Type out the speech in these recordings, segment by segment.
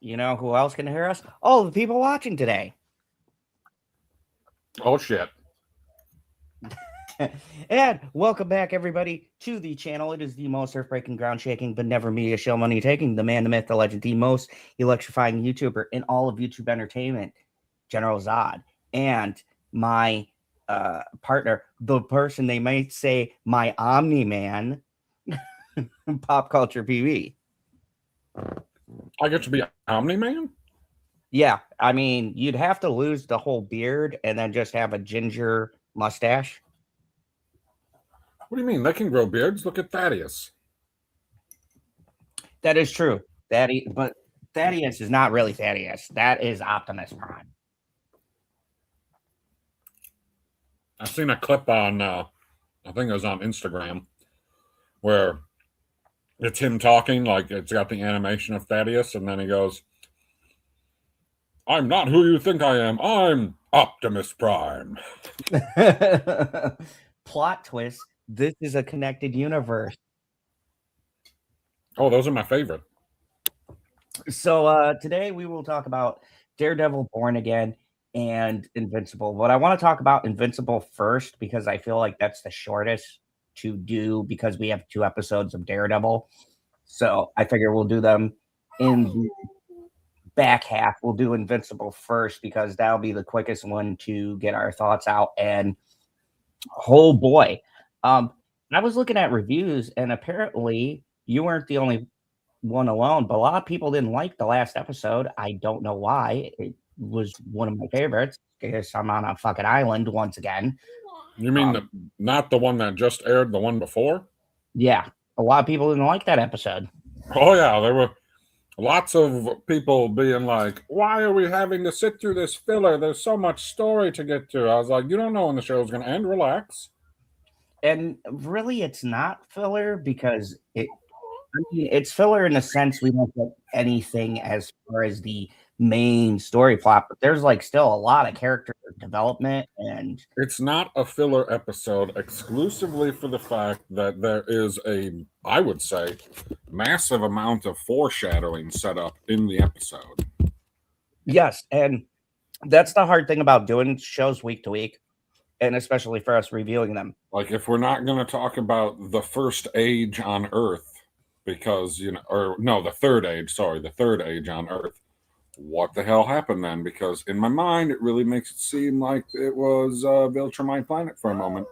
You know who else can hear us? All the people watching today. Oh, shit. And welcome back, everybody, to the channel. It is the most earth-breaking, ground-shaking, but never media show money taking, the man, the myth, the legend, the most electrifying YouTuber in all of YouTube entertainment, General Zod, and my partner, the person they might say my Omni-Man, Pop Culture PV. I get to be Omni-Man? Yeah, I mean, you'd have to lose the whole beard and then just have a ginger mustache. What do you mean? They can grow beards. Look at Thaddeus. That is true. But Thaddeus is not really Thaddeus. That is Optimus Prime. I've seen a clip on, I think it was on Instagram, where it's him talking, like it's got the animation of Thaddeus, and then he goes, "I'm not who you think I am. I'm Optimus Prime." Plot twist. This is a connected universe. Oh, those are my favorite. So today we will talk about Daredevil Born Again and Invincible. But I want to talk about Invincible first because I feel like that's the shortest to do because we have 2 episodes of Daredevil. So I figure we'll do them in the back half. We'll do Invincible first because that'll be the quickest one to get our thoughts out. And oh boy, I was looking at reviews, and apparently you weren't the only one alone, but a lot of people didn't like the last episode. I don't know why. It was one of my favorites. I guess I'm on a fucking island once again. You mean not the one that just aired, the one before? Yeah, a lot of people didn't like that episode. Oh, yeah, there were lots of people being like, "Why are we having to sit through this filler? There's so much story to get to." I was like, you don't know when the show's going to end. Relax. And really, it's not filler because it's filler in the sense we don't get anything as far as the main story plot, but there's like still a lot of character development, and it's not a filler episode exclusively for the fact that there is I would say, massive amount of foreshadowing set up in the episode. Yes, and that's the hard thing about doing shows week to week, and especially for us reviewing them. Like, if we're not going to talk about the first age on Earth, because, the third age on Earth, what the hell happened then? Because in my mind, it really makes it seem like it was Viltrumite Planet for a moment.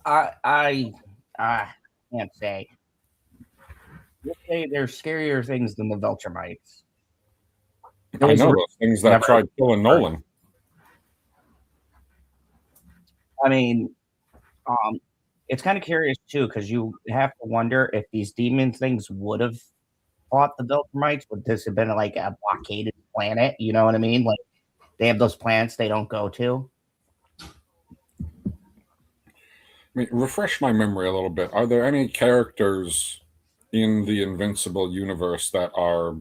I can't say. There's scarier things than the Viltrumites. I know those things that tried killing Nolan. I mean, it's kind of curious too, because you have to wonder if these demon things would have fought the Viltrumites. Would this have been like a blockaded planet? You know what I mean? Like they have those planets they don't go to. I mean, refresh my memory a little bit. Are there any characters in the Invincible universe that are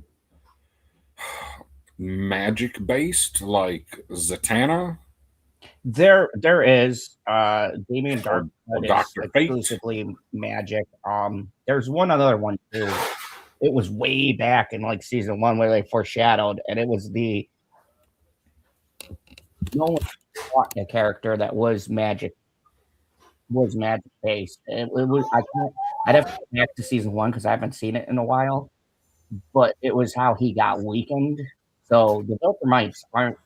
magic based, like Zatanna? There is Damien Darkblood is exclusively magic. There's one other one too. It was way back in like season 1 where they foreshadowed, and it was the no one fought a character that was magic based. It was I'd have to go back to season 1 because I haven't seen it in a while. But it was how he got weakened. So the Viltrumites aren't.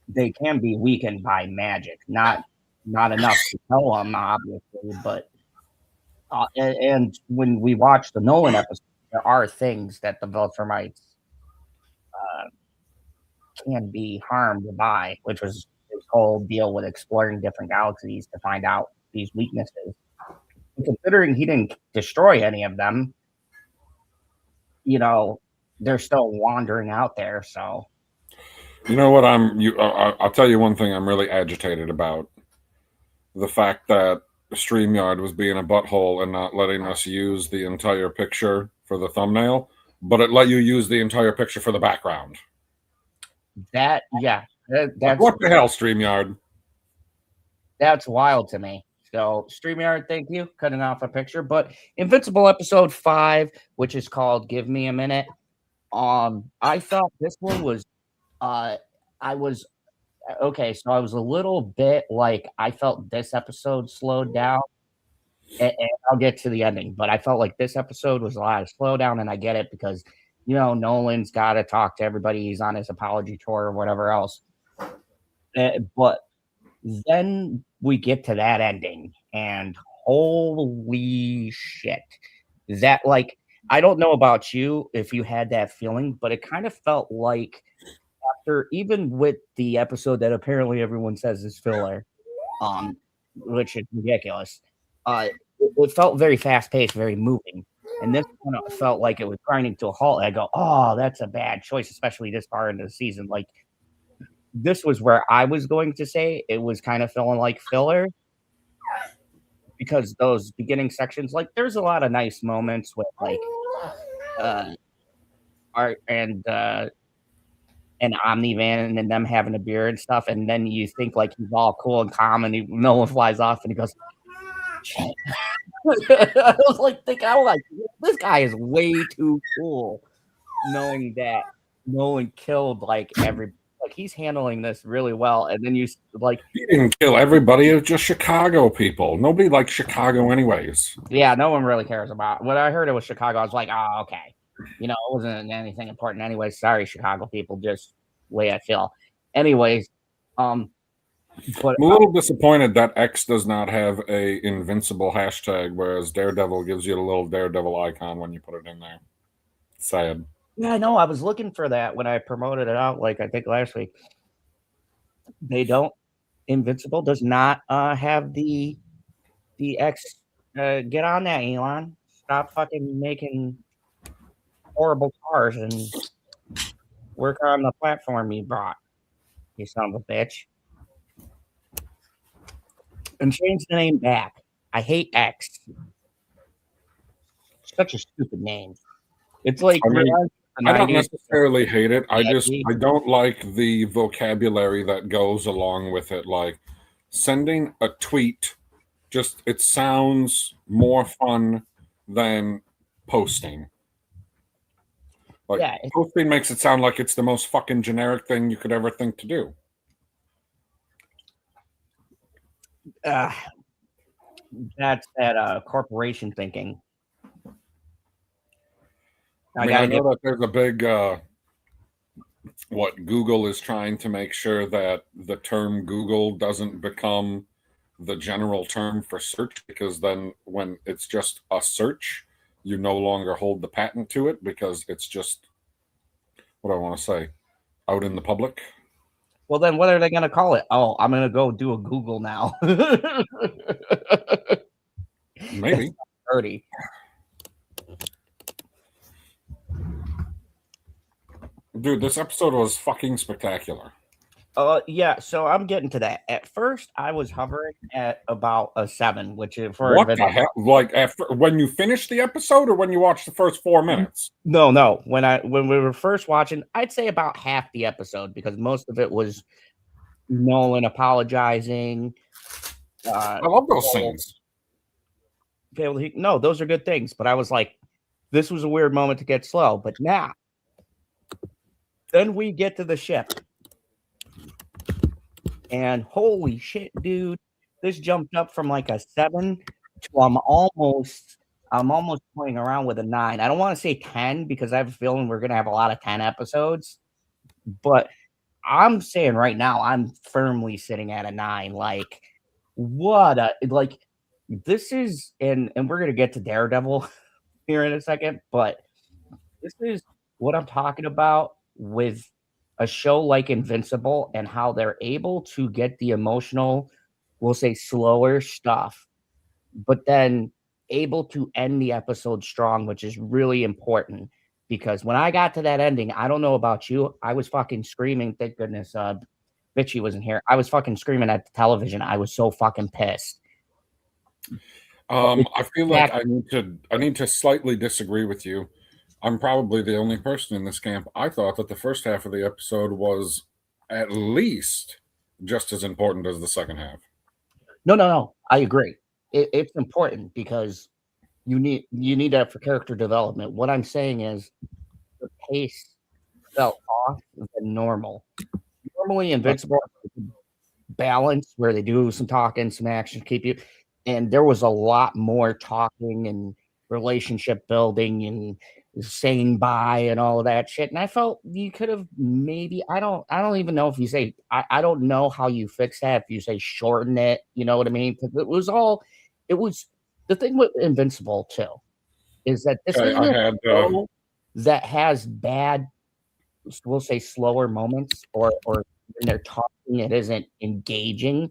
They can be weakened by magic, not enough to kill them, obviously. But and when we watch the Nolan episode, there are things that the Viltrumites can be harmed by, which was his whole deal with exploring different galaxies to find out these weaknesses. And considering he didn't destroy any of them, they're still wandering out there. So. You know what I'll tell you one thing I'm really agitated about. The fact that StreamYard was being a butthole and not letting us use the entire picture for the thumbnail, but it let you use the entire picture for the background. That's what the hell, StreamYard? That's wild to me. So StreamYard, thank you, cutting off a picture. But Invincible episode 5, which is called "Give Me a Minute." I felt this one was, I was okay. So I was a little bit like I felt this episode slowed down, and I'll get to the ending. But I felt like this episode was a lot of slowdown, and I get it because Nolan's got to talk to everybody. He's on his apology tour or whatever else. But then we get to that ending, and holy shit. That, like, I don't know about you if you had that feeling, but it kind of felt like after, even with the episode that apparently everyone says is filler, um, which is ridiculous, it felt very fast paced, very moving. And this kind of felt like it was grinding to a halt. I go, oh, that's a bad choice, especially this far into the season. Like, this was where I was going to say it was kind of feeling like filler because those beginning sections, like, there's a lot of nice moments with like Art and Omni-Man and them having a beer and stuff, and then you think like he's all cool and calm, and Nolan flies off and he goes, shit. I was like, this guy is way too cool, knowing that Nolan killed like he's handling this really well. And then you like, he didn't kill everybody. It was just Chicago people. Nobody likes Chicago anyways. Yeah, no one really cares about. When I heard it was Chicago, I was like, oh, okay. It wasn't anything important anyway. Sorry, Chicago people, just the way I feel. Anyways, but I'm a little disappointed that X does not have a Invincible hashtag, whereas Daredevil gives you a little Daredevil icon when you put it in there. Sad. Yeah, I know. I was looking for that when I promoted it out, like I think last week. They don't. Invincible does not have the X. Get on that, Elon. Stop fucking making horrible cars and work on the platform you brought, you son of a bitch. And change the name back. I hate X. Such a stupid name. It's like, I don't necessarily hate it. I don't like the vocabulary that goes along with it. Like sending a tweet, it sounds more fun than posting. Like, posting makes it sound like it's the most fucking generic thing you could ever think to do. That's that corporation thinking. I know that there's a big what Google is trying to make sure that the term Google doesn't become the general term for search, because then when it's just a search, you no longer hold the patent to it because it's just, what do I want to say, out in the public. Well, then what are they going to call it? Oh, I'm going to go do a Google now. Maybe. Dirty. Dude, this episode was fucking spectacular. Yeah, so I'm getting to that. At first, I was hovering at about a 7, which is for what the hell? Like after when you finished the episode, or when you watched the first 4 minutes? No. When we were first watching, I'd say about half the episode, because most of it was Nolan apologizing. I love those scenes. No, those are good things. But I was like, this was a weird moment to get slow. But now, then we get to the ship. And holy shit, dude, this jumped up from like a 7 to I'm almost playing around with a 9. I don't want to say 10 because I have a feeling we're gonna have a lot of 10 episodes, but I'm saying right now I'm firmly sitting at a 9. Like, this is, and we're gonna get to Daredevil here in a second, but this is what I'm talking about with a show like Invincible and how they're able to get the emotional, we'll say slower stuff, but then able to end the episode strong, which is really important. Because when I got to that ending, I don't know about you, I was fucking screaming. Thank goodness Bitchy wasn't here. I was fucking screaming at the television. I was so fucking pissed. I feel like I need to slightly disagree with you. I'm probably the only person in this camp. I thought that the first half of the episode was at least just as important as the second half. No. I agree. It's important because you need that for character development. What I'm saying is the pace felt off than normal. Normally, Invincible balance where they do some talking, some action, keep you. And there was a lot more talking and relationship building and saying bye and all of that shit. And I felt you could have maybe I don't even know if you say I don't know how you fix that if you say shorten it, you know what I mean? Because it was the thing with Invincible too is that this Okay, isn't I a had show that has bad we'll say slower moments or when they're talking, it isn't engaging.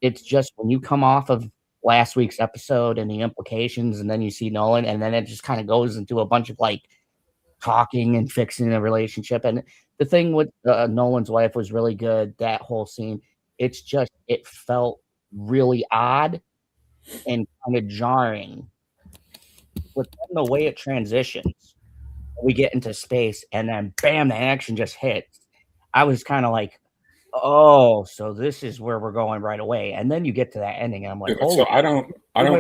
It's just when you come off of last week's episode and the implications, and then you see Nolan, and then it just kind of goes into a bunch of like talking and fixing the relationship. And the thing with Nolan's wife was really good. That whole scene, it's just it felt really odd and kind of jarring. But then the way it transitions, we get into space, and then bam, the action just hits. I was kind of like, oh, so this is where we're going right away. And then you get to that ending, and I'm like, so holy, I don't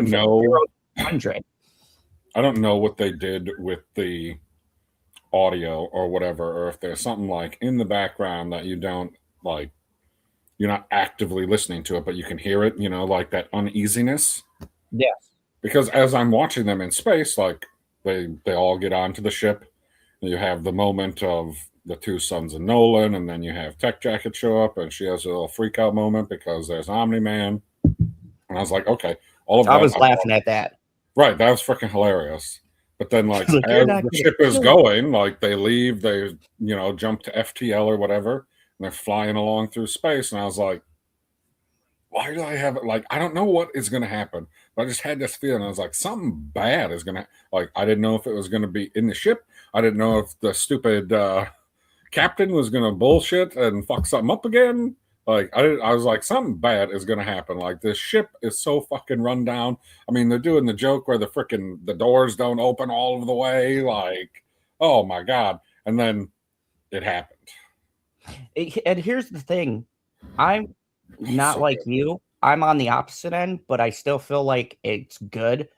know. 100. I don't know what they did with the audio or whatever, or if there's something like in the background that you don't like, you're not actively listening to it, but you can hear it, you know, like that uneasiness. Yes. Because as I'm watching them in space, like they all get onto the ship, and you have the moment of the two sons of Nolan, and then you have Tech Jacket show up, and she has a little freak out moment because there's Omni Man. And I was like, okay, all of that. I was laughing at that. Right, that was freaking hilarious. But then, like, Like, as the ship is going, like, they leave, they, you know, jump to FTL or whatever, and they're flying along through space. And I was like, why do I have it? Like, I don't know what is going to happen. But I just had this feeling. I was like, something bad is going to, like, I didn't know if it was going to be in the ship. I didn't know if the stupid captain was going to bullshit and fuck something up again. Like, I was like, something bad is going to happen. Like, this ship is so fucking run down. I mean, they're doing the joke where the doors don't open all of the way. Like, oh my God. And then it happened. And here's the thing. I'm not So like good. you. I'm on the opposite end, but I still feel like it's good.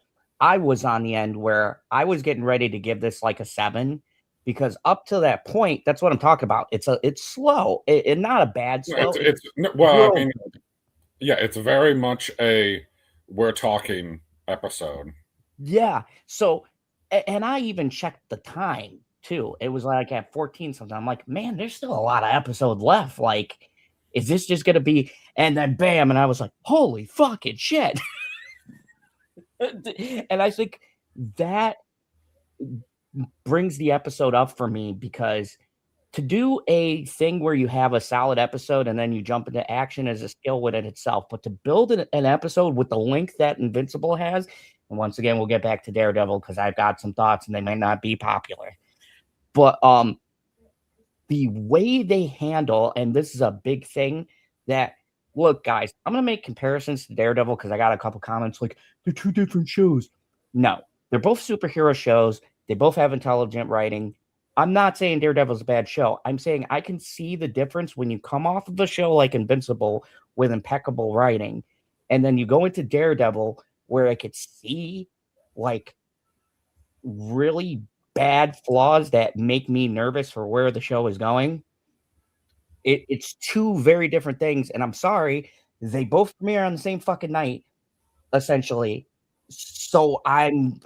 I was on the end where I was getting ready to give this like a 7 because up to that point, that's what I'm talking about. It's slow. It not a bad slow. Well, I mean, yeah, it's very much a we're talking episode. Yeah. So, and I even checked the time too. It was like at 14 something. I'm like, man, there's still a lot of episode left. Like, is this just gonna be? And then bam, and I was like, holy fucking shit. And I think that brings the episode up for me because to do a thing where you have a solid episode and then you jump into action is a skill within itself. But to build an episode with the length that Invincible has, and once again, we'll get back to Daredevil because I've got some thoughts and they might not be popular. But the way they handle, and this is a big thing that look, guys, I'm gonna make comparisons to Daredevil because I got a couple comments like they're two different shows. No, they're both superhero shows. They both have intelligent writing. I'm not saying Daredevil's a bad show. I'm saying I can see the difference when you come off of a show like Invincible with impeccable writing, and then you go into Daredevil where I could see like really bad flaws that make me nervous for where the show is going. It's two very different things, and I'm sorry, they both premiere on the same fucking night, essentially. So I'm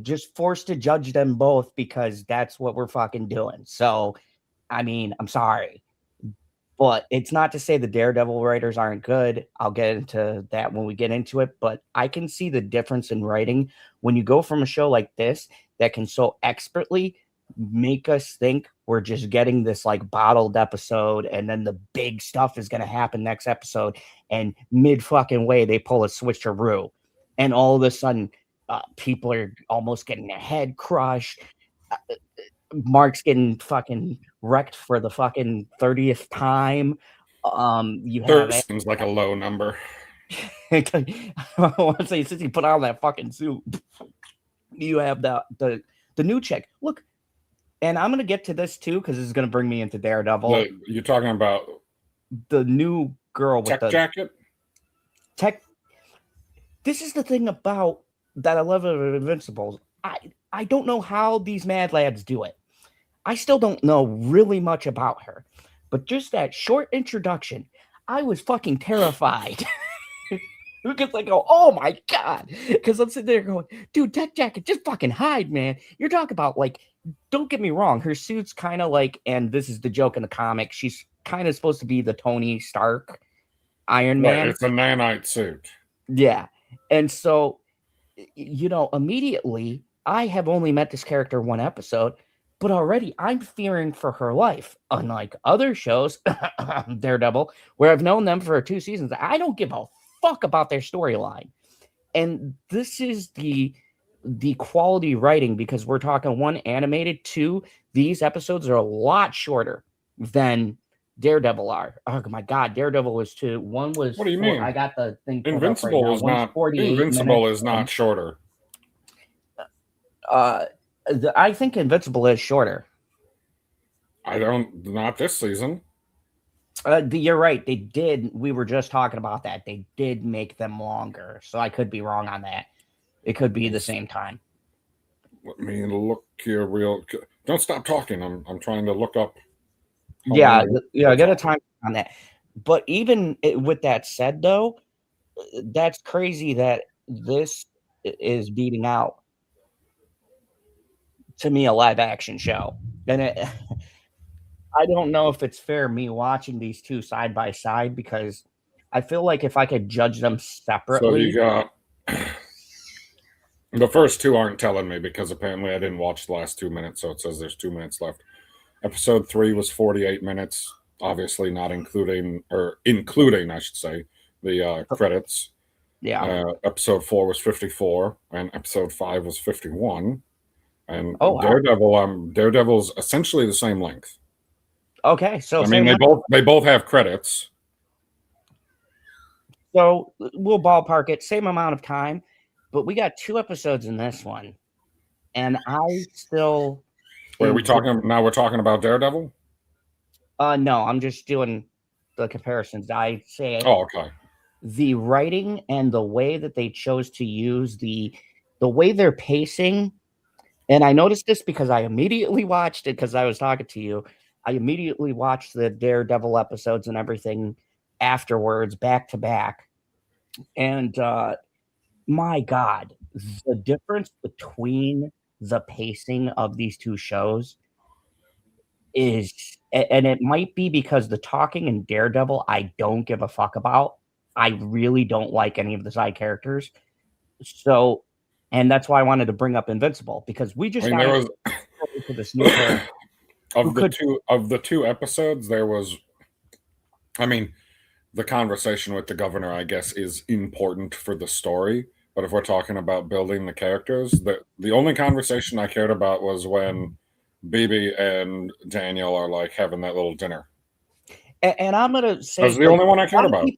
just forced to judge them both because that's what we're fucking doing. So, I mean, I'm sorry. But it's not to say the Daredevil writers aren't good. I'll get into that when we get into it. But I can see the difference in writing when you go from a show like this that can so expertly make us think we're just getting this like bottled episode and then the big stuff is going to happen next episode. And mid fucking way, they pull a switcheroo. And all of a sudden, people are almost getting their head crushed. Mark's getting fucking wrecked for the fucking 30th time. You have seems like a low number. I want to say since he put on that fucking suit, you have the new chick. Look, and I'm gonna get to this too because this is gonna bring me into Daredevil. You're talking about the new girl with Tech the Jacket. Tech. this is the thing about that I love of Invincibles. I don't know how these mad lads do it. I still don't know really much about her, but just that short introduction, I was fucking terrified. Because I go, oh my God. Because I'm sitting there going, dude, Tech Jacket, just fucking hide, man. You're talking about, like, don't get me wrong. Her suit's kind of like, and this is the joke in the comic, she's kind of supposed to be the Tony Stark Iron Man. Right, it's a nanite suit. Yeah. And so, immediately, I have only met this character one episode, but already I'm fearing for her life. Unlike other shows, Daredevil, where I've known them for 2 seasons, I don't give a fuck about their storyline. And this is the quality writing, because we're talking 1, animated, 2, these episodes are a lot shorter than Daredevil are. Oh my God, Daredevil was 2. 1 was. What do you mean? I got the thing. Invincible is not. Invincible is not shorter. I think Invincible is shorter. Not this season. You're right. They did. We were just talking about that. They did make them longer. So I could be wrong on that. It could be the same time. Let me look here Don't stop talking. I'm trying to look up. Yeah, I got a time on that. But even with that said, though, that's crazy that this is beating out, to me, a live action show. And I don't know if it's fair me watching these two side by side, because I feel like if I could judge them separately. So you got the first 2 aren't telling me, because apparently I didn't watch the last 2 minutes, so it says there's 2 minutes left. Episode 3 was 48 minutes, obviously not including, I should say, the credits. Yeah. Episode 4 was 54, and episode 5 was 51. And wow. Daredevil's essentially the same length. Okay, so I mean, they both have credits. So we'll ballpark it, same amount of time, but we got 2 episodes in this one, and I still. Wait, are we talking now? We're talking about Daredevil? No, I'm just doing the comparisons. I say. Oh, okay. The writing and the way that they chose to use the way they're pacing, and I noticed this because I immediately watched it, because I was talking to you. I immediately watched the Daredevil episodes and everything afterwards, back to back. And my God, the difference between the pacing of these 2 shows is, and it might be because the talking in Daredevil I don't give a fuck about. I really don't like any of the side characters. So, and that's why I wanted to bring up Invincible, because we just got to this new character. Of the two episodes, there was, I mean, the conversation with the governor, I guess, is important for the story. But if we're talking about building the characters, the only conversation I cared about was when BB and Daniel are like having that little dinner. And I'm gonna say that's the only one I cared about.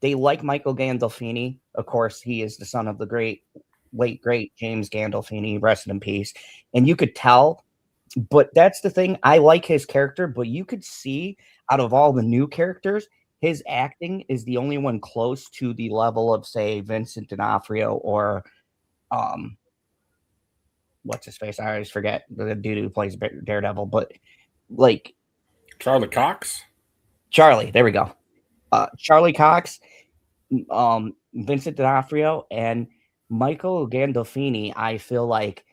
They like Michael Gandolfini. Of course, he is the son of the late great James Gandolfini, rest in peace. And you could tell. But that's the thing. I like his character, but you could see out of all the new characters, his acting is the only one close to the level of, say, Vincent D'Onofrio or what's his face? I always forget the dude who plays Daredevil, but like Charlie Cox. Charlie, there we go. Charlie Cox, Vincent D'Onofrio, and Michael Gandolfini. I feel like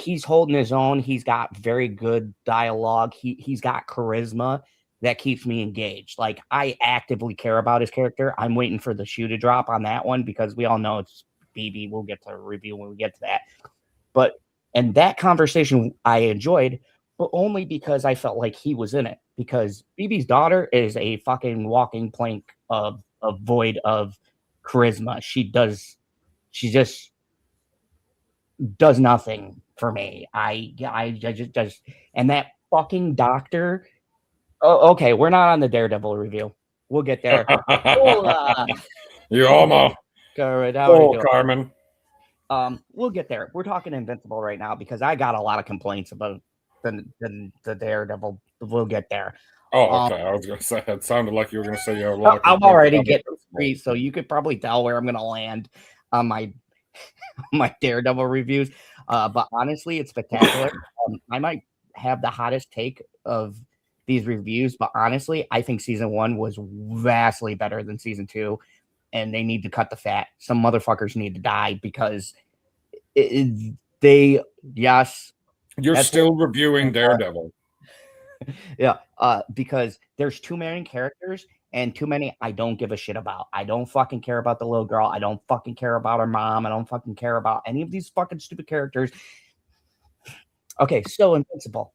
he's holding his own. He's got very good dialogue. He's got charisma that keeps me engaged. Like, I actively care about his character. I'm waiting for the shoe to drop on that one, because we all know it's BB. We'll get to review when we get to that. And that conversation I enjoyed, but only because I felt like he was in it, because BB's daughter is a fucking walking plank of void of charisma. She just does nothing for me. I just and that fucking doctor. Oh, okay, we're not on the Daredevil review. We'll get there. You almost. Carmen. We'll get there. We're talking Invincible right now, because I got a lot of complaints about the Daredevil. We'll get there. Oh, okay. I was gonna say, it sounded like you were gonna say you have a lot of I'm already getting. 3, so you could probably tell where I'm gonna land on my Daredevil reviews. But honestly, it's spectacular. I might have the hottest take of these reviews, but honestly, I think season 1 was vastly better than season 2, and they need to cut the fat. Some motherfuckers need to die because yes. You're still reviewing Daredevil. Yeah, because there's too many characters and too many I don't give a shit about. I don't fucking care about the little girl. I don't fucking care about her mom. I don't fucking care about any of these fucking stupid characters. Okay, so Invincible.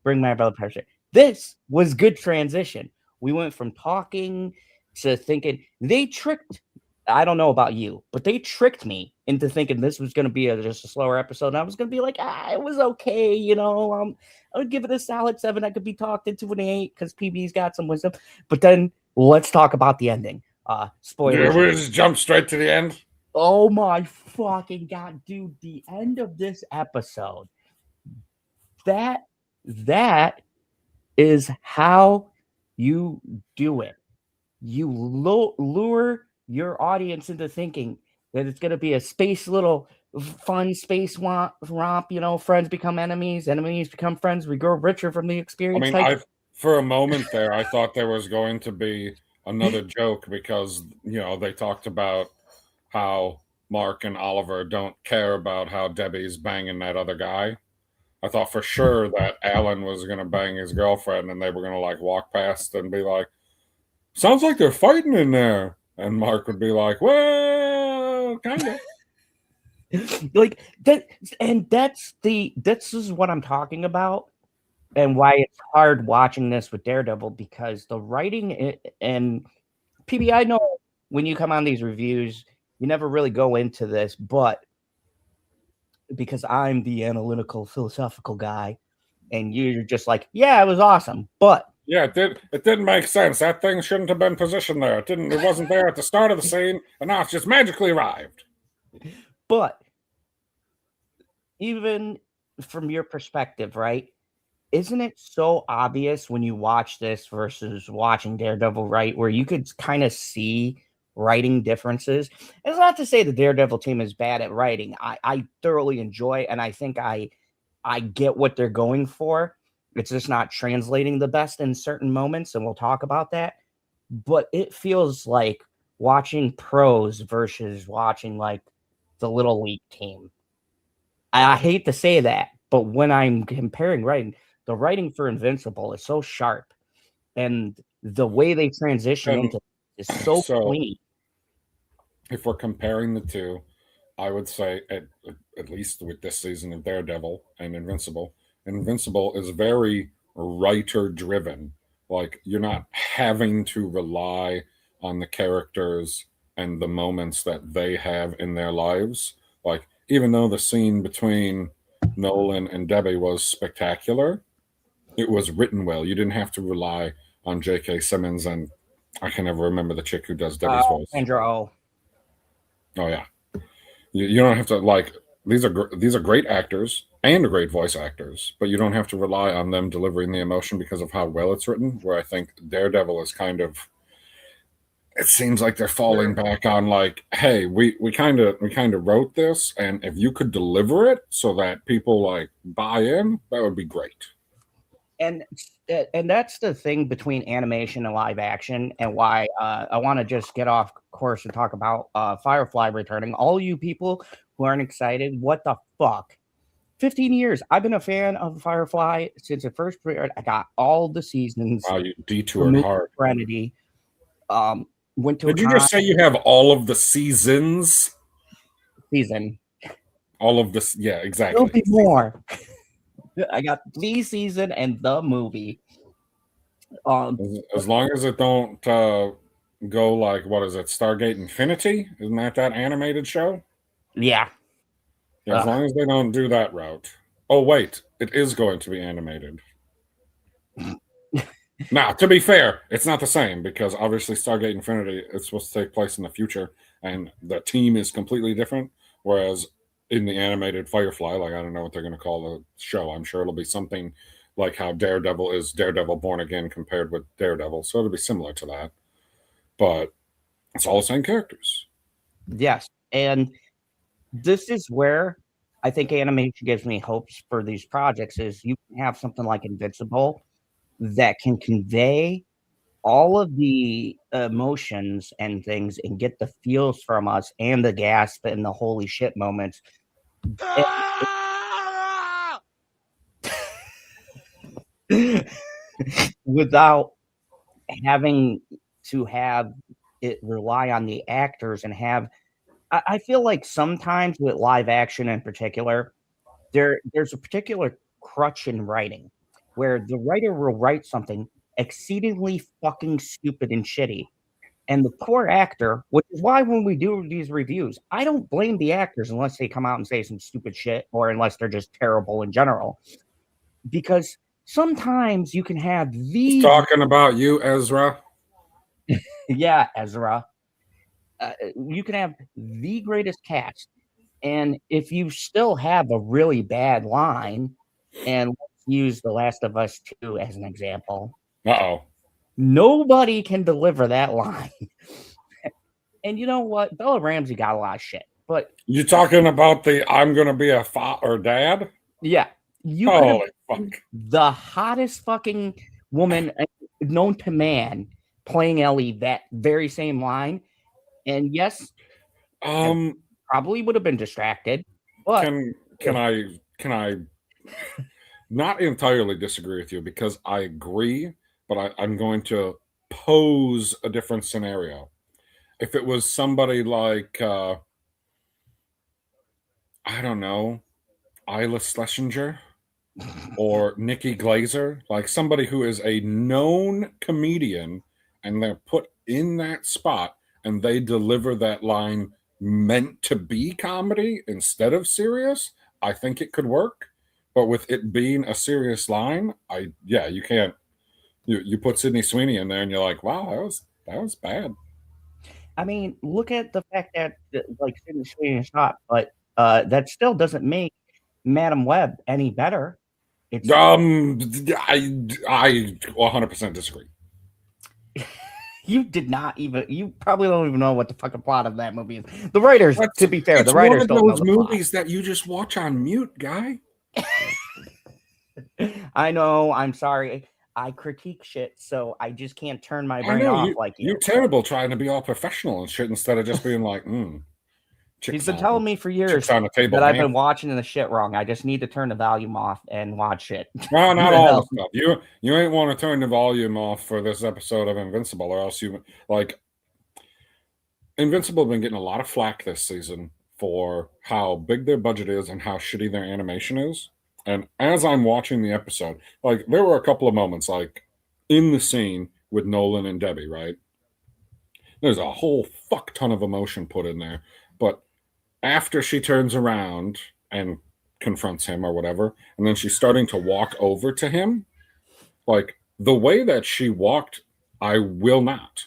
Bring my brother pressure. This was good transition. We went from talking to thinking. They tricked. I don't know about you, but they tricked me into thinking this was going to be just a slower episode. And I was going to be like, it was okay, you know. I would give it a solid 7. I could be talked into an 8 because PB's got some wisdom. But then let's talk about the ending. Spoilers. We just jump straight to the end. Oh my fucking god, dude! The end of this episode. That is how you do it. You lure your audience into thinking that it's going to be a little fun space romp. You know, friends become enemies, enemies become friends. We grow richer from the experience. I mean, for a moment there, I thought there was going to be another joke because, you know, they talked about how Mark and Oliver don't care about how Debbie's banging that other guy. I thought for sure that Alan was going to bang his girlfriend and they were going to like walk past and be like, sounds like they're fighting in there. And Mark would be like, well, kind of. Like that. And this is what I'm talking about and why it's hard watching this with Daredevil, because the writing and PB, I know when you come on these reviews, you never really go into this, but because I'm the analytical, philosophical guy, and you're just like, yeah, it was awesome, but yeah, it didn't make sense. That thing shouldn't have been positioned there. It wasn't there at the start of the scene, and now it's just magically arrived. But even from your perspective, right? Isn't it so obvious when you watch this versus watching Daredevil, right? Where you could kind of see writing differences. It's not to say the Daredevil team is bad at writing. I thoroughly enjoy, and I think I get what they're going for. It's just not translating the best in certain moments, and we'll talk about that. But it feels like watching pros versus watching like the little league team. I hate to say that, but when I'm comparing writing, the writing for Invincible is so sharp, and the way they transition into is so clean. If we're comparing the two, I would say at least with this season of Daredevil and Invincible is very writer driven. Like you're not having to rely on the characters and the moments that they have in their lives. Like even though the scene between Nolan and Debbie was spectacular, it was written well. You didn't have to rely on J.K. Simmons and I can never remember the chick who does Debbie's voice. Sandra Oh. Oh yeah, you don't have to like. These are great actors and great voice actors, but you don't have to rely on them delivering the emotion because of how well it's written. Where I think Daredevil is kind of. It seems like they're falling back on like, hey, we kind of wrote this, and if you could deliver it so that people like buy in, that would be great. And that's the thing between animation and live action, and why I want to just get off course and talk about Firefly returning. All you people who aren't excited, what the fuck? 15 years. I've been a fan of Firefly since it first premiered. I got all the seasons. Wow, you detoured hard. Serenity. Went to. Did you just say you have all of the seasons? Season. All of this, yeah, exactly. There'll be more. I got the season and the movie. As long as it don't go like, what is it, Stargate Infinity? Isn't that animated show? Yeah. As long as they don't do that route. Oh, wait, it is going to be animated. Now, to be fair, it's not the same because obviously Stargate Infinity is supposed to take place in the future and the team is completely different. Whereas in the animated Firefly, like I don't know what they're going to call the show. I'm sure it'll be something like how Daredevil is Daredevil Born Again compared with Daredevil. So it'll be similar to that. but it's all the same characters. Yes, and this is where I think animation gives me hopes for these projects. Is you can have something like Invincible that can convey all of the emotions and things and get the feels from us and the gasp and the holy shit moments. Without having to have it rely on the actors and have I feel like sometimes with live action in particular, there's a particular crutch in writing where the writer will write something exceedingly fucking stupid and shitty. And the poor actor, which is why when we do these reviews, I don't blame the actors unless they come out and say some stupid shit or unless they're just terrible in general. Because sometimes you can have these. Talking about you, Ezra. Yeah, Ezra. You can have the greatest cast. And if you still have a really bad line, and let's use The Last of Us 2 as an example. Uh-oh. Nobody can deliver that line. And you know what? Bella Ramsey got a lot of shit. But you talking about the I'm gonna be a or dad? Yeah. You Holy fuck. The hottest fucking woman known to man playing Ellie that very same line. And yes, probably would have been distracted. But can I not entirely disagree with you because I agree, but I'm going to pose a different scenario. If it was somebody like I don't know, Isla Schlesinger or Nikki Glazer, like somebody who is a known comedian and they're put in that spot and they deliver that line meant to be comedy instead of serious, I think it could work. But with it being a serious line, you can't. You put Sydney Sweeney in there and you're like, wow, that was bad. I mean, look at the fact that like Sydney Sweeney is hot, but that still doesn't make Madam Web any better. It's I 100% disagree. You did not even. You probably don't even know what the fucking plot of that movie is. The writers, to be fair, the writers don't know the movies plot. that you just watch on mute, guy. I know. I'm sorry. I critique shit, so I just can't turn my brain off like you. You're terrible trying to be all professional and shit instead of just being like, He's been telling me for years that I've been watching the shit wrong. I just need to turn the volume off and watch it. No, not all the stuff. You ain't want to turn the volume off for this episode of Invincible, or else you like. Invincible have been getting a lot of flack this season for how big their budget is and how shitty their animation is. And as I'm watching the episode, like there were a couple of moments, like in the scene with Nolan and Debbie, right? There's a whole fuck ton of emotion put in there, but after she turns around and confronts him or whatever, and then she's starting to walk over to him, like the way that she walked, I will not.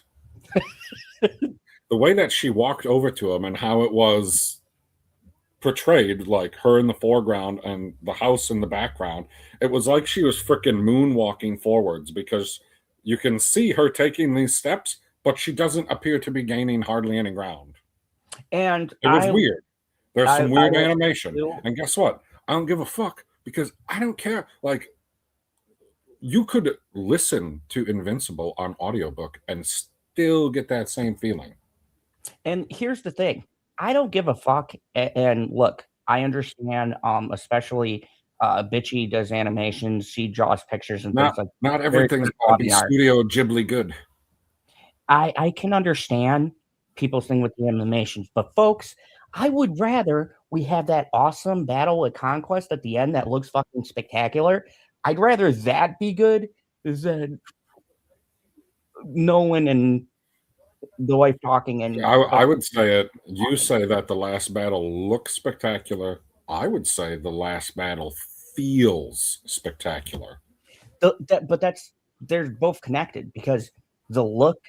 The way that she walked over to him and how it was portrayed, like her in the foreground and the house in the background, it was like she was freaking moonwalking forwards because you can see her taking these steps, but she doesn't appear to be gaining hardly any ground. And it was weird. There's some weird animation. And guess what? I don't give a fuck because I don't care. Like, you could listen to Invincible on audiobook and still get that same feeling. And here's the thing. I don't give a fuck. And look, I understand, especially Bitchy does animations. She draws pictures and things like that. Not everything's got to be Studio Ghibli good. I can understand people's thing with the animations, but folks, I would rather we have that awesome battle at Conquest at the end that looks fucking spectacular. I'd rather that be good than Nolan and the wife talking. And I would say it. You say that the last battle looks spectacular. I would say the last battle feels spectacular. But they're both connected because the look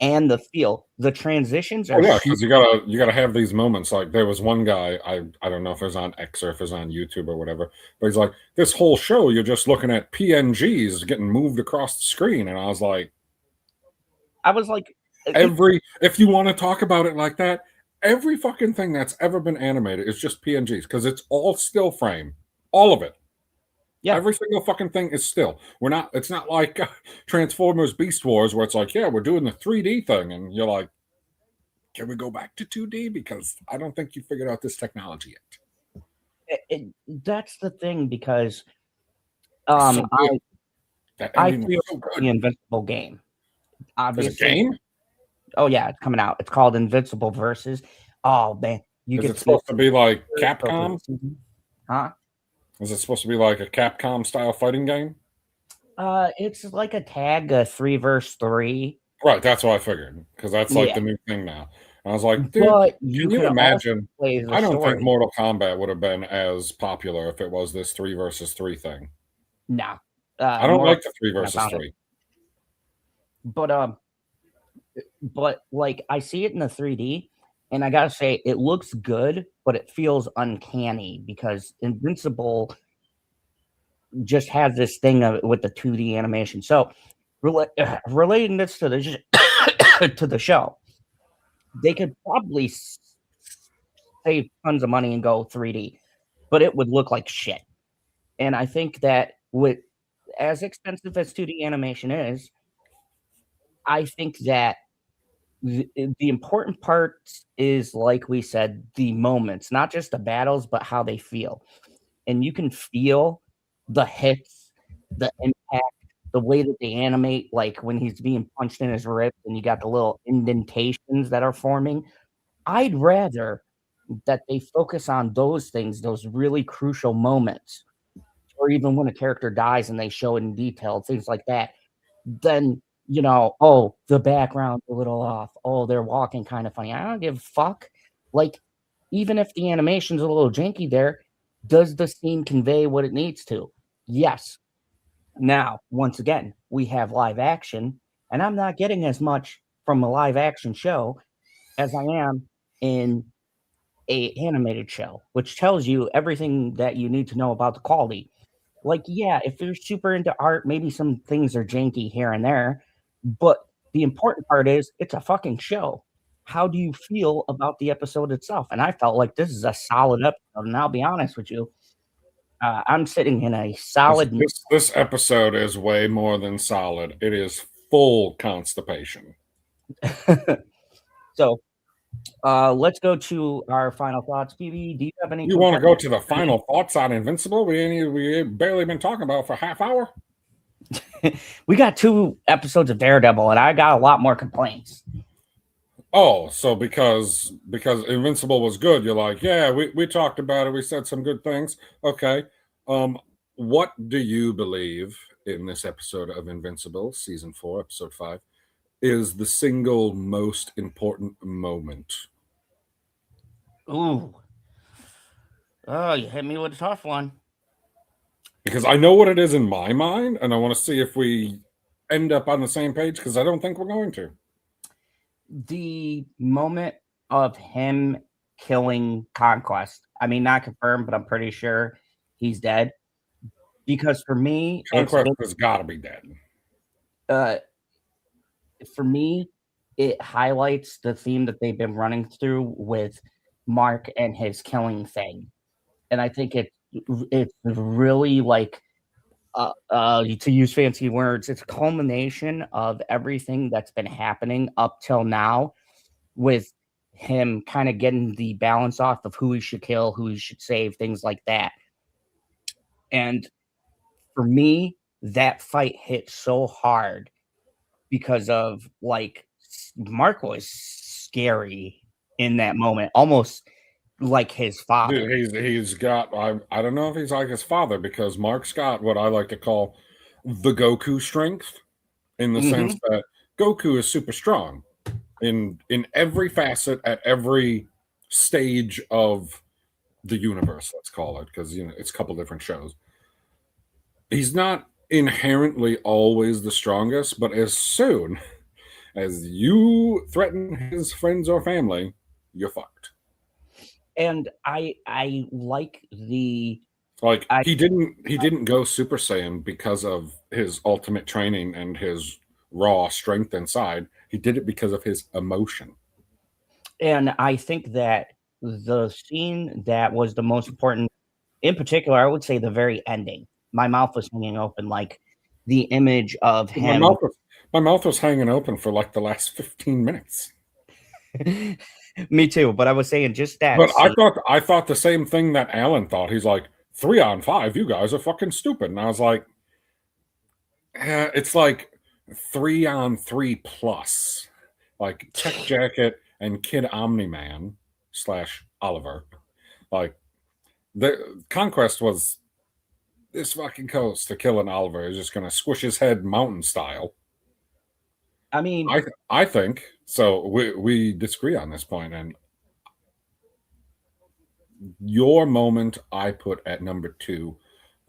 and the feel, the transitions are. Because you gotta have these moments. Like there was one guy, I don't know if it was on X or if it was on YouTube or whatever, but he's like, this whole show you're just looking at PNGs getting moved across the screen, and I was like, If you want to talk about it like that, every fucking thing that's ever been animated is just PNGs because it's all still frame, all of it. Yeah. Every single fucking thing is still. It's not like Transformers Beast Wars where it's like, yeah, we're doing the 3D thing. And you're like, can we go back to 2D? Because I don't think you figured out this technology yet. That's the thing, because So I feel so the Invincible game. Obviously. Is it a game? Oh yeah, it's coming out. It's called Invincible Versus. Oh man, is it supposed to be like Capcom? Huh? Is it supposed to be like a Capcom style fighting game? It's like a tag, a 3 versus 3. Right, that's what I figured, because that's like the new thing now. And I was like, dude, but can you imagine? I don't story. think Mortal Kombat would have been as popular if it was this 3 versus 3 thing. No. I don't like the 3 versus 3. But like I see it in the 3D, and I gotta say it looks good, but it feels uncanny because Invincible just has this thing with the 2D animation. So relating this to the to the show, they could probably save tons of money and go 3D, but it would look like shit. And I think that with as expensive as 2D animation is, I think that the important part is, like we said, the moments, not just the battles, but how they feel. And you can feel the hits, the impact, the way that they animate, like when he's being punched in his ribs and you got the little indentations that are forming. I'd rather that they focus on those things, those really crucial moments, or even when a character dies and they show it in detail, things like that, than oh, the background's a little off. Oh, they're walking kind of funny. I don't give a fuck. Like, even if the animation's a little janky there, does the scene convey what it needs to? Yes. Now, once again, we have live action, and I'm not getting as much from a live action show as I am in a animated show, which tells you everything that you need to know about the quality. Like, yeah, if you're super into art, maybe some things are janky here and there, but the important part is it's a fucking show. How do you feel about the episode itself? And I felt like this is a solid episode. And I'll be honest with you, I'm sitting in a solid. This episode is way more than solid. It is full constipation. So let's go to our final thoughts. PB, do you have any? You want to go to the final thoughts on Invincible? We barely been talking about for half hour. We got 2 episodes of Daredevil, and I got a lot more complaints. Oh, so because Invincible was good, you're like, yeah, we talked about it. We said some good things. Okay. What do you believe in this episode of Invincible, season 4, episode 5, is the single most important moment? Ooh. Oh, you hit me with a tough one. Because I know what it is in my mind, and I want to see if we end up on the same page, because I don't think we're going to. The moment of him killing Conquest. I mean, not confirmed, but I'm pretty sure he's dead. Because for me, Conquest has got to be dead. For me, it highlights the theme that they've been running through with Mark and his killing thing. And I think it's really like, to use fancy words, it's a culmination of everything that's been happening up till now, with him kind of getting the balance off of who he should kill, who he should save, things like that. And for me, that fight hit so hard because of, like, Mark was scary in that moment, almost like his father. Dude, he's got, I don't know if he's like his father, because Mark's got what I like to call the Goku strength, in the sense that Goku is super strong in every facet at every stage of the universe, let's call it, because it's a couple different shows. He's not inherently always the strongest, but as soon as you threaten his friends or family, you're fucked. And I like the he didn't go Super Saiyan because of his ultimate training and his raw strength inside. He did it because of his emotion. And I think that the scene that was the most important, in particular, I would say the very ending. My mouth was hanging open, like the image of My him. mouth was hanging open for like the last 15 minutes. Me too, but I was saying just that But scene. I thought the same thing that Alan thought. He's like, 3-on-5, you guys are fucking stupid. And I was like, it's like 3-on-3 plus. Like Tech Jacket and Kid Omni-Man / Oliver. Like the Conquest was this fucking coast to kill an Oliver is just gonna squish his head mountain style. I mean, I think so. We disagree on this point, and your moment I put at number 2.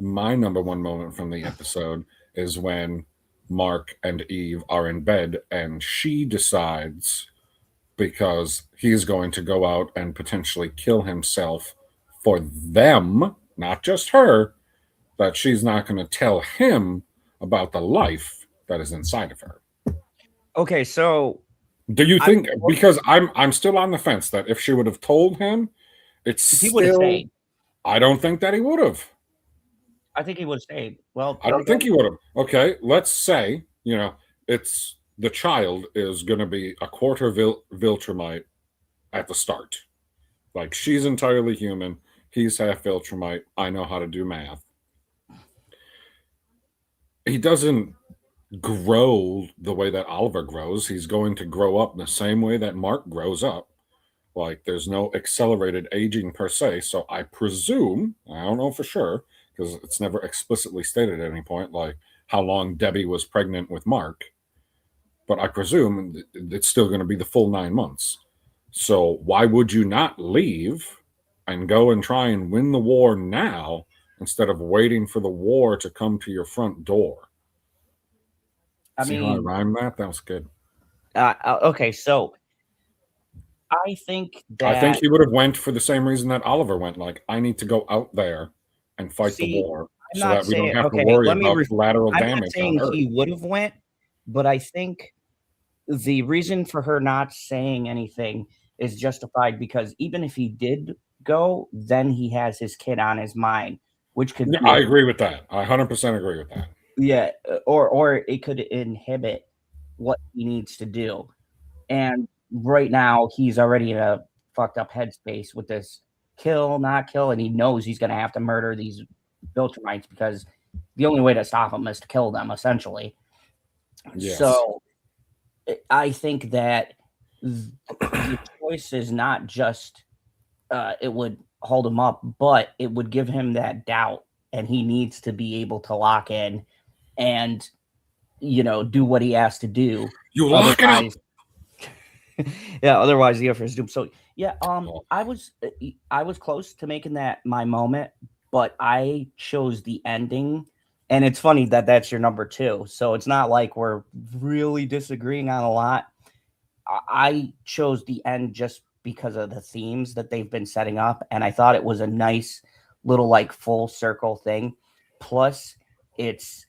My number 1 moment from the episode is when Mark and Eve are in bed, and she decides, because he's going to go out and potentially kill himself for them, not just her, that she's not going to tell him about the life that is inside of her. okay, so Do you think, because I'm still on the fence that if she would have told him, it's he would have still, stayed. I don't think that he would have. I think he would have stayed. Well, I don't think he would have. Okay, let's say, it's the child is going to be a quarter Viltrumite at the start. Like, she's entirely human. He's half Viltrumite. I know how to do math. He doesn't grow the way that Oliver grows. He's going to grow up in the same way that Mark grows up. Like, there's no accelerated aging per se. So I presume, I don't know for sure, because it's never explicitly stated at any point, like how long Debbie was pregnant with Mark. But I presume it's still going to be the full 9 months. So why would you not leave and go and try and win the war now instead of waiting for the war to come to your front door? See how I rhymed that? That was good. Okay, so I think he would have went for the same reason that Oliver went. Like, I need to go out there and fight the war so that we don't have to worry about collateral damage. I'm not saying he would have went, but I think the reason for her not saying anything is justified because even if he did go, then he has his kid on his mind, which could. I agree with that. I 100% agree with that. Yeah, or it could inhibit what he needs to do, and right now he's already in a fucked up headspace with this kill, not kill, and he knows he's going to have to murder these Viltrumites because the only way to stop them is to kill them, essentially. Yes. So I think that the choice is not just it would hold him up, but it would give him that doubt, and he needs to be able to lock in and, do what he has to do. You lock it up. Yeah, otherwise the effort is doomed. So yeah, I was close to making that my moment, but I chose the ending, and it's funny that that's your number 2. So it's not like we're really disagreeing on a lot. I chose the end just because of the themes that they've been setting up, and I thought it was a nice little like full circle thing. Plus, it's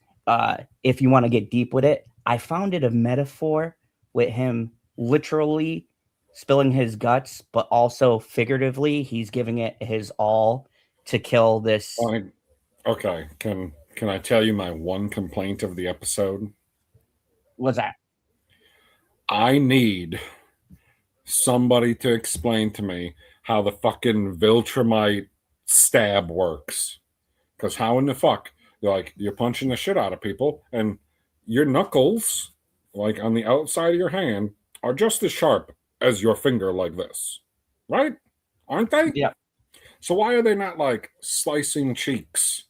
if you want to get deep with it, I found it a metaphor with him literally spilling his guts, but also figuratively, he's giving it his all to kill this. Okay, can I tell you my one complaint of the episode? What's that? I need somebody to explain to me how the fucking Viltrumite stab works. Because how in the fuck, you're punching the shit out of people, and your knuckles, like on the outside of your hand, are just as sharp as your finger like this. Right? Aren't they? Yeah. So why are they not like slicing cheeks?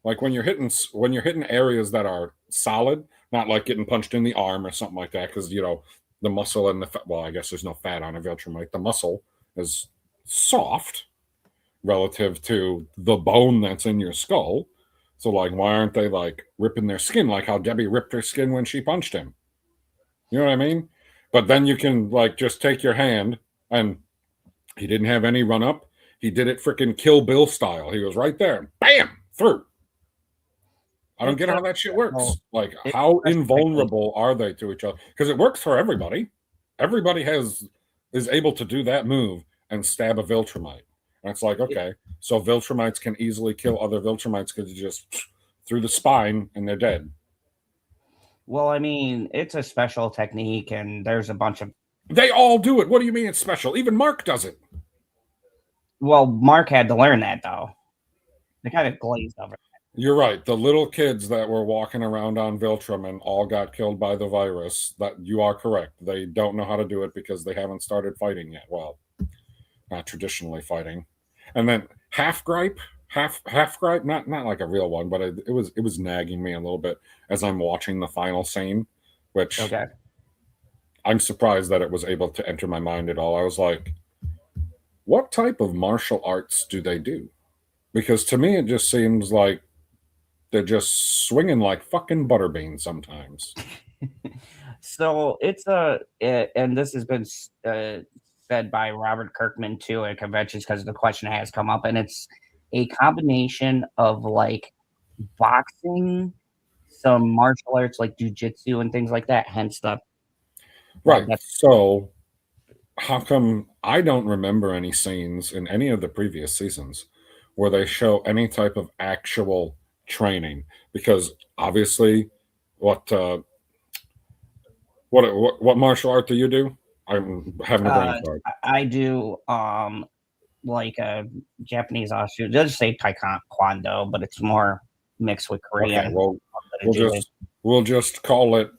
Like when you're hitting areas that are solid, not like getting punched in the arm or something like that, because the muscle and I guess there's no fat on a Viltrumite. The muscle is soft relative to the bone that's in your skull. So like, why aren't they like ripping their skin like how Debbie ripped her skin when she punched him? You know what I mean? But then you can like just take your hand, and he didn't have any run up. He did it freaking Kill Bill style. He was right there, bam, through. I don't get how that shit works. Like, it's how a special invulnerable are they to each other? Because it works for everybody. Everybody is able to do that move and stab a Viltrumite. And it's like, okay, so Viltrumites can easily kill other Viltrumites because you just through the spine and they're dead. Well, I mean, it's a special technique, and there's a bunch of. They all do it. What do you mean it's special? Even Mark does it. Well, Mark had to learn that, though. They kind of glazed over. You're right. The little kids that were walking around on Viltrum and all got killed by the virus. That you are correct. They don't know how to do it because they haven't started fighting yet. Well, not traditionally fighting. And then half gripe, not like a real one, but it was nagging me a little bit as I'm watching the final scene, which Okay. I'm surprised that it was able to enter my mind at all. I was like, what type of martial arts do they do? Because to me, it just seems like they're just swinging like fucking butterbeans sometimes. So it's and this has been said by Robert Kirkman too at conventions because the question has come up, and it's a combination of like boxing, some martial arts like jujitsu and things like that. Hence the right. So how come I don't remember any scenes in any of the previous seasons where they show any type of actual training? Because obviously, what martial art do you do? I'm having a brain fart. I do like a Japanese offshoot. They'll just say taekwondo, but it's more mixed with Korean. Okay, well, we'll just call it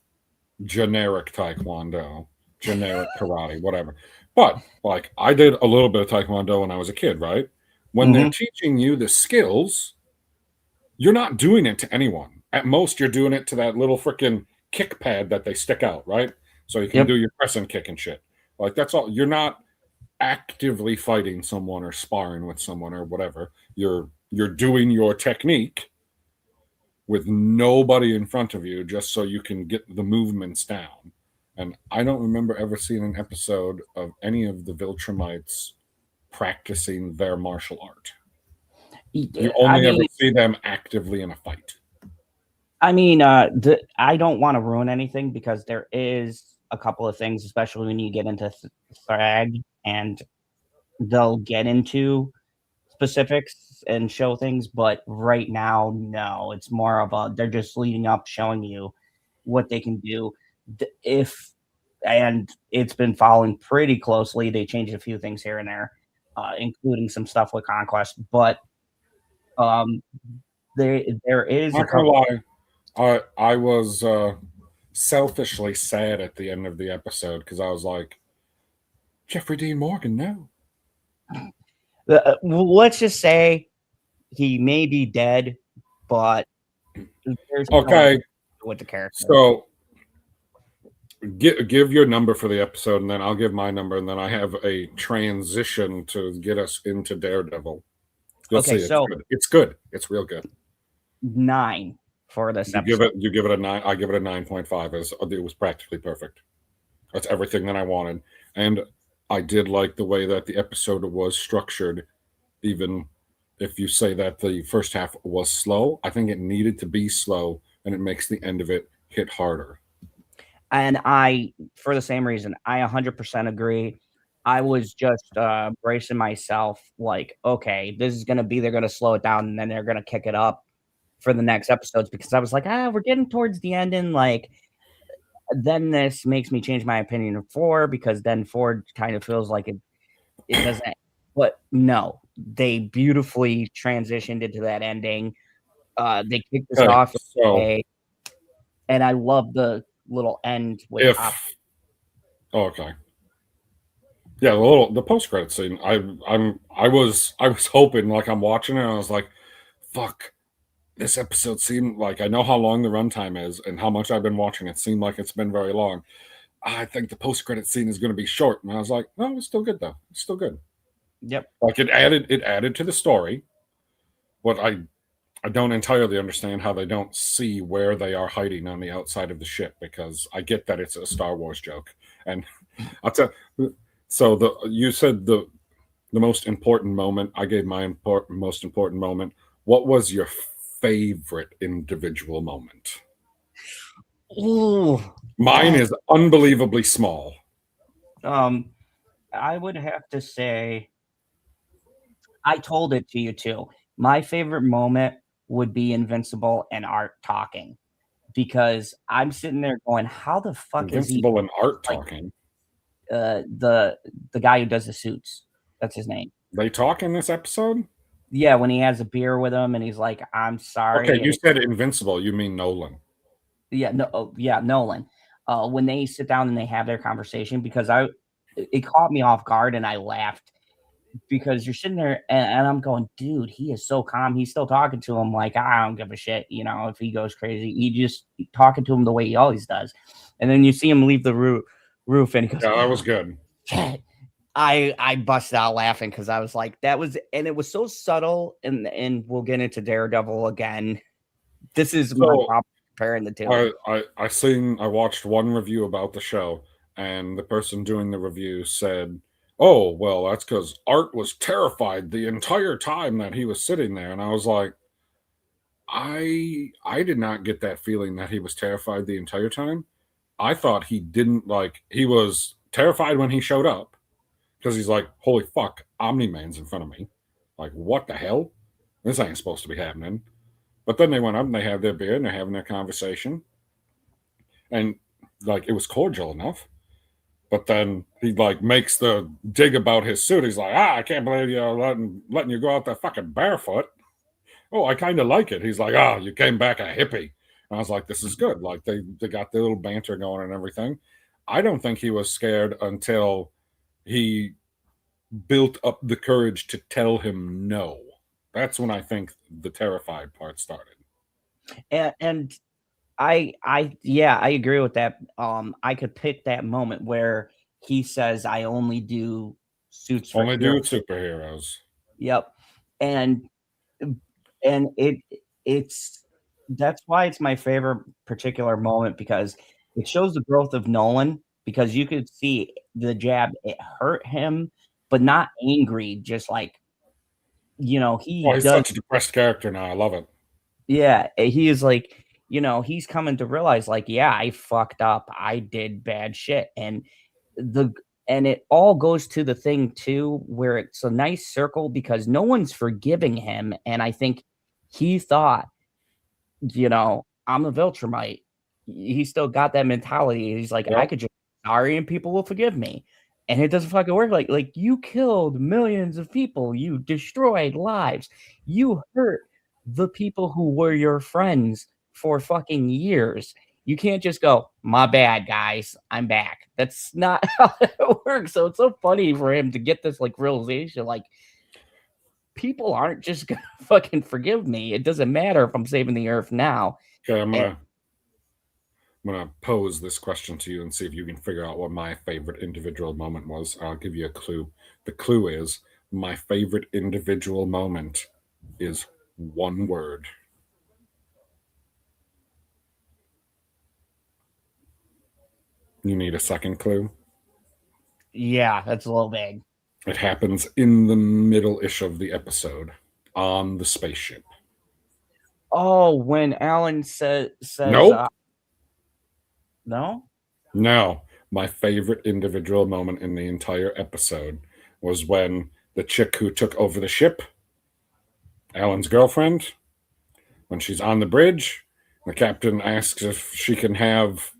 generic taekwondo, generic karate, whatever. But like I did a little bit of taekwondo when I was a kid, right? When they're teaching you the skills, you're not doing it to anyone. At most, you're doing it to that little freaking kick pad that they stick out, right? So you can do your press and kick and shit. Like that's all. You're not actively fighting someone or sparring with someone or whatever. You're doing your technique with nobody in front of you just so you can get the movements down. And I don't remember ever seeing an episode of any of the Viltrumites practicing their martial art. You only ever see them actively in a fight. I mean, I don't want to ruin anything because there is a couple of things, especially when you get into Thrag, and they'll get into specifics and show things. But right now, no, it's more of they're just leading up, showing you what they can do. And it's been following pretty closely. They changed a few things here and there, including some stuff with Conquest. But there is. Not gonna lie, I was selfishly sad at the end of the episode because I was like, Jeffrey Dean Morgan, no. Let's just say he may be dead, but there's okay with the character. So give your number for the episode, and then I'll give my number, and then I have a transition to get us into Daredevil. You'll see, it's good. It's real good. 9 for this episode. You give it a 9. I give it a 9.5. It was practically perfect. That's everything that I wanted, and I did like the way that the episode was structured. Even if you say that the first half was slow, I think it needed to be slow, and it makes the end of it hit harder. And for the same reason, I 100% agree. I was just bracing myself like, okay, this is going to be, they're going to slow it down and then they're going to kick it up for the next episodes, because I was like, we're getting towards the end, and like, then this makes me change my opinion of 4, because then 4 kind of feels like it doesn't. But no, they beautifully transitioned into that ending. They kicked us off, and I love the little end with okay. Yeah, the post credit scene. I was hoping, like, I'm watching it and I was like, fuck, this episode seemed like, I know how long the runtime is and how much I've been watching it, seemed like it's been very long. I think the post credit scene is going to be short. And I was like, no, it's still good though. It's still good. Yep. Like it added to the story. What I don't entirely understand how they don't see where they are hiding on the outside of the ship, because I get that it's a Star Wars joke. And I'll tell so you said the most important moment. I gave my most important moment. What was your favorite individual moment? Ooh. Mine is unbelievably small. I would have to say I told it to you too. My favorite moment would be Invincible and Art talking because I'm sitting there going, "How the fuck is he Invincible and Art like talking. the guy who does the suits?" That's his name. They talk in this episode? Yeah, when he has a beer with him and he's like, "I'm Okay, sorry," you and said Invincible. You mean Nolan. yeah, no, oh, yeah, Nolan. When they sit down and they have their conversation, because it caught me off guard and I laughed because you're sitting there and I'm going, dude, he is so calm. He's still talking to him like I don't give a shit, if he goes crazy. He just talking to him the way he always does. And then you see him leave the roof and he goes, Yeah, that was good. shit. I busted out laughing because I was like, that was, and it was so subtle. And we'll get into Daredevil again. This is my problem comparing the two. I watched one review about the show, and the person doing the review said, "Oh, well, that's because Art was terrified the entire time that he was sitting there." And I was like, I did not get that feeling that he was terrified the entire time. I thought he was terrified when he showed up because he's like, "Holy fuck, Omni-Man's in front of me. Like, what the hell? This ain't supposed to be happening." But then they went up and they had their beer and they're having their conversation. And like it was cordial enough. But then he like makes the dig about his suit. He's like, I can't believe you're letting you go out there fucking barefoot. Oh, I kind of like it. He's like, you came back a hippie. And I was like, this is good. Like they got their little banter going and everything. I don't think he was scared until he built up the courage to tell him no. That's when I think the terrified part started. And I agree with that. I could pick that moment where he says, "I only do suits for Only heroes." do superheroes. Yep, and it's that's why it's my favorite particular moment because it shows the growth of Nolan because you could see the jab, it hurt him, but not angry, just like, he Oh, he's does. such a depressed character now. I love it. Yeah, he is like, he's coming to realize like, yeah, I fucked up. I did bad shit. The and it all goes to the thing too where it's a nice circle because no one's forgiving him. And I think he thought, I'm a Viltrumite. He still got that mentality. He's like, I Yep. could just sorry and people will forgive me. And it doesn't fucking work. Like you killed millions of people. You destroyed lives. You hurt the people who were your friends for fucking years. You can't just go, my bad, guys. I'm back. That's not how it works. So it's so funny for him to get this like realization, like people aren't just gonna fucking forgive me. It doesn't matter if I'm saving the earth now. Okay, I'm gonna pose this question to you and see if you can figure out what my favorite individual moment was. I'll give you a clue. The clue is my favorite individual moment is one word. You need a second clue? Yeah, that's a little big. It happens in the middle-ish of the episode on the spaceship. Oh, when Alan says Nope. No? No. My favorite individual moment in the entire episode was when the chick who took over the ship, Alan's girlfriend, when she's on the bridge, the captain asks if she can have,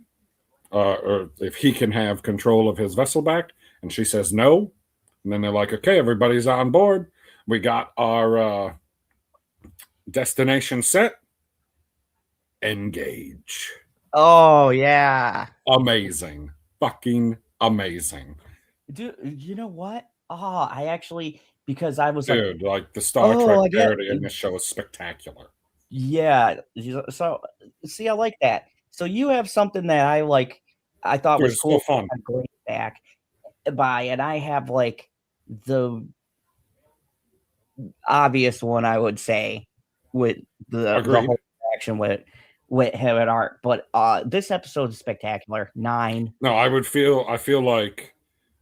or if he can have control of his vessel back, and she says no. And then they're like, okay, everybody's on board. We got our destination set. Engage. Oh, yeah. Amazing. Fucking amazing. Dude, you know what? Oh, I actually because I was Dude, like the Star Trek I get parody in this show is spectacular. yeah. So see, I like that. So you have something that I like I thought Dude, was it's so cool fun. going back by, and I have like the obvious one I would say with the Agreed. whole action with him and Art. But this episode is spectacular. 9. No, I feel like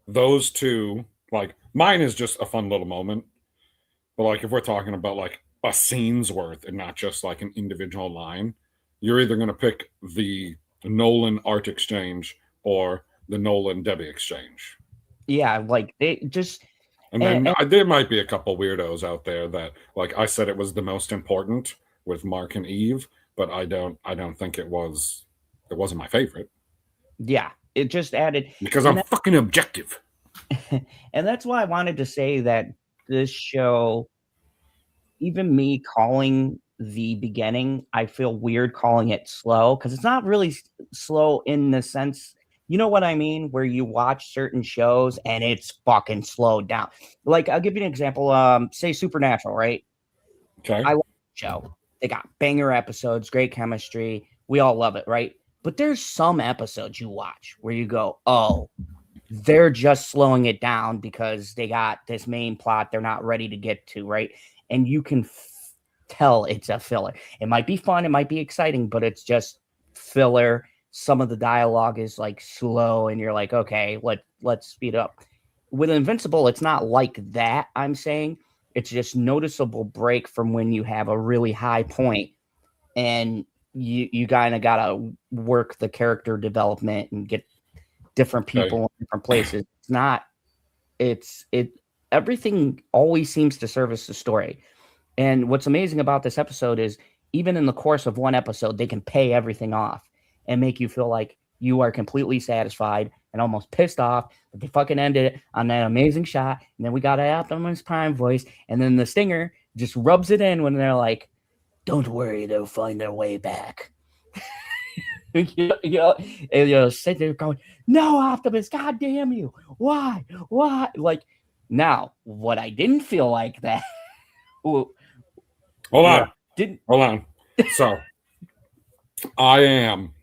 those two, like mine is just a fun little moment. But like if we're talking about like a scene's worth and not just like an individual line, you're either going to pick the Nolan Art Exchange or the Nolan Debbie Exchange. Yeah, like they just. And then there might be a couple weirdos out there that, like I said, it was the most important with Mark and Eve, but I don't think it was. It wasn't my favorite. Yeah, it just added because I'm fucking objective. And that's why I wanted to say that this show, even me calling the beginning, I feel weird calling it slow because it's not really slow in the sense, you know what I mean? Where you watch certain shows and it's fucking slowed down. Like, I'll give you an example. Say Supernatural, right? Okay. I love the show. They got banger episodes, great chemistry. We all love it, right? But there's some episodes you watch where you go, oh, they're just slowing it down because they got this main plot they're not ready to get to, right? And you can tell it's a filler. It might be fun, it might be exciting, but it's just filler. Some of the dialogue is like slow, and you're like, okay, let's speed up. With Invincible, it's not like that, I'm saying. It's just noticeable break from when you have a really high point and you kind of gotta work the character development and get different people in different places. Everything always seems to service the story. And what's amazing about this episode is even in the course of one episode, they can pay everything off and make you feel like you are completely satisfied and almost pissed off that they fucking ended it on that amazing shot. And then we got an Optimus Prime voice, and then the stinger just rubs it in when they're like, don't worry, they'll find their way back. And you'll sit there going, no, Optimus, God damn you. Why? Like, now, what I didn't feel like that. Hold on. So, I am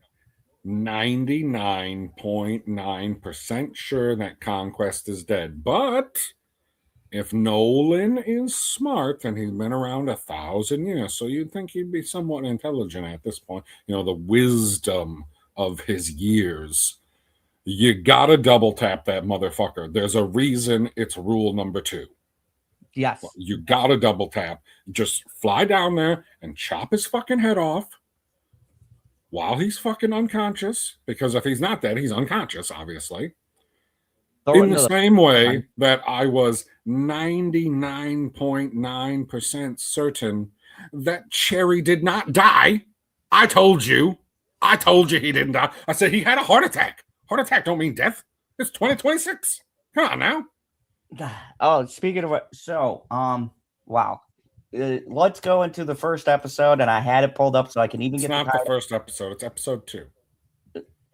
99.9% sure that Conquest is dead. But if Nolan is smart, and he's been around 1,000 years, so you'd think he'd be somewhat intelligent at this point, the wisdom of his years, you gotta double tap that motherfucker. There's a reason it's rule number 2. Yes. You gotta double tap. Just fly down there and chop his fucking head off while he's fucking unconscious, because if he's not dead, he's unconscious, obviously. In the same way that I was 99.9% certain that Cherry did not die. I told you he didn't die. I said he had a heart attack. Heart attack don't mean death. It's 2026. Come on now. Oh, speaking of what, so, wow. Let's go into the first episode, and I had it pulled up so I can even get the title. It's not the first episode. It's episode 2.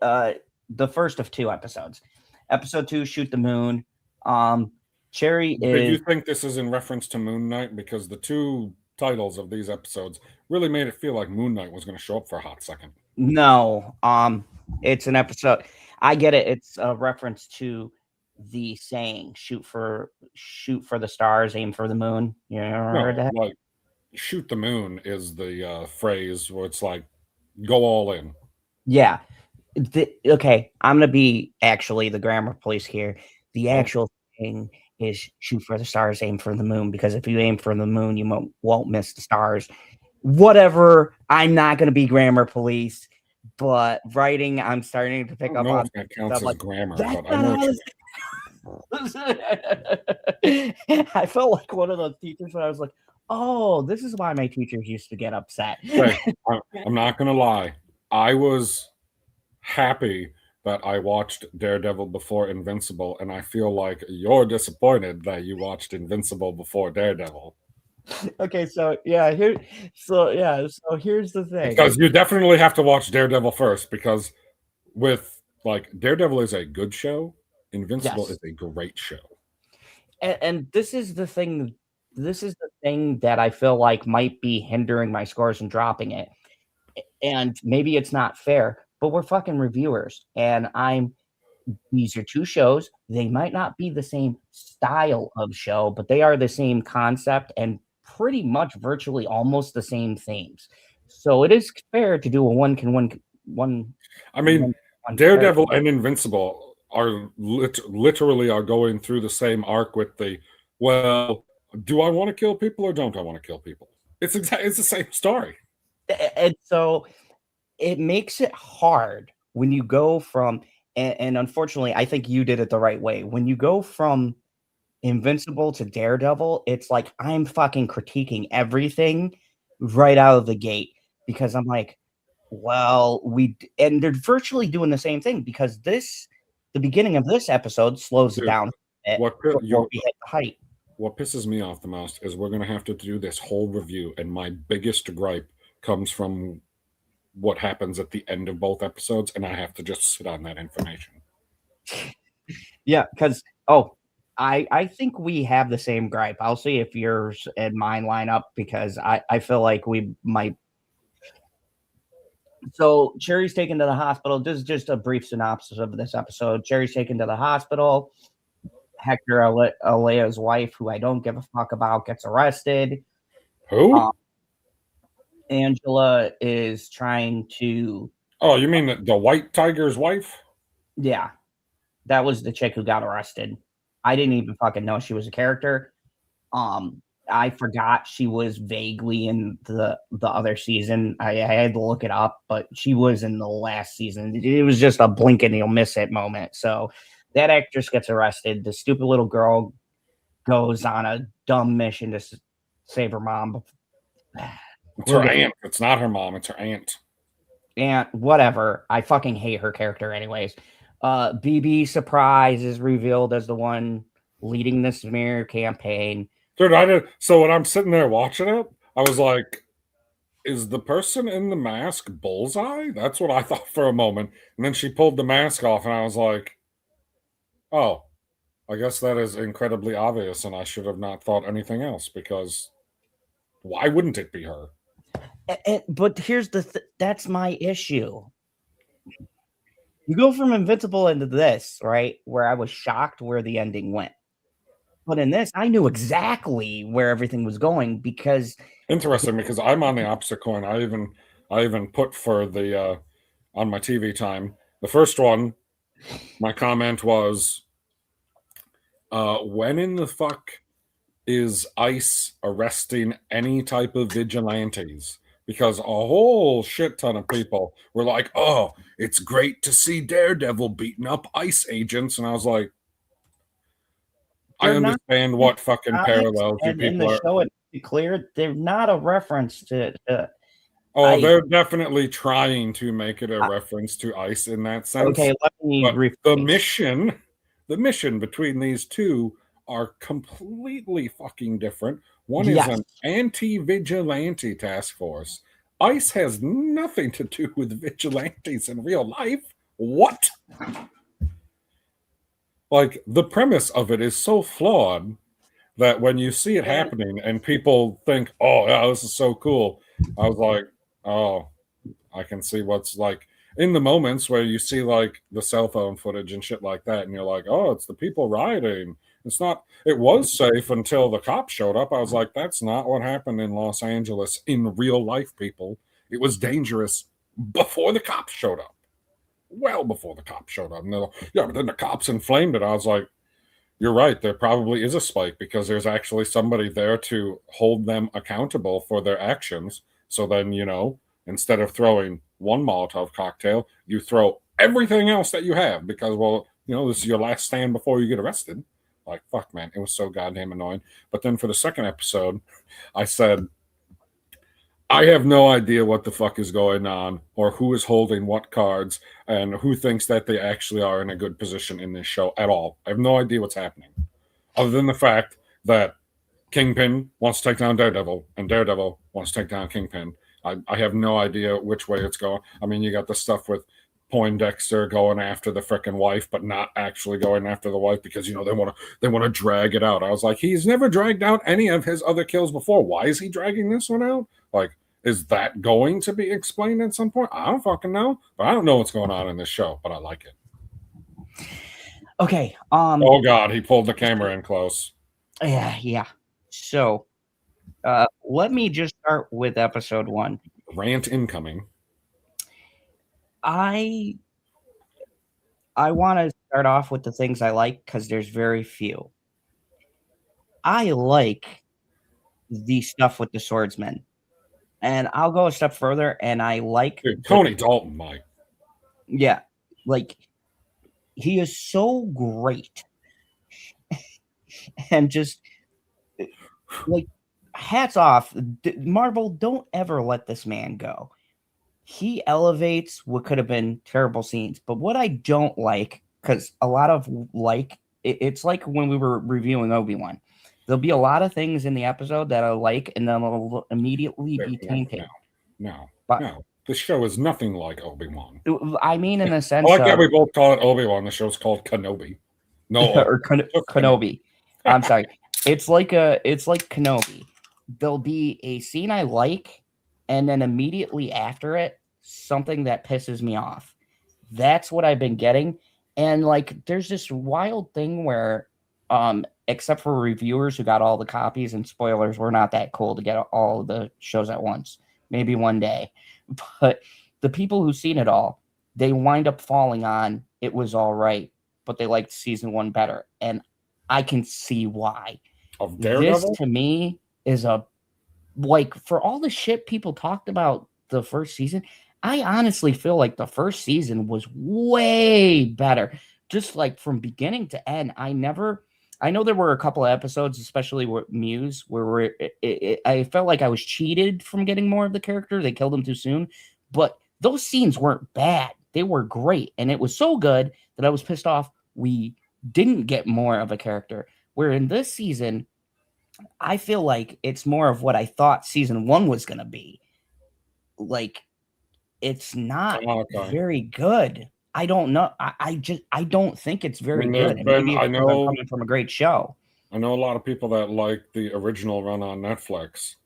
The first of 2 episodes. Episode 2, Shoot the Moon. Cherry is... Do you think this is in reference to Moon Knight? Because the 2 titles of these episodes really made it feel like Moon Knight was going to show up for a hot second. No. It's an episode. I get it. It's a reference to the saying, shoot for the stars, aim for the moon. You ever heard that? Like, shoot the moon is the phrase where it's like, go all in. Yeah. Okay, I'm going to be actually the grammar police here. The actual thing is shoot for the stars, aim for the moon, because if you aim for the moon, you won't miss the stars. Whatever, I'm not going to be grammar police, but writing, I'm starting to pick up on that counts as like, grammar, but I know I felt like one of those teachers when I was like, oh, this is why my teachers used to get upset. Hey, I'm not going to lie. I was happy that I watched Daredevil before Invincible, and I feel like you're disappointed that you watched Invincible before Daredevil. Okay, so here's the thing. Because you definitely have to watch Daredevil first, because with like Daredevil is a good show, Invincible is a great show. And this is the thing. This is the thing that I feel like might be hindering my scores and dropping it. And maybe it's not fair, but we're fucking reviewers, and these are 2 shows. They might not be the same style of show, but they are the same concept and pretty much virtually almost the same themes. So it is fair to do a one. I mean, Daredevil and Invincible are literally are going through the same arc with the, well, do I want to kill people or don't I want to kill people? It's the same story. And so it makes it hard when you go from, and unfortunately, I think you did it the right way. When you go from Invincible to Daredevil, it's like I'm fucking critiquing everything right out of the gate because I'm like, well, and they're virtually doing the same thing because the beginning of this episode slows it Dude, down a bit what before we hit the height. what pisses me off the most is we're going to have to do this whole review, and my biggest gripe comes from what happens at the end of both episodes, and I have to just sit on that information. Yeah, because I think we have the same gripe. I'll see if yours and mine line up because I feel like we might. So Cherry's taken to the hospital. This is just a brief synopsis of this episode. Cherry's taken to the hospital. Hector, Alea's wife, who I don't give a fuck about, gets arrested. Who? Angela is trying to. Oh, you mean the White Tiger's wife? Yeah, that was the chick who got arrested. I didn't even fucking know she was a character. I forgot she was vaguely in the other season. I had to look it up, but she was in the last season. It was just a blink and you'll miss it moment. So that actress gets arrested. The stupid little girl goes on a dumb mission to save her mom. It's her aunt. It's not her mom. It's her aunt. And whatever. I fucking hate her character anyways. BB Surprise is revealed as the one leading the smear campaign. Dude, so when I'm sitting there watching it, I was like, is the person in the mask Bullseye? That's what I thought for a moment. And then she pulled the mask off, and I was like, oh, I guess that is incredibly obvious, and I should have not thought anything else, because why wouldn't it be her? But here's that's my issue. You go from Invincible into this, right? Where I was shocked where the ending went. But in this, I knew exactly where everything was going because interesting, because I'm on the opposite coin. I even put for the on my TV time. The first one, my comment was, when in the fuck is ICE arresting any type of vigilantes? Because a whole shit ton of people were like, oh, it's great to see Daredevil beating up ICE agents. And I was like, I understand what fucking parallels you people are. Show it clear, they're not a reference to oh, ICE. They're definitely trying to make it a reference to ICE in that sense. Okay, let me the mission between these two are completely fucking different. One is an Anti-Vigilante Task Force. ICE has nothing to do with vigilantes in real life. What? Like, the premise of it is so flawed that when you see it happening and people think, oh, yeah, this is so cool, I was like, oh, I can see what's like in the moments where you see like the cell phone footage and shit like that, and you're like, oh, it's the people rioting. It's not, it was safe until the cops showed up. I was like, that's not what happened in Los Angeles in real life, people. It was dangerous before the cops showed up. Well before the cops showed up. And they're like, yeah, but then the cops inflamed it. I was like, you're right. There probably is a spike because there's actually somebody there to hold them accountable for their actions. So then, instead of throwing one Molotov cocktail, you throw everything else that you have because, well, this is your last stand before you get arrested. Like, fuck, man. It was so goddamn annoying. But then for the second episode, I said, I have no idea what the fuck is going on or who is holding what cards and who thinks that they actually are in a good position in this show at all. I have no idea what's happening. Other than the fact that Kingpin wants to take down Daredevil and Daredevil wants to take down Kingpin. I have no idea which way it's going. I mean, you got the stuff with Poindexter going after the frickin' wife, but not actually going after the wife because, they want to drag it out. I was like, he's never dragged out any of his other kills before. Why is he dragging this one out? Like, is that going to be explained at some point? I don't fucking know, but I don't know what's going on in this show, but I like it. Okay. Oh God, he pulled the camera in close. Yeah. So, let me just start with episode 1. Rant incoming. I want to start off with the things I like because there's very few. I like the stuff with the swordsmen. And I'll go a step further, and I like Tony Dalton, Mike. Yeah, like he is so great, and just like hats off, Marvel. Don't ever let this man go. He elevates what could have been terrible scenes, but what I don't like, because a lot of it's like when we were reviewing Obi-Wan. There'll be a lot of things in the episode that I like, and then it'll immediately be tainted. No. This show is nothing like Obi-Wan. I mean, in a sense, I like that we both call it Obi-Wan. The show's called Kenobi. No, or Kenobi. I'm sorry. It's like Kenobi. There'll be a scene I like, and then immediately after it, something that pisses me off. That's what I've been getting. And like, there's this wild thing where, except for reviewers who got all the copies, and spoilers, we're not that cool to get all of the shows at once. Maybe one day. But the people who've seen it all, they wind up falling on it was all right, but they liked season 1 better. And I can see why. Of Daredevil? This to me is for all the shit people talked about the first season, I honestly feel like the first season was way better. Just like from beginning to end. I know there were a couple of episodes, especially with Muse, where I felt like I was cheated from getting more of the character. They killed him too soon. But those scenes weren't bad. They were great. And it was so good that I was pissed off we didn't get more of a character. Where in this season, I feel like it's more of what I thought season 1 was going to be. Like, it's not very good. I don't know. I don't think it's very good. I know I'm coming from a great show. I know a lot of people that like the original run on Netflix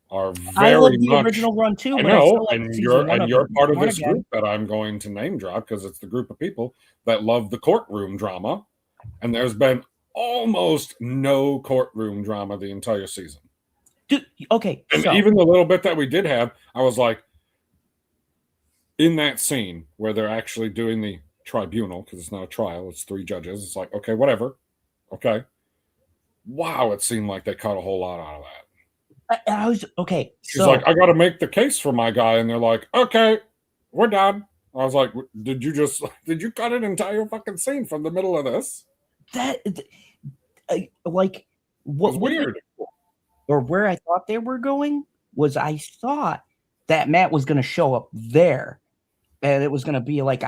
are very I love the original run too. I know, and you're part of this group that I'm going to name drop because it's the group of people that love the courtroom drama, and there's been almost no courtroom drama the entire season. Dude, okay, and even the little bit that we did have, I was like, in that scene where they're actually doing the tribunal, because it's not a trial, it's 3 judges. It's like, okay, whatever. Okay. Wow, it seemed like they cut a whole lot out of that. I was okay. She's like, I got to make the case for my guy, and they're like, okay, we're done. I was like, did you cut an entire fucking scene from the middle of this? What weird. Or where I thought they were going was I thought that Matt was going to show up there. And it was going to be like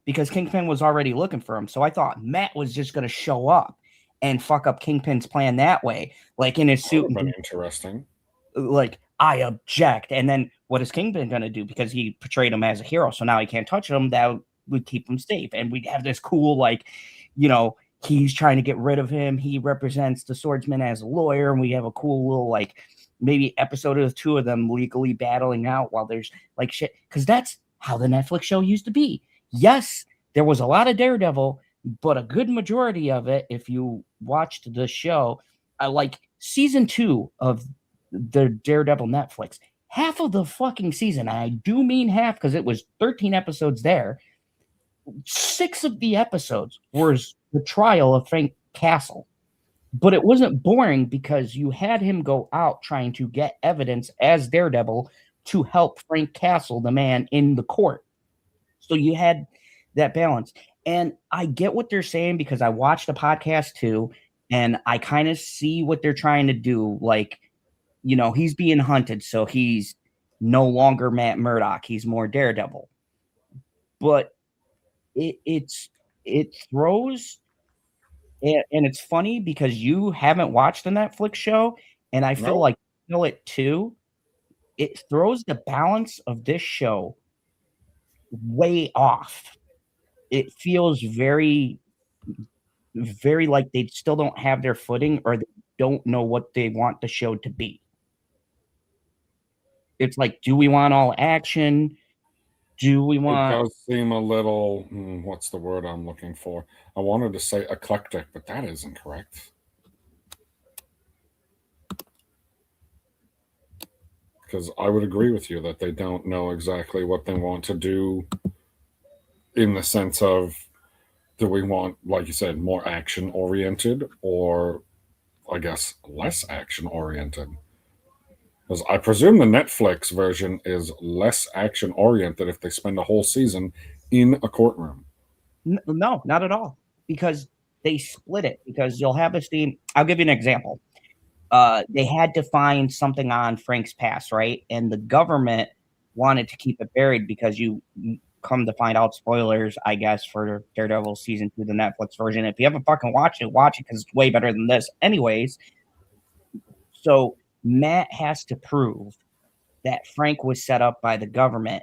because Kingpin was already looking for him. So I thought Matt was just going to show up and fuck up Kingpin's plan that way, like in his suit. Interesting. Like, I object. And then what is Kingpin going to do? Because he portrayed him as a hero, so now he can't touch him. That would keep him safe. And we'd have this cool, like, he's trying to get rid of him. He represents the swordsman as a lawyer, and we have a cool little, like, maybe episode of the 2 of them legally battling out while there's like shit. Because that's how the Netflix show used to be. Yes, there was a lot of Daredevil, but a good majority of it, if you watched the show, like season 2 of the Daredevil Netflix, half of the fucking season, and I do mean half because it was 13 episodes there, 6 of the episodes was the trial of Frank Castle. But it wasn't boring because you had him go out trying to get evidence as Daredevil to help Frank Castle, the man in the court. So you had that balance. And I get what they're saying because I watched the podcast too, and I kind of see what they're trying to do. Like, he's being hunted, so he's no longer Matt Murdock. He's more Daredevil. But it throws... And it's funny because you haven't watched the Netflix show, and I feel like you know it too. It throws the balance of this show way off. It feels very, very like they still don't have their footing, or they don't know what they want the show to be. It's like, do we want all action? Do we want... It does seem a little, what's the word I'm looking for? I wanted to say eclectic, but that isn't correct. Because I would agree with you that they don't know exactly what they want to do in the sense of, do we want, like you said, more action-oriented or, I guess, less action-oriented? Because I presume the Netflix version is less action oriented if they spend a whole season in a courtroom. No, not at all. Because they split it. Because you'll have a scene. I'll give you an example. They had to find something on Frank's past, right? And the government wanted to keep it buried because you come to find out, spoilers, I guess, for Daredevil season 2, the Netflix version. If you haven't fucking watched it, watch it because it's way better than this. Anyways, so Matt has to prove that Frank was set up by the government,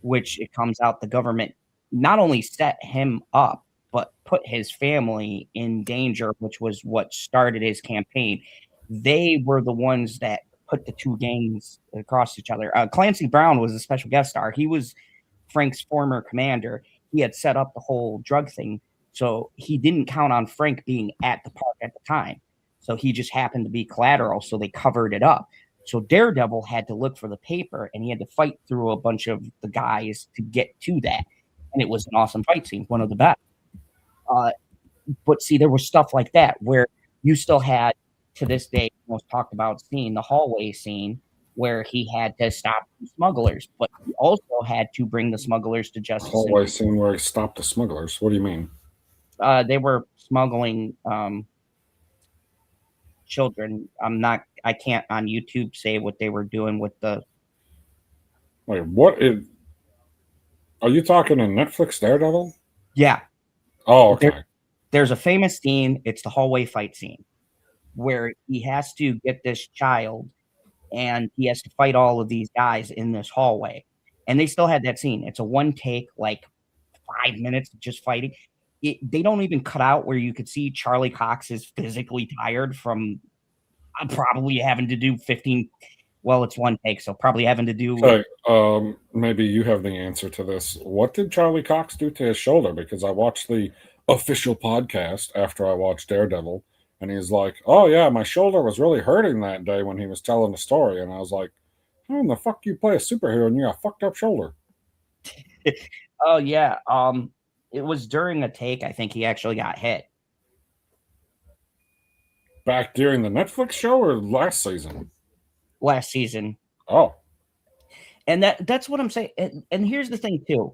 which it comes out the government not only set him up, but put his family in danger, which was what started his campaign. They were the ones that put the two gangs across each other. Clancy Brown was a special guest star. He was Frank's former commander. He had set up the whole drug thing. So he didn't count on Frank being at the park at the time. So he just happened to be collateral. So they covered it up. So Daredevil had to look for the paper and he had to fight through a bunch of the guys to get to that. And it was an awesome fight scene, one of the best. But see, there was stuff like that where you still had, to this day, most talked about scene, the hallway scene, where he had to stop smugglers, but he also had to bring the smugglers to justice. Hallway scene where he stopped the smugglers. What do you mean? They were smuggling children. I can't on YouTube say what they were doing with the. Wait, what is? Are you talking in Netflix Daredevil? Yeah. Oh, okay. There's a famous scene. It's the hallway fight scene where he has to get this child and he has to fight all of these guys in this hallway. And they still had that scene. It's a one take, like 5 minutes of just fighting. They don't even cut out where you could see Charlie Cox is physically tired from probably having to do 15. Well, it's one take, so probably having to do. Okay, maybe you have the answer to this. What did Charlie Cox do to his shoulder? Because I watched the official podcast after I watched Daredevil, and he's like, "Oh yeah, my shoulder was really hurting that day when he was telling the story," and I was like, "How in the fuck do you play a superhero and you got a fucked up shoulder?" Oh yeah, it was during a take. I think he actually got hit. Back during the Netflix show or last season? Last season. Oh. And that's what I'm saying. And here's the thing too.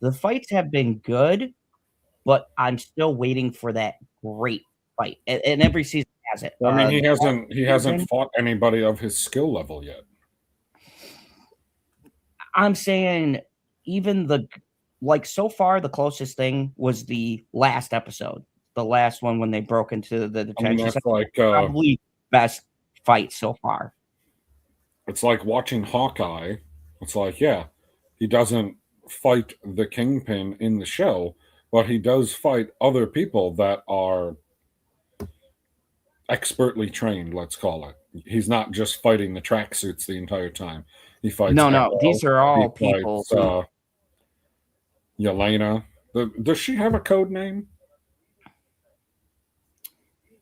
The fights have been good, but I'm still waiting for that great fight. And every season has it. I mean, he hasn't fought anybody of his skill level yet. I'm saying even so far the closest thing was the last episode. The last one when they broke into the detention. I mean, that's like probably best fight so far. It's like watching Hawkeye. It's like, yeah, he doesn't fight the Kingpin in the show, but he does fight other people that are expertly trained, let's call it. He's not just fighting the tracksuits the entire time. He fights. No. These are all people. Fights, Yelena. Does she have a code name?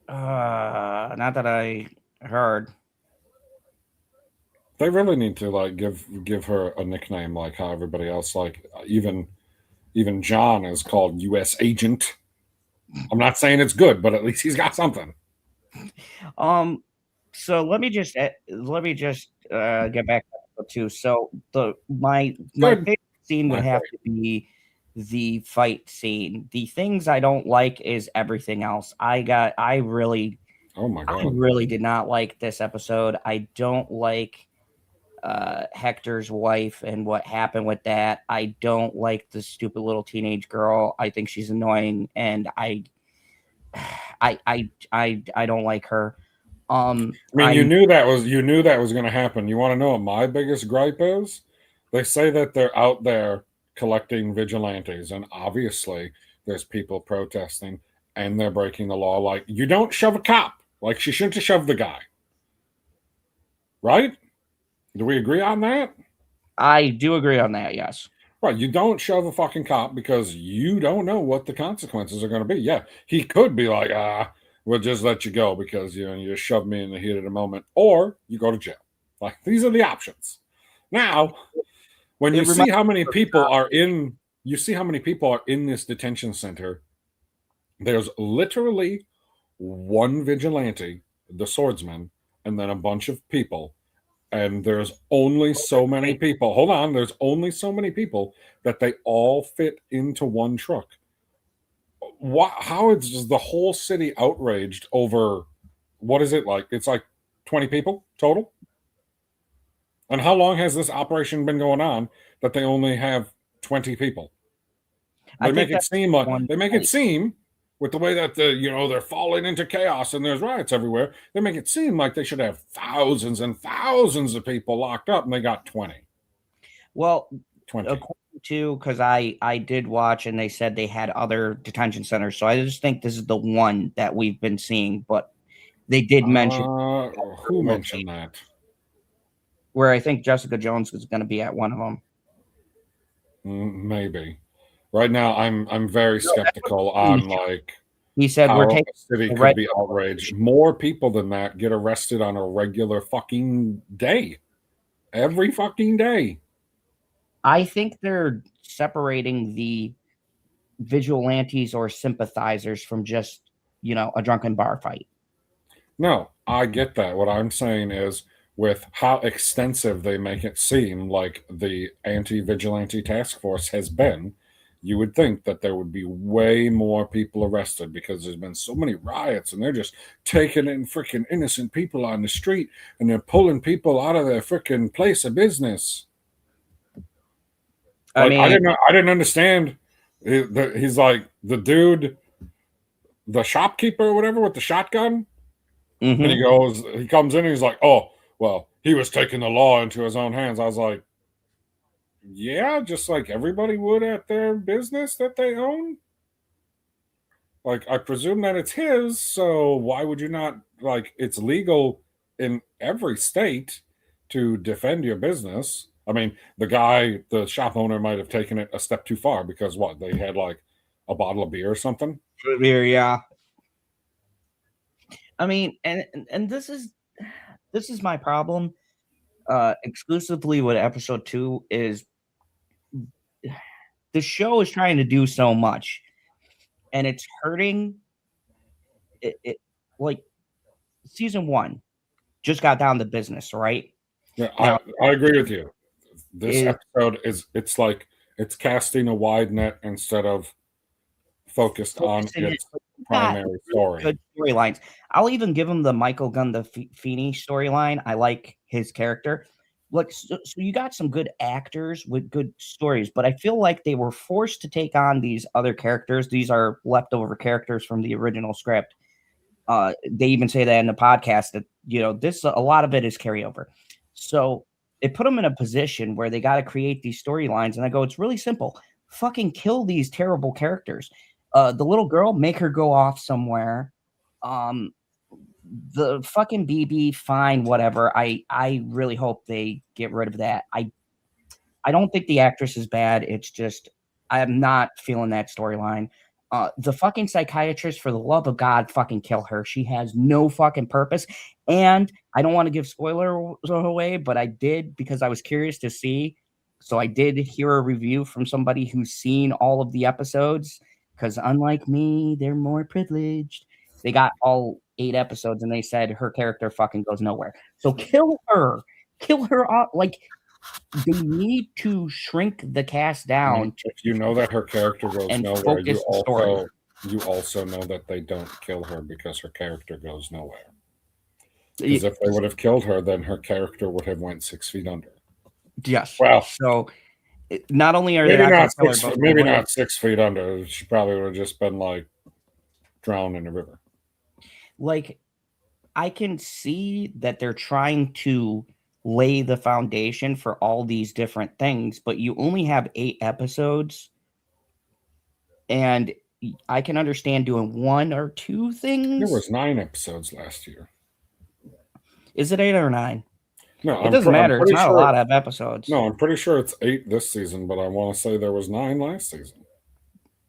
Not that I heard. They really need to give her a nickname like how everybody else, like even John is called U.S. Agent. I'm not saying it's good, but at least he's got something. So let me just get back to so my favorite scene would have to be the fight scene. The things I don't like is everything else. I really did not like this episode. I don't like Hector's wife and what happened with that. I don't like the stupid little teenage girl. I think she's annoying, and I don't like her. I mean, you knew that was going to happen. You want to know what my biggest gripe is? They say that they're out there collecting vigilantes, and obviously there's people protesting and they're breaking the law. Like, you don't shove a cop. Like, she shouldn't have shoved the guy. Right? Do we agree on that? I do agree on that, yes. Right, you don't shove a fucking cop because you don't know what the consequences are going to be. Yeah, he could be like, we'll just let you go because you just shoved me in the heat of the moment, or you go to jail. Like, these are the options. Now, when you see how many people are in this detention center, there's literally one vigilante, the swordsman, and then a bunch of people. and there's only so many people. Hold on, there's only so many people that they all fit into one truck. How is the whole city outraged over what is it like? It's like 20 people total? And how long has this operation been going on that they only have 20 people? They make it seem with the way that they're falling into chaos and there's riots everywhere. They make it seem like they should have thousands and thousands of people locked up, and they got 20. Well, 20. According to, because I did watch, and they said they had other detention centers, so I just think this is the one that we've been seeing. But they did mention who mentioned that? Where I think Jessica Jones is going to be at one of them. Maybe. Right now, I'm very skeptical on like he said how we're taking a city could be outraged. More people than that get arrested on a regular fucking day, every fucking day. I think they're separating the vigilantes or sympathizers from just a drunken bar fight. No, I get that. What I'm saying is, with how extensive they make it seem like the Anti-Vigilante Task Force has been, you would think that there would be way more people arrested because there's been so many riots and they're just taking in freaking innocent people on the street and they're pulling people out of their freaking place of business. I didn't understand. He's like the dude, the shopkeeper or whatever with the shotgun. Mm-hmm. And he comes in and he's like, oh, well, he was taking the law into his own hands. I was like, yeah, just like everybody would at their business that they own. Like, I presume that it's his, so why would you not, like, it's legal in every state to defend your business. I mean, the shop owner might have taken it a step too far because they had like a bottle of beer or something. Beer, yeah. I mean, and this is my problem exclusively with episode 2 is the show is trying to do so much and it's hurting it like season 1 just got down to business, right? Yeah, I agree with you. This episode it's like it's casting a wide net instead of focused on its primary story. Good storylines. I'll even give him the Michael Gandolfini storyline. I like his character. Look, so you got some good actors with good stories, but I feel like they were forced to take on these other characters. These are leftover characters from the original script. They even say that in the podcast that a lot of it is carryover. So it put them in a position where they got to create these storylines, and I go, it's really simple. Fucking kill these terrible characters. The little girl, make her go off somewhere. The fucking BB, fine, whatever. I really hope they get rid of that. I don't think the actress is bad. It's just I am not feeling that storyline. The fucking psychiatrist, for the love of God, fucking kill her. She has no fucking purpose. And I don't want to give spoilers away, but I did because I was curious to see. So I did hear a review from somebody who's seen all of the episodes because unlike me, they're more privileged. They got all 8 episodes and they said her character fucking goes nowhere. So kill her. Kill her off. Like, they need to shrink the cast down. If you know that her character goes nowhere, you also know that they don't kill her because her character goes nowhere. Because if they would have killed her, then her character would have went 6 feet under. Yes. Well, so not only are maybe not 6 feet under, she probably would have just been like drowned in a river. Like, I can see that they're trying to lay the foundation for all these different things, but you only have 8 episodes, and I can understand doing 1 or 2 things. There was 9 episodes last year. Is it 8 or 9? No, it doesn't matter. It's not a lot of episodes. No, I'm pretty sure it's 8 this season, but I want to say there was 9 last season.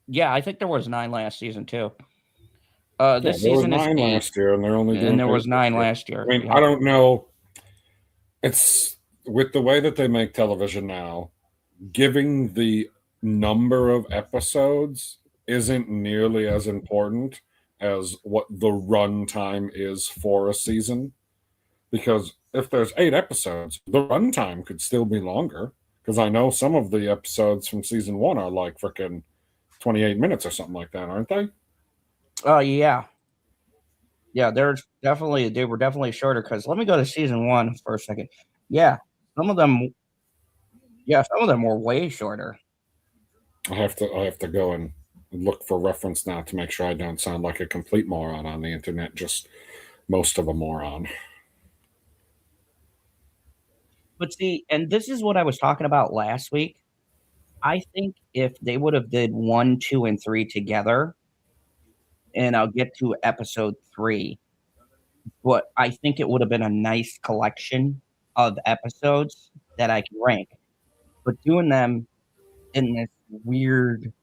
Yeah, I think there was 9 last season too. This season is 9 last year, and they're only doing. And there was 9 last year. I mean, yeah. I don't know. It's with the way that they make television now, giving the number of episodes isn't nearly as important as what the runtime is for a season. because if there's 8 episodes, the runtime could still be longer. Because I know some of the episodes from season 1 are like freaking 28 minutes or something like that, aren't they? Oh, yeah. Yeah, they were definitely shorter, because let me go to season 1 for a second. Yeah, some of them were way shorter. I have to go and look for reference now to make sure I don't sound like a complete moron on the internet, just most of a moron. But see, and this is what I was talking about last week. I think if they would have did 1, 2, and 3 together, and I'll get to episode 3, but I think it would have been a nice collection of episodes that I can rank. But doing them in this weird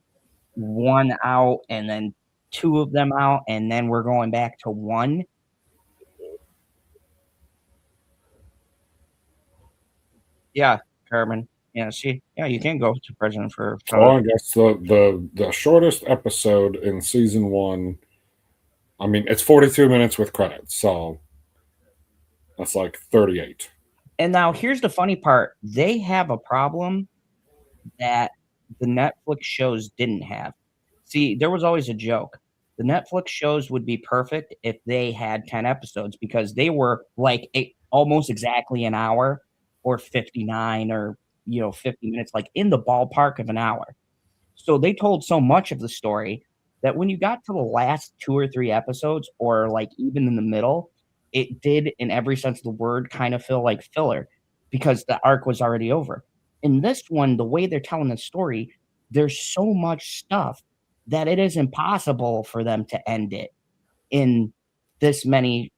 1 out and then 2 of them out, and then we're going back to 1. Yeah, Carmen. Yeah, you can go to prison for. Oh, I guess the shortest episode in season 1. I mean, it's 42 minutes with credits, so that's like 38. And now here's the funny part: they have a problem that the Netflix shows didn't have. See, there was always a joke. The Netflix shows would be perfect if they had 10 episodes, because they were like almost exactly an hour, or 59, or 50 minutes, like in the ballpark of an hour. So they told so much of the story that when you got to the last 2 or 3 episodes, or like even in the middle, it did, in every sense of the word, kind of feel like filler, because the arc was already over. In this one, the way they're telling the story, there's so much stuff that it is impossible for them to end it in this many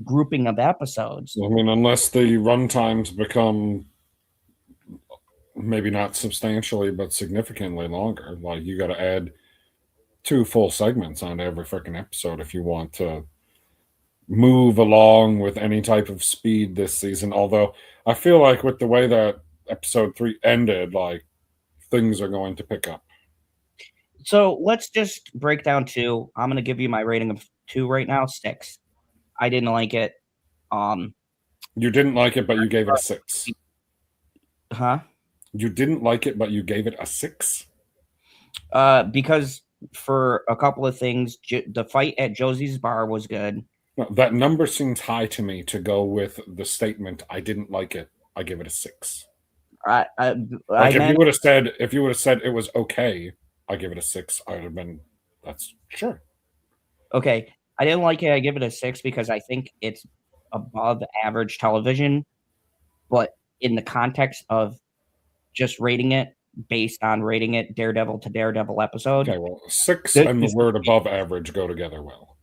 grouping of episodes. I mean, unless the runtimes become maybe not substantially, but significantly longer. Like, you got to add 2 full segments onto every freaking episode if you want to move along with any type of speed this season. Although I feel like with the way that episode 3 ended, like, things are going to pick up. So let's just break down 2. I'm going to give you my rating of 2 right now. 6. I didn't like it. You didn't like it, but you gave it a 6. Huh? You didn't like it, but you gave it a 6? Because for a couple of things, the fight at Josie's bar was good. No, that number seems high to me to go with the statement, I didn't like it, I give it a 6. If you would have said it was okay, I give it a 6, I would have been, that's sure. Okay. I didn't like it. I give it a 6 because I think it's above average television, but in the context of just rating it based on rating it Daredevil to Daredevil episode. Okay, well, 6 and the word above average go together well.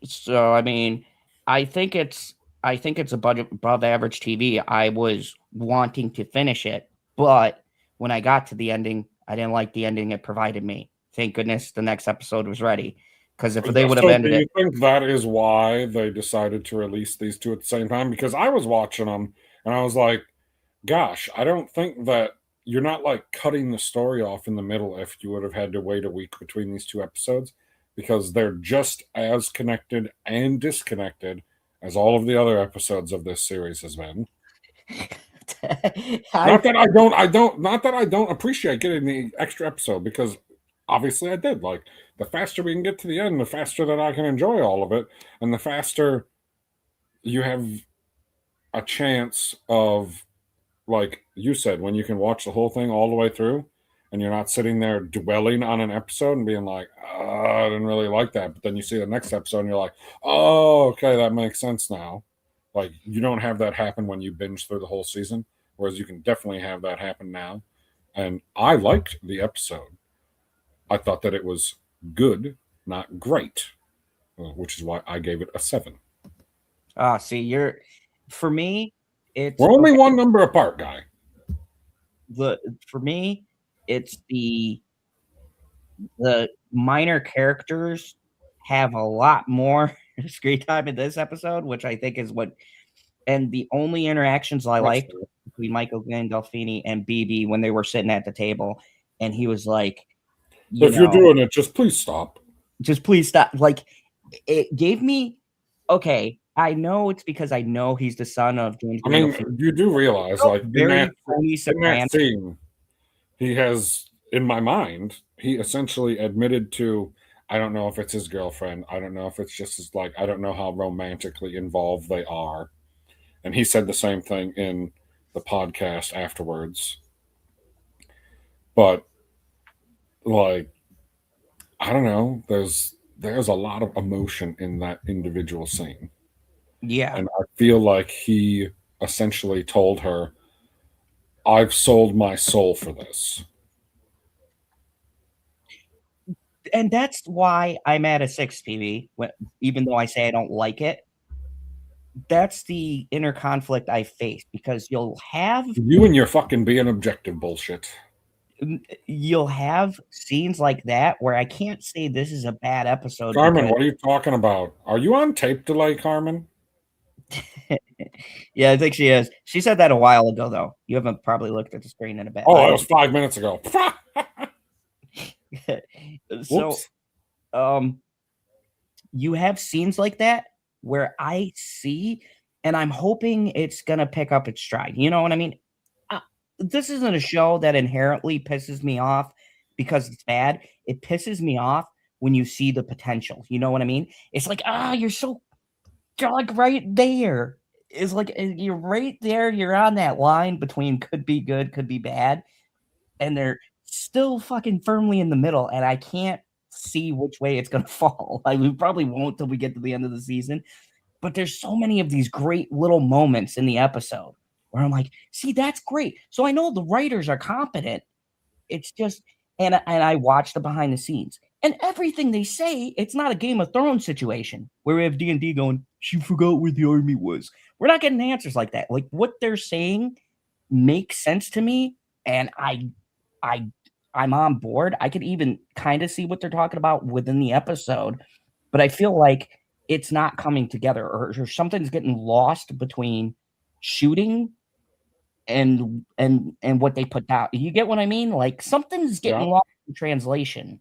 So, I mean, I think it's above average TV. I was wanting to finish it, but when I got to the ending, I didn't like the ending it provided me. Thank goodness the next episode was ready. Because if they would have ended it. Do you think that is why they decided to release these 2 at the same time? Because I was watching them and I was like, gosh, I don't think that you're not like cutting the story off in the middle if you would have had to wait a week between these 2 episodes, because they're just as connected and disconnected as all of the other episodes of this series has been. Not that I don't appreciate getting the extra episode, because obviously I did. Like, the faster we can get to the end, the faster that I can enjoy all of it, and the faster you have a chance of, like you said, when you can watch the whole thing all the way through and you're not sitting there dwelling on an episode and being like, I didn't really like that. But then you see the next episode and you're like, oh, okay, that makes sense now. Like, you don't have that happen when you binge through the whole season, whereas you can definitely have that happen now. And I liked the episode. I thought that it was good, not great, which is why I gave it a 7. See, for me, we're only one number apart, guy. For me, it's the minor characters have a lot more screen time in this episode, which I think is what. And the only interactions I liked between Michael Gandolfini and BB when they were sitting at the table, and he was like, if you're doing it, just please stop. Just please stop. Like, it gave me okay, I know it's because I know he's the son of James I mean, Gandolfini. you do realize, like, Very Tony in that Soprano. scene, he has, in my mind, he essentially admitted to, I don't know if it's his girlfriend. I don't know if it's just his, like, I don't know how romantically involved they are. And he said the same thing in the podcast afterwards. But, like, I don't know. There's a lot of emotion in that individual scene. Yeah. And I feel like he essentially told her, I've sold my soul for this. And that's why I'm at a 6 TV, even though I say I don't like it. That's the inner conflict I face because You and your fucking being objective bullshit. You'll have scenes like that where I can't say this is a bad episode. Carmen, what are you talking about? Are you on tape delay, Carmen? Yeah, I think she is. She said that a while ago, though. You haven't probably looked at the screen in a bit. Oh, that was 5 minutes ago. So, you have scenes like that where I see, and I'm hoping it's gonna pick up its stride. You know what I mean? This isn't a show that inherently pisses me off because it's bad. It pisses me off when you see the potential. You know what I mean? It's like, you're like right there. It's like you're right there. You're on that line between could be good, could be bad, and they're still fucking firmly in the middle. And I can't see which way it's gonna fall. Like we probably won't till we get to the end of the season. But there's so many of these great little moments in the episode where I'm like, see, that's great. So I know the writers are competent. It's just, and I watch the behind the scenes and everything they say. It's not a Game of Thrones situation where we have D&D going, she forgot where the army was. We're not getting answers like that. Like what they're saying makes sense to me, and I'm on board. I could even kind of see what they're talking about within the episode, but I feel like it's not coming together, or something's getting lost between shooting and what they put out. You get what I mean? Like something's getting lost in translation.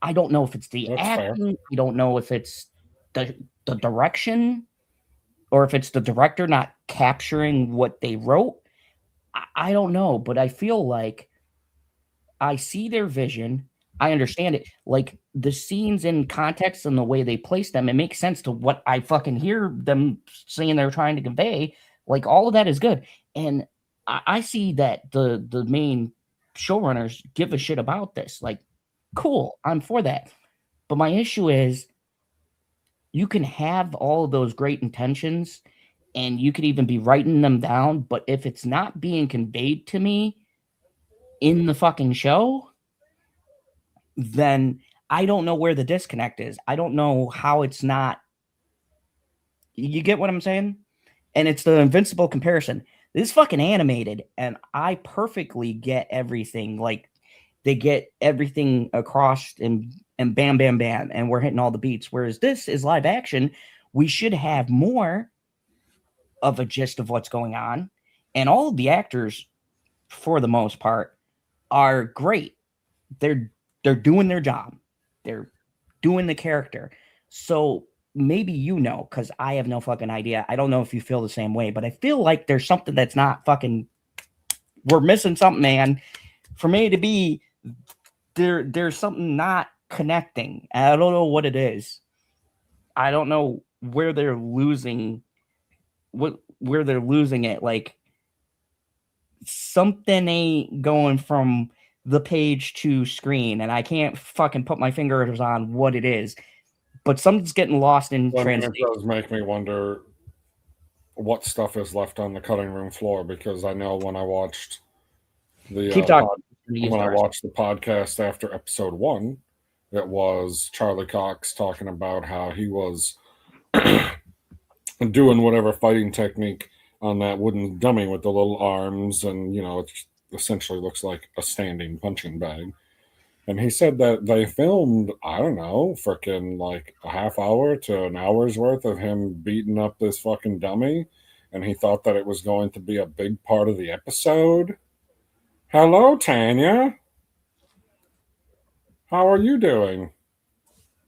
I don't know if it's the acting. I don't know if it's the direction, or if it's the director not capturing what they wrote. I don't know, but I feel like I see their vision. I understand it. Like the scenes in context and the way they place them, it makes sense to what I fucking hear them saying they're trying to convey. Like all of that is good. And I see that the main showrunners give a shit about this. Like, cool, I'm for that. But my issue is you can have all of those great intentions and you could even be writing them down, but if it's not being conveyed to me in the fucking show, then I don't know where the disconnect is. I don't know how it's not. You get what I'm saying? And it's the Invincible comparison. This is fucking animated, and I perfectly get everything. Like they get everything across and bam, bam, bam, and we're hitting all the beats. Whereas this is live action. We should have more of a gist of what's going on. And all of the actors, for the most part, are great. They're doing their job. They're doing the character. So maybe because I have no fucking idea. I don't know if you feel the same way, but I feel like there's something that's not fucking. We're missing something, man. For me to be there's something not connecting. I don't know what it is. I don't know where they're losing. Where they're losing it. Like something ain't going from the page to screen, and I can't fucking put my fingers on what it is, but something's getting lost in translation. It does make me wonder what stuff is left on the cutting room floor, because I know when I watched the podcast after episode 1, it was Charlie Cox talking about how he was doing whatever fighting technique on that wooden dummy with the little arms, and it essentially looks like a standing punching bag. And he said that they filmed, I don't know, freaking like a half hour to an hour's worth of him beating up this fucking dummy, and he thought that it was going to be a big part of the episode. Hello, Tanya. How are you doing?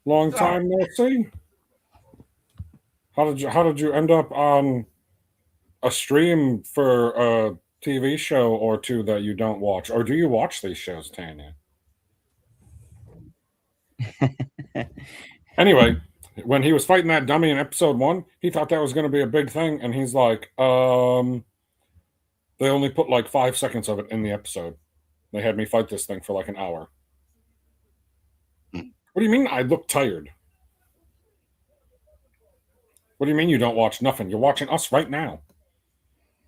Long time no see. How did you end up on a stream for a TV show or two that you don't watch, or do you watch these shows, Tanya? Anyway, when he was fighting that dummy in episode 1, he thought that was going to be a big thing, and he's like, they only put like 5 seconds of it in the episode. They had me fight this thing for like an hour. What do you mean I look tired? What do you mean you don't watch nothing? You're watching us right now.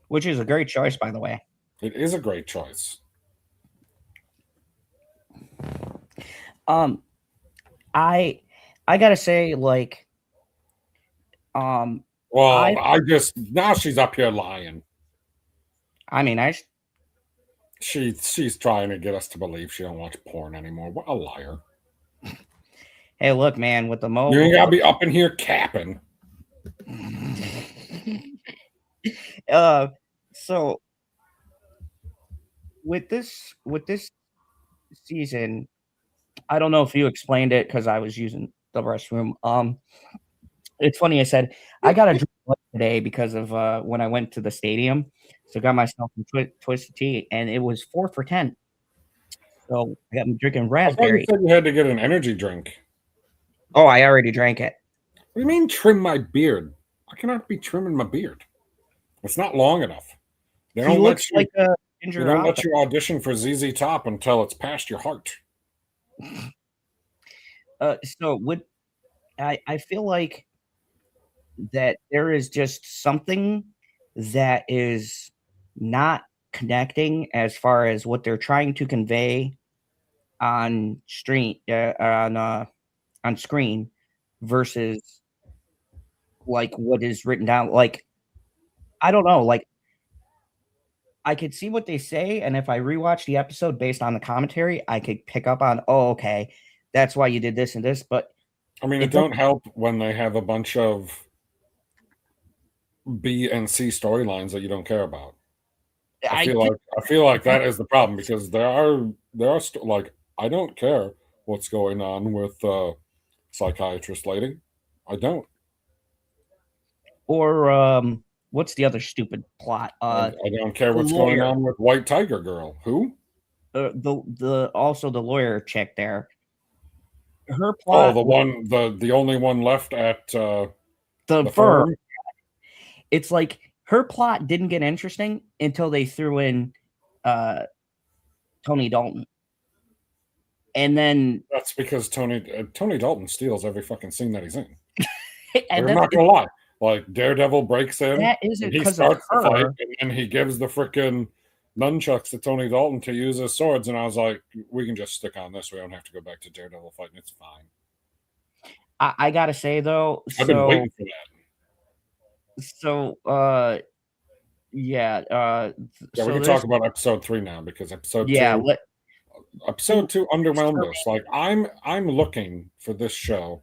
Which is a great choice, by the way. It is a great choice. I gotta say, like, well, now she's up here lying. I mean, she's trying to get us to believe she don't watch porn anymore. What a liar! Hey, look, man, with the mobile, you ain't gotta be up in here capping. So with this season, I don't know if you explained it because I was using the restroom. It's funny. I said I got a drink today because of when I went to the stadium. So I got myself some twisted tea, and it was 4 for $10. So I got me drinking raspberry. I thought you said you had to get an energy drink. Oh, I already drank it. What do you mean trim my beard? I cannot be trimming my beard. It's not long enough. They don't let you, like a they don't let you audition for ZZ Top until it's past your heart. So I feel like that there is just something that is not connecting as far as what they're trying to convey on screen versus like what is written down. Like, I don't know, like I could see what they say, and if I rewatch the episode based on the commentary, I could pick up on, oh, okay, that's why you did this and this. But I mean, it don't help when they have a bunch of B and C storylines that you don't care about. I feel like that is the problem, because there are like, I don't care what's going on with psychiatrist lady. I don't. Or what's the other stupid plot? I don't care what's going on with White Tiger Girl. Who? The lawyer chick there. Her plot. Oh, the only one left at the firm. It's like her plot didn't get interesting until they threw in Tony Dalton. And then that's because Tony Dalton steals every fucking scene that he's in. And I'm not gonna lie. Like, Daredevil breaks in, that isn't he starts the fight, and he gives the freaking nunchucks to Tony Dalton to use as swords, and I was like, we can just stick on this. We don't have to go back to Daredevil fighting. It's fine. I gotta say, though, I've been waiting for that. So, yeah. Yeah, we can talk about episode 3 now, because episode 2... episode 2 underwhelmed us. Like, I'm looking for this show.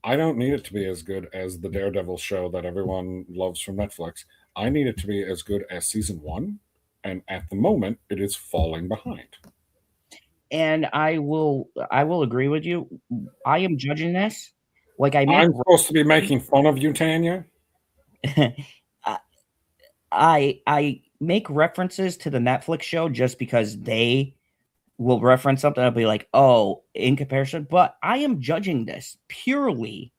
I don't need it to be as good as the Daredevil show that everyone loves from Netflix. I need it to be as good as season 1, and at the moment, it is falling behind. And I will agree with you. I am judging this like I'm supposed to be making fun of you, Tanya. I make references to the Netflix show just because they will reference something. I'll be like, oh, in comparison. But I am judging this purely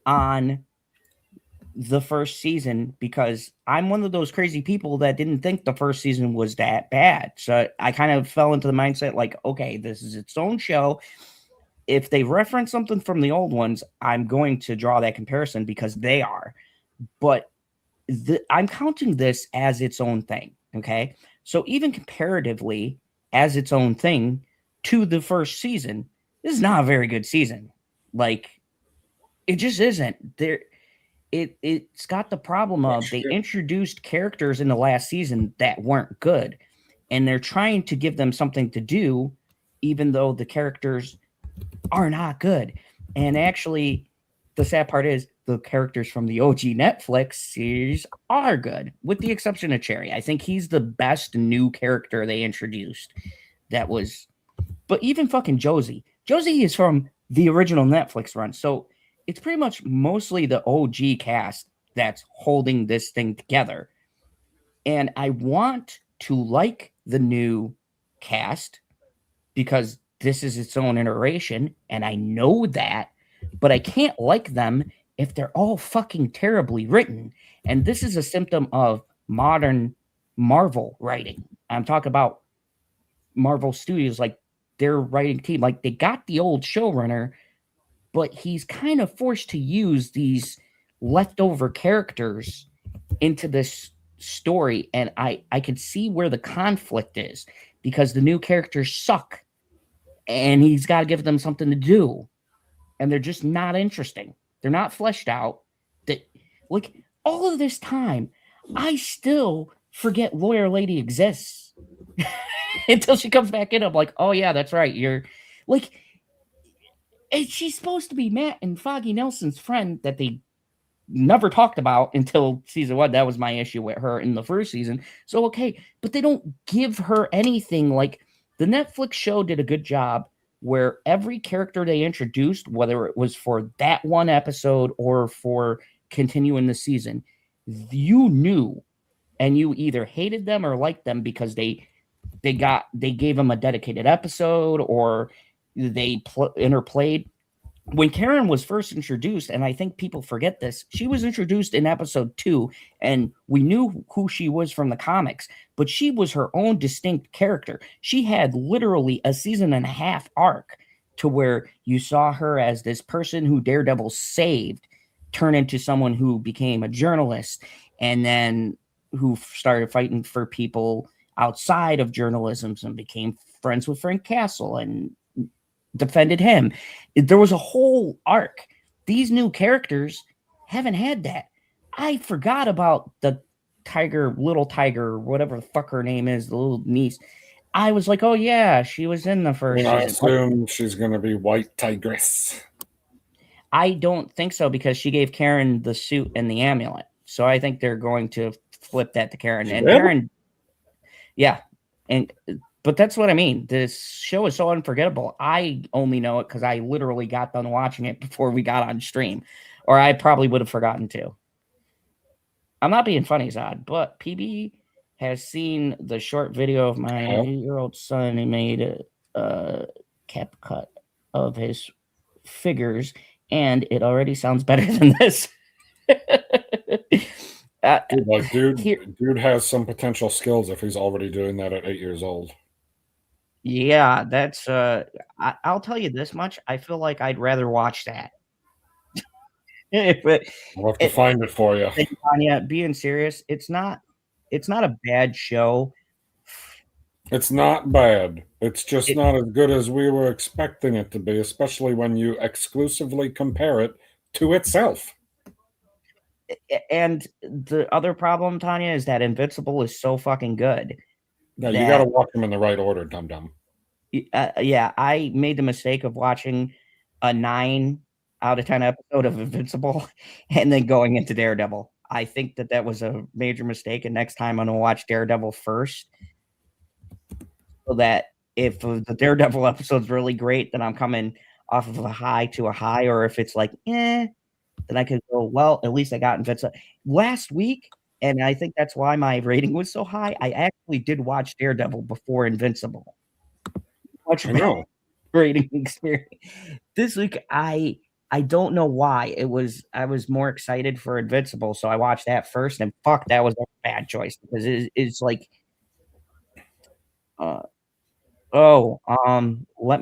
on the first season because I'm one of those crazy people that didn't think the first season was that bad. So I kind of fell into the mindset like, okay, this is its own show. If they reference something from the old ones, I'm going to draw that comparison because they are. But I'm counting this as its own thing. Okay. So even comparatively, as its own thing to the first season, this is not a very good season. Like, it just isn't. It's got the problem of they introduced characters in the last season that weren't good, and they're trying to give them something to do, even though the characters are not good. And actually, the sad part is the characters from the OG Netflix series are good, with the exception of Cherry. I think he's the best new character they introduced. But even fucking Josie is from the original Netflix run. So it's pretty much mostly the OG cast that's holding this thing together. And I want to like the new cast because this is its own iteration, and I know that, but I can't like them if they're all fucking terribly written. And this is a symptom of modern Marvel writing. I'm talking about Marvel Studios, like their writing team, like they got the old showrunner, but he's kind of forced to use these leftover characters into this story, and I could see where the conflict is because the new characters suck and he's got to give them something to do, and they're just not interesting. They're not fleshed out. That, like, all of this time I still forget Lawyer Lady exists until she comes back in. I'm like, oh yeah, that's right, you're like, and she's supposed to be Matt and Foggy Nelson's friend that they never talked about until season 1. That was my issue with her in the first season. So okay, but they don't give her anything. Like, the Netflix show did a good job where every character they introduced, whether it was for that one episode or for continuing the season, you knew, and you either hated them or liked them because they gave them a dedicated episode, or they interplayed. When Karen was first introduced, and I think people forget this, she was introduced in episode 2, and we knew who she was from the comics, but she was her own distinct character. She had literally a season and a half arc to where you saw her as this person who Daredevil saved turn into someone who became a journalist, and then who started fighting for people outside of journalism and became friends with Frank Castle and defended him. There was a whole arc. These new characters haven't had that. I forgot about the little tiger, whatever the fuck her name is, the little niece. I was like, oh yeah, she was in the first I season. assume she's going to be White Tigress. I don't think so, because she gave Karen the suit and the amulet. So I think they're going to flip that to Karen. And Karen, yeah. But that's what I mean. This show is so unforgettable. I only know it because I literally got done watching it before we got on stream, or I probably would have forgotten to. I'm not being funny, Zod, but PB has seen the short video of my 8-year-old son. He made a cap cut of his figures, and it already sounds better than this. Dude has some potential skills if he's already doing that at 8 years old. Yeah, that's I'll tell you this much. I feel like I'd rather watch that. But I'll have to find it for you. Tanya, being serious, it's not a bad show. It's not bad. It's just not as good as we were expecting it to be, especially when you exclusively compare it to itself. And the other problem, Tanya, is that Invincible is so fucking good. Yeah, you got to watch them in the right order, dum-dum. Yeah, I made the mistake of watching a 9 out of 10 episode of Invincible and then going into Daredevil. I think that was a major mistake, and next time I'm going to watch Daredevil first, so that if the Daredevil episode's really great, then I'm coming off of a high to a high, or if it's like, then I could go, well, at least I got Invincible. Last week, and I think that's why my rating was so high, I actually did watch Daredevil before Invincible. Much better rating experience. This week, I don't know why. I was more excited for Invincible, so I watched that first, and fuck, that was a bad choice, because it's like, let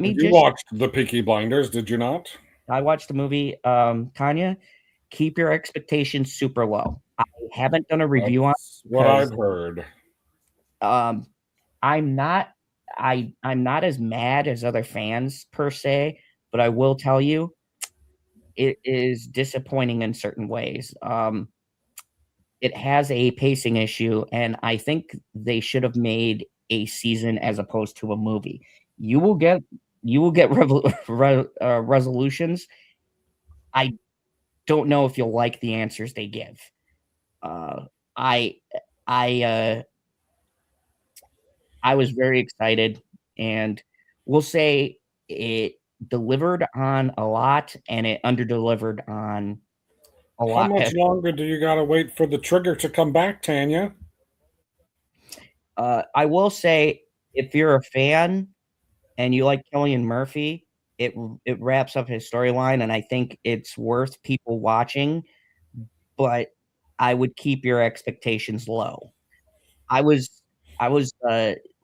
me You watched the Peaky Blinders, did you not? I watched the movie. Tanya, keep your expectations super low. I haven't done a review on what I've heard. I'm not as mad as other fans per se, but I will tell you, it is disappointing in certain ways. It has a pacing issue, and I think they should have made a season as opposed to a movie. You will get resolutions. I don't know if you'll like the answers they give. I was very excited, and we'll say it delivered on a lot and it underdelivered on a How lot. much longer do you gotta wait for the trigger to come back, Tanya? I will say, if you're a fan and you like Cillian Murphy, it wraps up his storyline, and I think it's worth people watching. But I would keep your expectations low. I was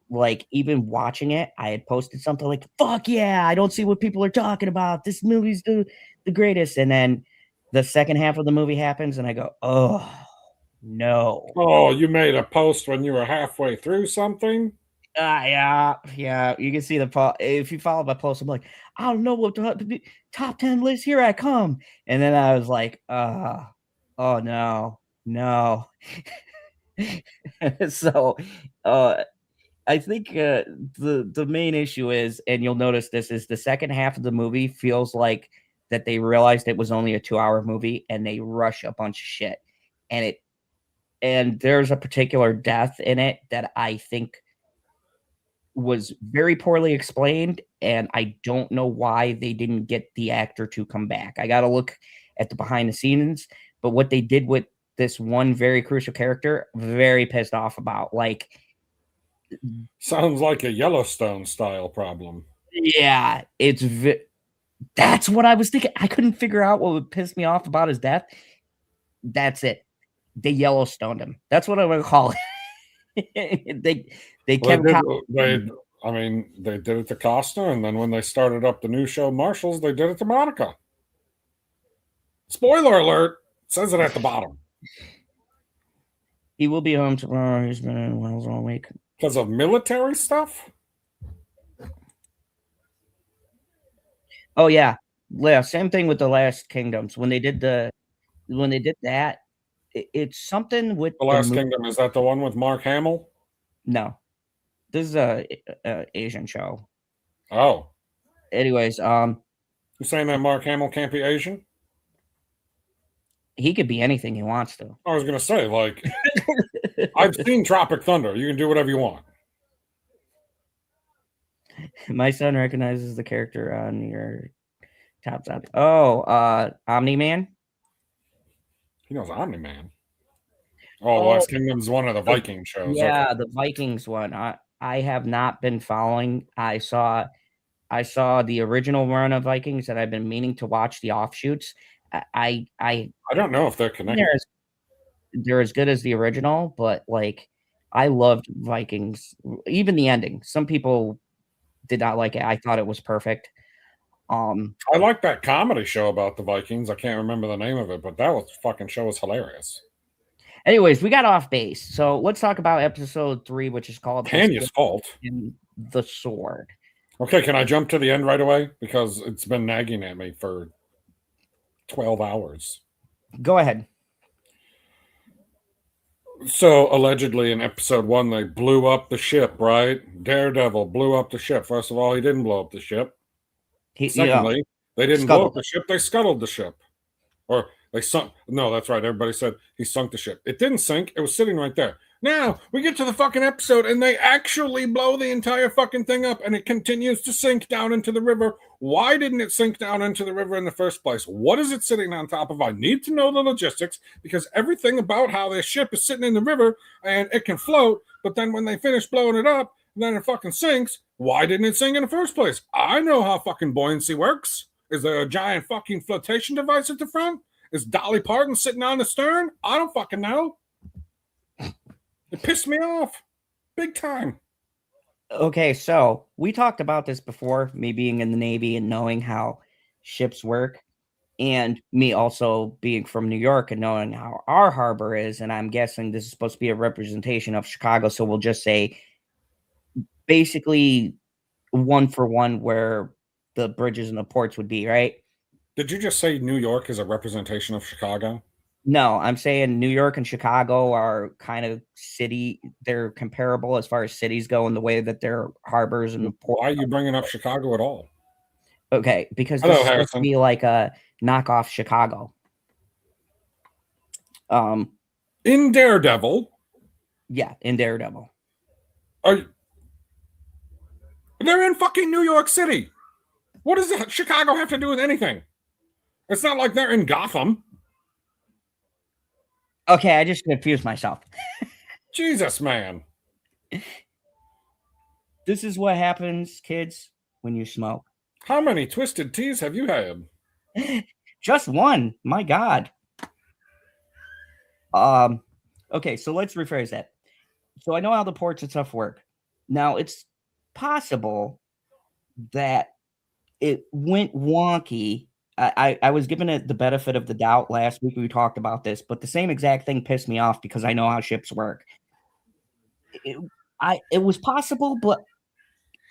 like, even watching it, I had posted something like, "Fuck yeah, I don't see what people are talking about. This movie's the greatest." And then the second half of the movie happens, and I go, "Oh no." Oh, you made a post when you were halfway through something? Yeah. You can see the if you follow my post, I'm like, I don't know what the top 10 list. Here I come, and then I was like, oh no. So, uh, I think the main issue is, and you'll notice this is the second half of the movie feels like that they realized it was only a 2-hour movie and they rush a bunch of shit, and there's a particular death in it that I think was very poorly explained, and I don't know why they didn't get the actor to come back. I gotta look at the behind the scenes, but what they did with this one very crucial character, very pissed off about. Like, Sounds like a Yellowstone style problem. yeah, that's what I was thinking. I couldn't figure out what would piss me off about his death. That's it. They Yellowstoned him. That's what I'm gonna call it. They Well, kept they did it to Costa, and then when they started up the new show Marshals, they did it to Monica. Spoiler alert, it says it at the bottom. He will be home tomorrow. He's been in Wells all week. Because of military stuff? Oh yeah. Yeah, same thing with the Last Kingdoms. When they did that, it's something with The Last Kingdom, is that the one with Mark Hamill? No. This is a Asian show. Oh. Anyways, you're saying that Mark Hamill can't be Asian? He could be anything he wants to. I was gonna say, like, I've seen Tropic Thunder. You can do whatever you want. My son recognizes the character on your top. Oh, Omni-Man? He knows Omni-Man. Oh, Last Kingdom is one of the Viking shows. Yeah, okay. The Vikings one. I have not been following. I saw the original run of Vikings, and I've been meaning to watch the offshoots. I don't know if they're connected. They're as good as the original, but like, I loved Vikings, even the ending. Some people did not like it. I thought it was perfect. I like that comedy show about the Vikings. I can't remember the name of it, but that fucking show was hilarious. Anyways, we got off base, so let's talk about episode 3, which is called Tanya's Fault. In the Sword. Okay, can I jump to the end right away? Because it's been nagging at me for 12 hours. Go ahead. So, allegedly in episode 1, they blew up the ship, right? Daredevil blew up the ship. First of all, he didn't blow up the ship. Secondly, they didn't blow up the ship. They scuttled the ship. Or they sunk. No, that's right. Everybody said he sunk the ship. It didn't sink. It was sitting right there. Now, we get to the fucking episode, and they actually blow the entire fucking thing up, and it continues to sink down into the river. Why didn't it sink down into the river in the first place? What is it sitting on top of? I need to know the logistics, because everything about how their ship is sitting in the river, and it can float, but then when they finish blowing it up, then it fucking sinks. Why didn't it sink in the first place? I know how fucking buoyancy works. Is there a giant fucking flotation device at the front? Is Dolly Parton sitting on the stern? I don't fucking know. It pissed me off. Big time. Okay, so we talked about this before, me being in the Navy and knowing how ships work, and me also being from New York and knowing how our harbor is, and I'm guessing this is supposed to be a representation of Chicago, so we'll just say basically 1 for 1 where the bridges and the ports would be, right? Did you just say New York is a representation of Chicago? No, I'm saying New York and Chicago are kind of they're comparable as far as cities go in the way that their harbors and ports. Why are you bringing up Chicago at all? Okay, because this is supposed to be like a knockoff Chicago. In Daredevil? Yeah, in Daredevil. They're in fucking New York City. What does Chicago have to do with anything? It's not like they're in Gotham. Okay, I just confused myself. Jesus, man. This is what happens, kids, when you smoke. How many twisted teas have you had? Just one. My God. Okay, so let's rephrase that. So I know how the ports and stuff work. Now it's possible that it went wonky. I was given it the benefit of the doubt last week. We talked about this, but the same exact thing pissed me off because I know how ships work. It was possible, but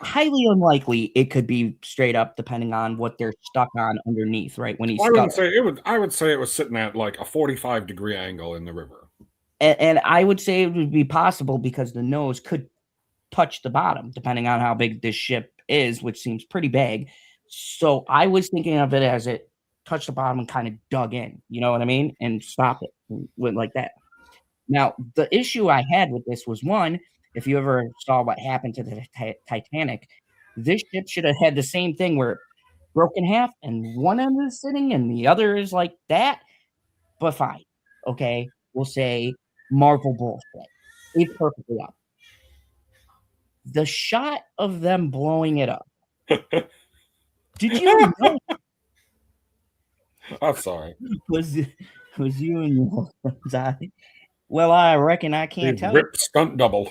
highly unlikely it could be straight up, depending on what they're stuck on underneath. Right when he's I wouldn't say it would. I would say it was sitting at like a 45-degree angle in the river. And I would say it would be possible because the nose could touch the bottom, depending on how big this ship is, which seems pretty big. So I was thinking of it as it touched the bottom and kind of dug in, you know what I mean? And stop it, went like that. Now, the issue I had with this was one, if you ever saw what happened to the Titanic, this ship should have had the same thing where it broke in half and one end is sitting and the other is like that. But fine. Okay. We'll say Marvel bullshit. It's perfectly up. The shot of them blowing it up. Did you know? I'm sorry. Was you and your friends' eye? Well, I reckon I can't tell. Rip stunt double.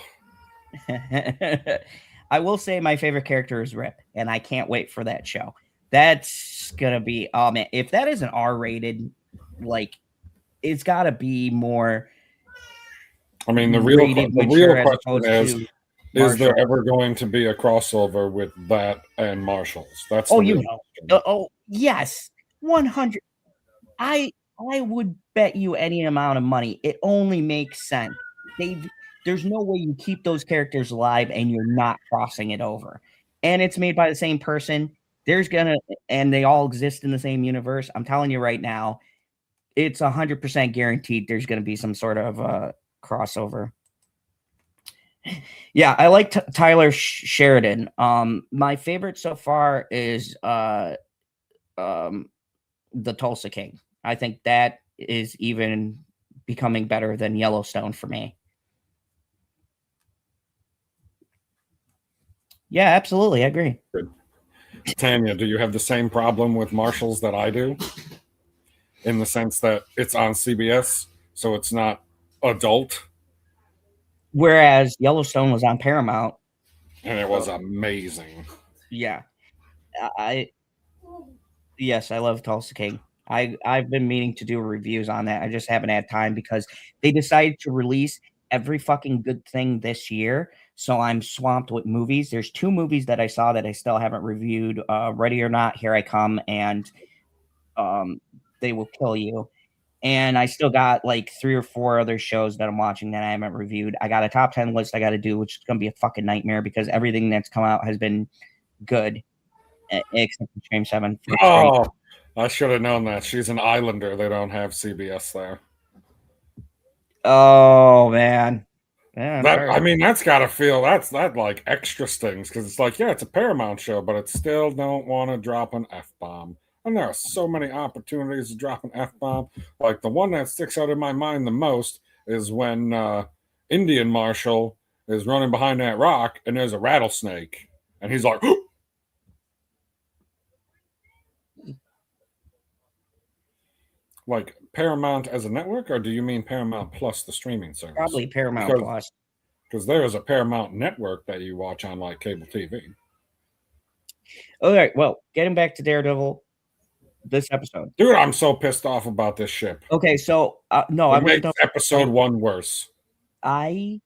I will say my favorite character is Rip, and I can't wait for that show. That's gonna be, oh man, if that is an R-rated, like, it's got to be more. I mean, the real question is there ever going to be a crossover with that and Marshals? That's Yes, 100. I would bet you any amount of money. It only makes sense. There's no way you keep those characters alive and you're not crossing it over. And it's made by the same person. And they all exist in the same universe. I'm telling you right now, it's 100% guaranteed there's going to be some sort of crossover. Yeah, I like Tyler Sheridan. My favorite so far is the Tulsa King. I think that is even becoming better than Yellowstone for me. Yeah, absolutely. I agree. Good. Tanya, do you have the same problem with Marshals that I do? In the sense that it's on CBS, so it's not adult. Whereas Yellowstone was on Paramount. And it was amazing. Yeah. Yes, I love Tulsa King. I've been meaning to do reviews on that. I just haven't had time because they decided to release every fucking good thing this year. So I'm swamped with movies. There's 2 movies that I saw that I still haven't reviewed. Ready or Not, Here I Come, and They Will Kill You. And I still got like 3 or 4 other shows that I'm watching that I haven't reviewed. I got a top 10 list I got to do, which is going to be a fucking nightmare because everything that's come out has been good, except for Stream 7. Oh, I should have known that. She's an Islander. They don't have CBS there. Oh, man. Yeah, I mean, that's got to feel, that like extra stings because it's like, yeah, it's a Paramount show, but it still don't want to drop an F-bomb. And there are so many opportunities to drop an F-bomb. Like the one that sticks out in my mind the most is when Indian Marshal is running behind that rock and there's a rattlesnake. And he's like, oh! Like Paramount as a network, or do you mean Paramount Plus, the streaming service? Probably Paramount Plus. Because there is a Paramount network that you watch on like cable TV. All right, well, getting back to Daredevil, this episode. Dude, I'm so pissed off about this ship. Okay, so no, I made episode 1 worse. I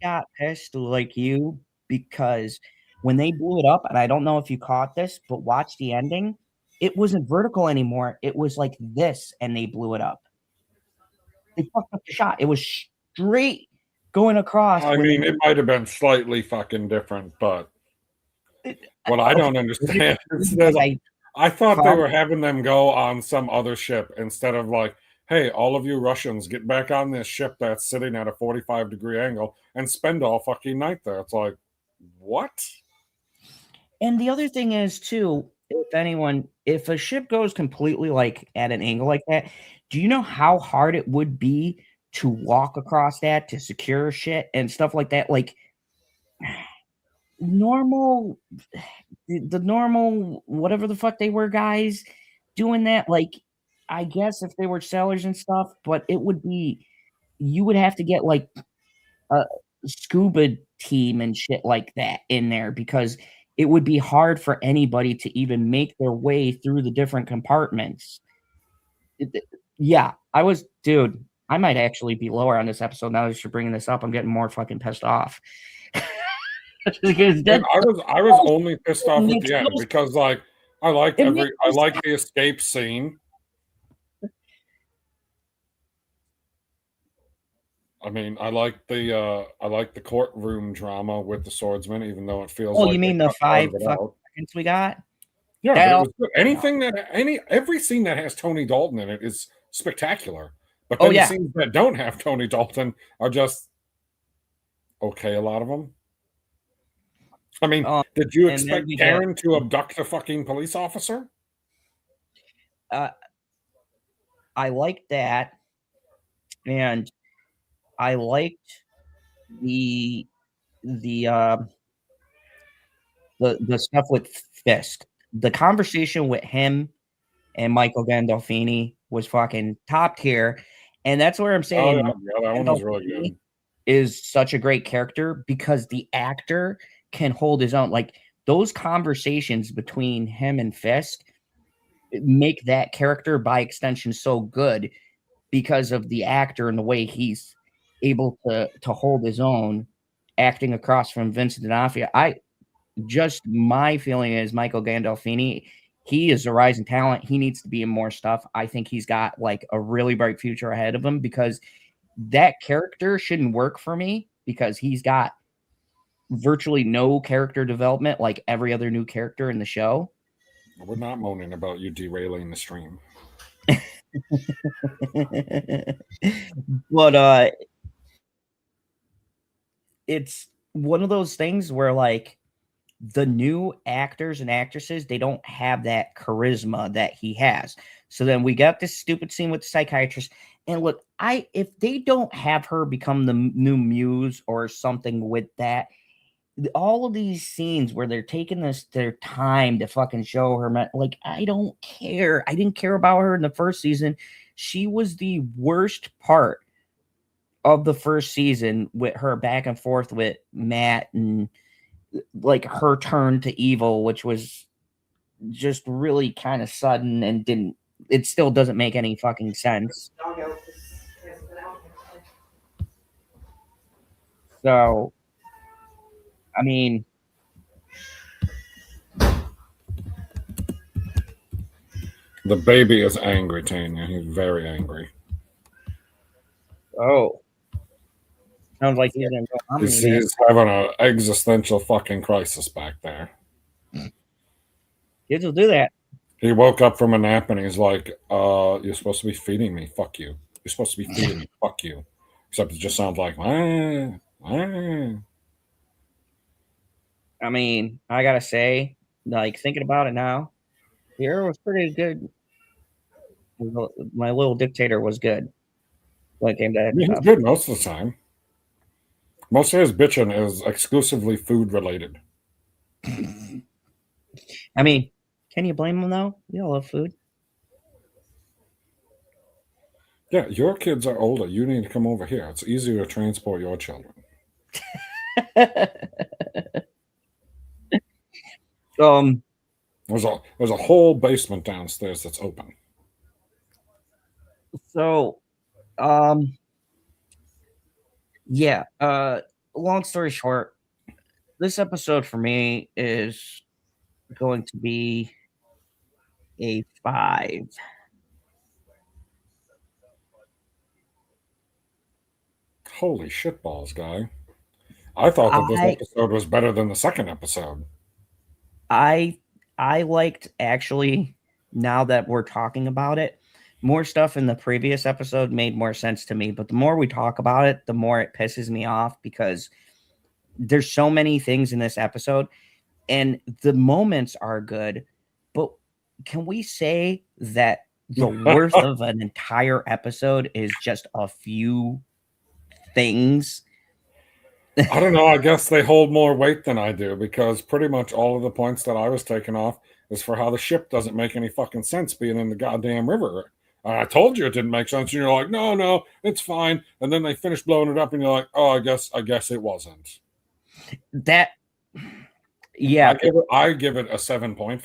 got pissed like you because when they blew it up, and I don't know if you caught this, but watch the ending. It wasn't vertical anymore. It was like this, and they blew it up. They fucked up the shot. It was straight going across. I mean, it might have been slightly fucking different, but what I don't understand is I thought they were having them go on some other ship instead of like, hey, all of you Russians, get back on this ship that's sitting at a 45-degree angle and spend all fucking night there. It's like, what? And the other thing is too, if a ship goes completely like at an angle like that, do you know how hard it would be to walk across that to secure shit and stuff like that? Like normal, the normal whatever the fuck they were guys doing that. Like I guess if they were sellers and stuff, but it would be you would have to get like a scuba team and shit like that in there because it would be hard for anybody to even make their way through the different compartments. Yeah, dude, I might actually be lower on this episode now that you're bringing this up. I'm getting more fucking pissed off. Because And that I was only pissed off at makes the end no because like I liked it makes I no liked the escape scene. I mean, I like the courtroom drama with the swordsman, even though it feels Oh, like you they mean the cut part 5 of it fucking out. seconds we got? Yeah, but That it all was good. Every scene that has Tony Dalton in it is spectacular. But Oh, then the yeah. scenes that don't have Tony Dalton are just okay, a lot of them. I mean, did you And then expect we get Karen to abduct a fucking police officer? uh, I liked that, and I liked the the, uh the stuff with Fisk. The conversation with him and Michael Gandolfini was fucking top tier, and that's where I'm Oh yeah, saying yeah, that one was really Gandolfini good. is such a great character because the actor can hold his own. Like, those conversations between him and Fisk make that character, by extension, so good because of the actor and the way he's able to hold his own acting across from Vincent D'Onofrio. My feeling is Michael Gandolfini, he is a rising talent. He needs to be in more stuff. I think he's got like a really bright future ahead of him because that character shouldn't work for me because he's got virtually no character development like every other new character in the show. We're not moaning about you derailing the stream. But it's one of those things where like the new actors and actresses, they don't have that charisma that he has. So then we got this stupid scene with the psychiatrist. And look, if they don't have her become the new muse or something with that, all of these scenes where they're taking their time to fucking show her, like, I don't care. I didn't care about her in the first season. She was the worst part of the first season with her back and forth with Matt and like her turn to evil, which was just really kind of sudden and it still doesn't make any fucking sense. So, I mean, The baby is angry, Tanya. He's very angry. oh, sounds like he's gonna go He's having an existential fucking crisis back there. Kids will do that. He woke up from a nap and he's like, you're supposed to be feeding me. Fuck you. You're supposed to be feeding me. Fuck you. Except it just sounds like, ah, ah. I mean, I gotta say, like thinking about it now, the era was pretty good. My little dictator was good when it came to that He's stuff. good most of the time. Most of his bitching is exclusively food related. I mean, can you blame him though? We all love food. Yeah, your kids are older. You need to come over here. It's easier to transport your children. There's a whole basement downstairs that's open. So, yeah. Long story short, this episode for me is going to be a 5. Holy shitballs, guy. I thought that this episode was better than the second episode. I liked, actually, now that we're talking about it, more stuff in the previous episode made more sense to me, but the more we talk about it, the more it pisses me off because there's so many things in this episode. and the moments are good, but can we say that the worth of an entire episode is just a few things? I don't know. I guess they hold more weight than I do because pretty much all of the points that I was taking off is for how the ship doesn't make any fucking sense being in the goddamn river. I told you it didn't make sense, and you're like, no, it's fine. And then they finish blowing it up, and you're like, oh, I guess it wasn't. That, yeah, I give it a 7.5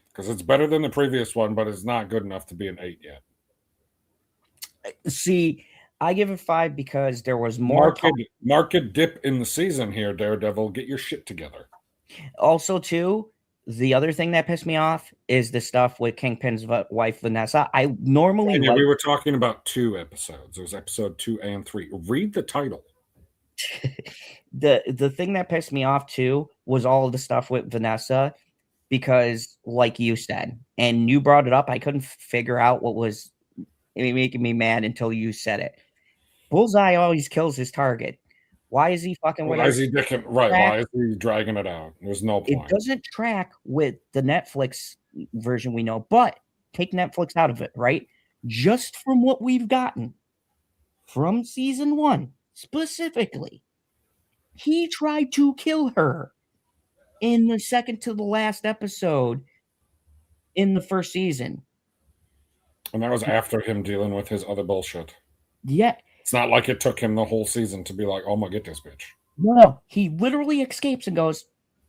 because it's better than the previous one, but it's not good enough to be an 8 yet. See, I give it 5 because there was more market dip in the season here, Daredevil. Get your shit together. Also, too, the other thing that pissed me off is the stuff with Kingpin's wife, Vanessa. I normally we were talking about 2 episodes. It was episode 2 and 3. Read the title. The thing that pissed me off, too, was all of the stuff with Vanessa because, like you said, and you brought it up, I couldn't figure out what was making me mad until you said it. Bullseye always kills his target. Why is he fucking with Why is he dicking? Right. Why is he dragging it out? There's no point. It doesn't track with the Netflix version we know, but take Netflix out of it, right? Just from what we've gotten from season 1 specifically, he tried to kill her in the second to the last episode in the first season. And that was after him dealing with his other bullshit. Yeah. It's not like it took him the whole season to be like, oh, I'm going to get this bitch. No, he literally escapes and goes,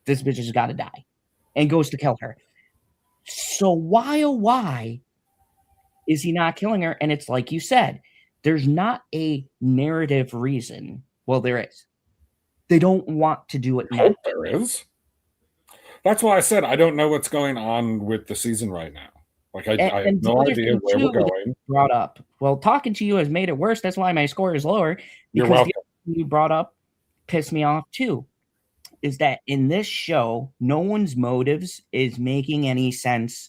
this bitch has got to die, and goes to kill her. So why is he not killing her? And it's like you said, there's not a narrative reason. Well, there is. They don't want to do it now. I hope there is. That's why I said I don't know what's going on with the season right now. Like I have no idea where we're going. Brought up. Well, talking to you has made it worse. That's why my score is lower. You're welcome. You brought up pissed me off too. Is that in this show, no one's motives is making any sense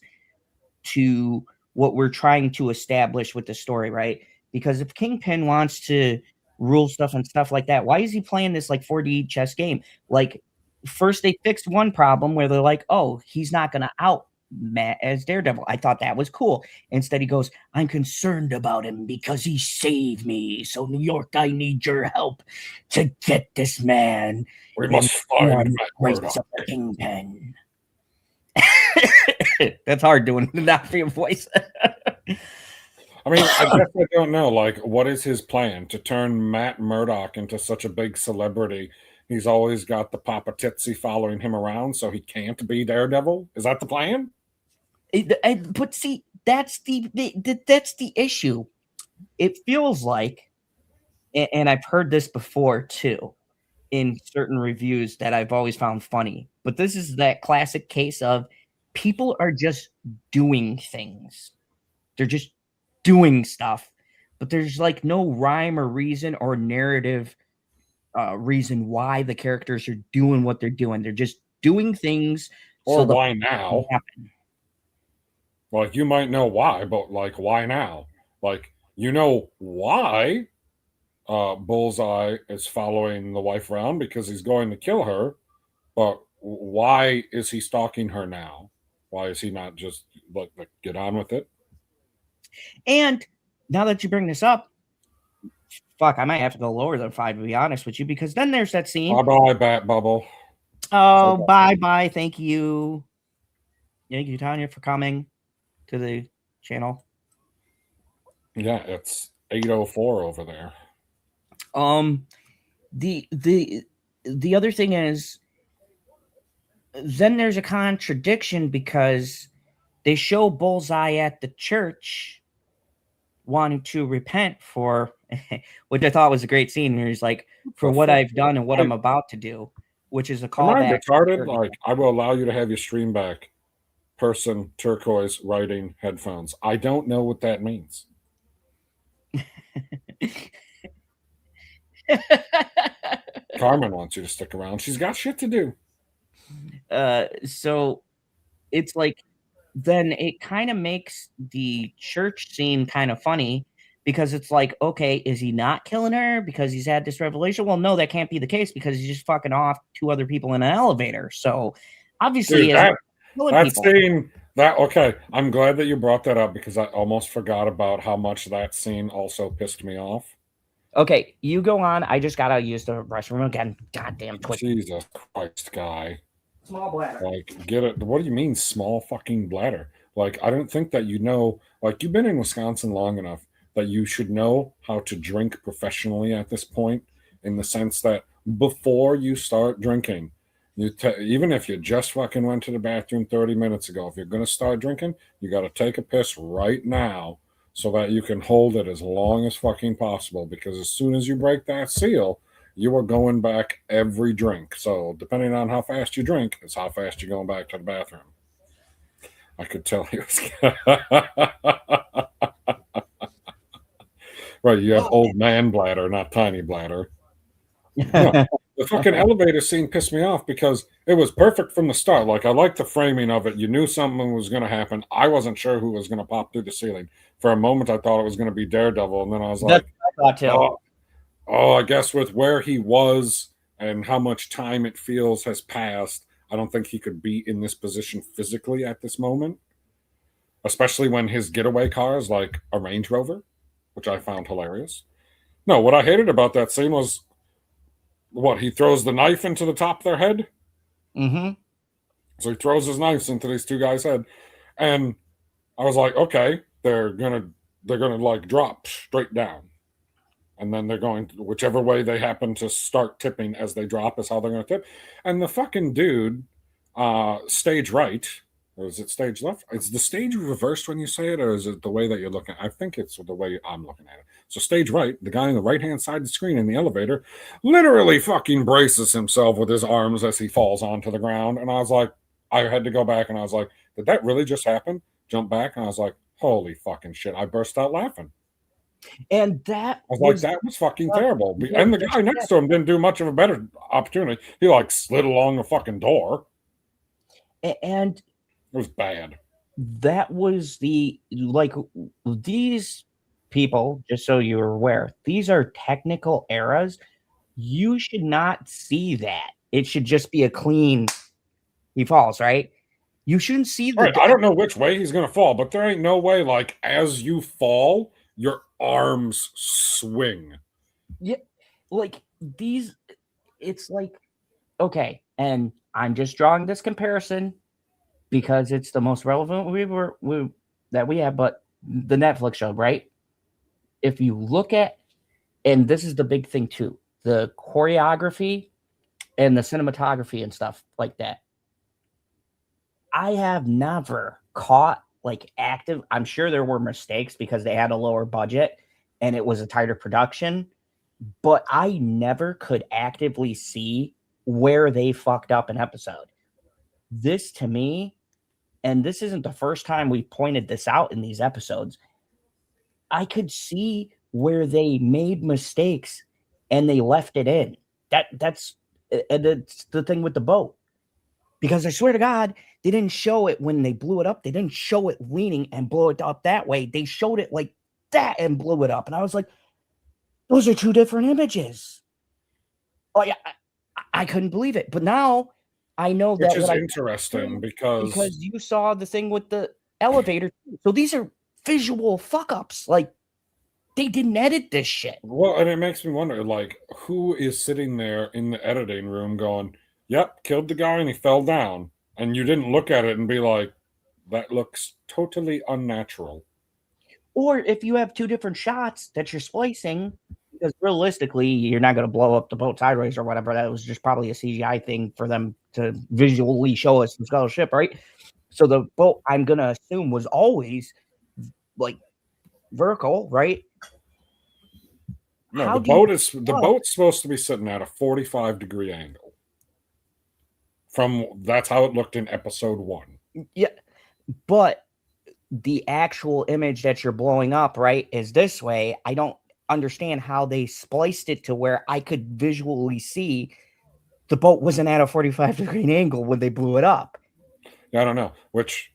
to what we're trying to establish with the story, right? Because if Kingpin wants to rule stuff and stuff like that, why is he playing this like 4D chess game? Like, first they fixed one problem where they're like, oh, he's not going to out Matt as Daredevil. I thought that was cool. Instead, he goes, I'm concerned about him because he saved me. So, New York, I need your help to get this man. We must find the Kingpin. That's hard doing the Nazi voice. I mean, I guess I don't know. Like, what is his plan to turn Matt Murdock into such a big celebrity? He's always got the Papa Titsy following him around, so he can't be Daredevil. Is that the plan? But see, that's the issue. It feels like, and I've heard this before too, in certain reviews that I've always found funny. But this is that classic case of people are just doing things. They're just doing stuff, but there's like no rhyme or reason or narrative reason why the characters are doing what they're doing. They're just doing things. Or why now? Like, you might know why, but like, why now? Like, you know why Bullseye is following the wife around because he's going to kill her, but why is he stalking her now? Why is he not just like get on with it? And now that you bring this up, fuck, I might have to go lower than 5 to be honest with you, because then there's that scene. Bye-bye, Bat Bubble. Oh, bye-bye. Thank you. Thank you, Tanya, for coming to the channel. Yeah, it's 8:04 over there. The other thing is, then there's a contradiction because they show Bullseye at the church wanting to repent for, which I thought was a great scene. And he's like, for what I've done and what I'm about to do, which is a callback. Am I retarded? Like, I will allow you to have your stream back. Person, turquoise, writing, headphones. I don't know what that means. Carmen wants you to stick around. She's got shit to do. So it's like, then it kind of makes the church scene kind of funny because it's like, okay, is he not killing her because he's had this revelation? Well, no, that can't be the case because he's just fucking off two other people in an elevator. So obviously, Dude, is killing that people. scene, okay, I'm glad that you brought that up because I almost forgot about how much that scene also pissed me off. Okay, you go on. I just gotta use the restroom again. Goddamn Twitch. Jesus Christ, guy. Small bladder. Like, get it. What do you mean, small fucking bladder? Like, I don't think that you know, like, you've been in Wisconsin long enough that you should know how to drink professionally at this point, in the sense that before you start drinking, even if you just fucking went to the bathroom 30 minutes ago, if you're going to start drinking, you got to take a piss right now so that you can hold it as long as fucking possible. Because as soon as you break that seal, you are going back every drink. So depending on how fast you drink, is how fast you're going back to the bathroom. I could tell you. Right, you have old man bladder, not tiny bladder. Yeah. The fucking elevator scene pissed me off because it was perfect from the start. Like, I liked the framing of it. You knew something was going to happen. I wasn't sure who was going to pop through the ceiling. For a moment, I thought it was going to be Daredevil, and then I was like, I guess with where he was and how much time it feels has passed, I don't think he could be in this position physically at this moment, especially when his getaway car is like a Range Rover, which I found hilarious. No, what I hated about that scene was what he throws the knife into the top of their head. Mm-hmm. So he throws his knives into these two guys' head, and I was like, okay, they're gonna like drop straight down, and then they're going to, whichever way they happen to start tipping as they drop is how they're going to tip. And the fucking dude, stage right, or is it stage left? Is the stage reversed when you say it, or is it the way that you're looking? I think it's the way I'm looking at it. So stage right, the guy on the right-hand side of the screen in the elevator literally fucking braces himself with his arms as he falls onto the ground. And I was like, I had to go back and I was like, did that really just happen? Jump back and I was like, holy fucking shit. I burst out laughing. And that I was like, that was fucking terrible. And the guy next to him didn't do much of a better opportunity. He like slid along the fucking door. And it was bad. That was these people, just so you're aware, these are technical errors. You should not see that. It should just be a clean, he falls, right? You shouldn't see the. Right. I don't know which way he's going to fall, but there ain't no way, like, as you fall, your arms swing. Yeah. Like, these, it's like, okay, and I'm just drawing this comparison because it's the most relevant that we have, but the Netflix show, right? If you look at, and this is the big thing too, the choreography and the cinematography and stuff like that. I have never caught like active. I'm sure there were mistakes because they had a lower budget and it was a tighter production, but I never could actively see where they fucked up an episode. This to me, and this isn't the first time we pointed this out in these episodes, I could see where they made mistakes and they left it in. That's the thing with the boat. Because I swear to God, they didn't show it when they blew it up. They didn't show it leaning and blow it up that way. They showed it like that and blew it up. And I was like, those are two different images. Oh, yeah, I couldn't believe it. But now I know that. Which is interesting because you saw the thing with the elevator. So these are visual fuck ups. Like, they didn't edit this shit. Well, and it makes me wonder, like, who is sitting there in the editing room going, yep, killed the guy and he fell down. And you didn't look at it and be like, that looks totally unnatural. Or if you have two different shots that you're splicing, because realistically, you're not going to blow up the boat sideways or whatever. That was just probably a CGI thing for them to visually show us the skull ship, right? So the boat, I'm going to assume, was always like vertical, right? No, the boat's supposed to be sitting at a 45-degree angle. That's how it looked in episode 1. Yeah, but the actual image that you're blowing up, right, is this way. I don't understand how they spliced it to where I could visually see the boat wasn't at a 45-degree angle when they blew it up. I don't know, which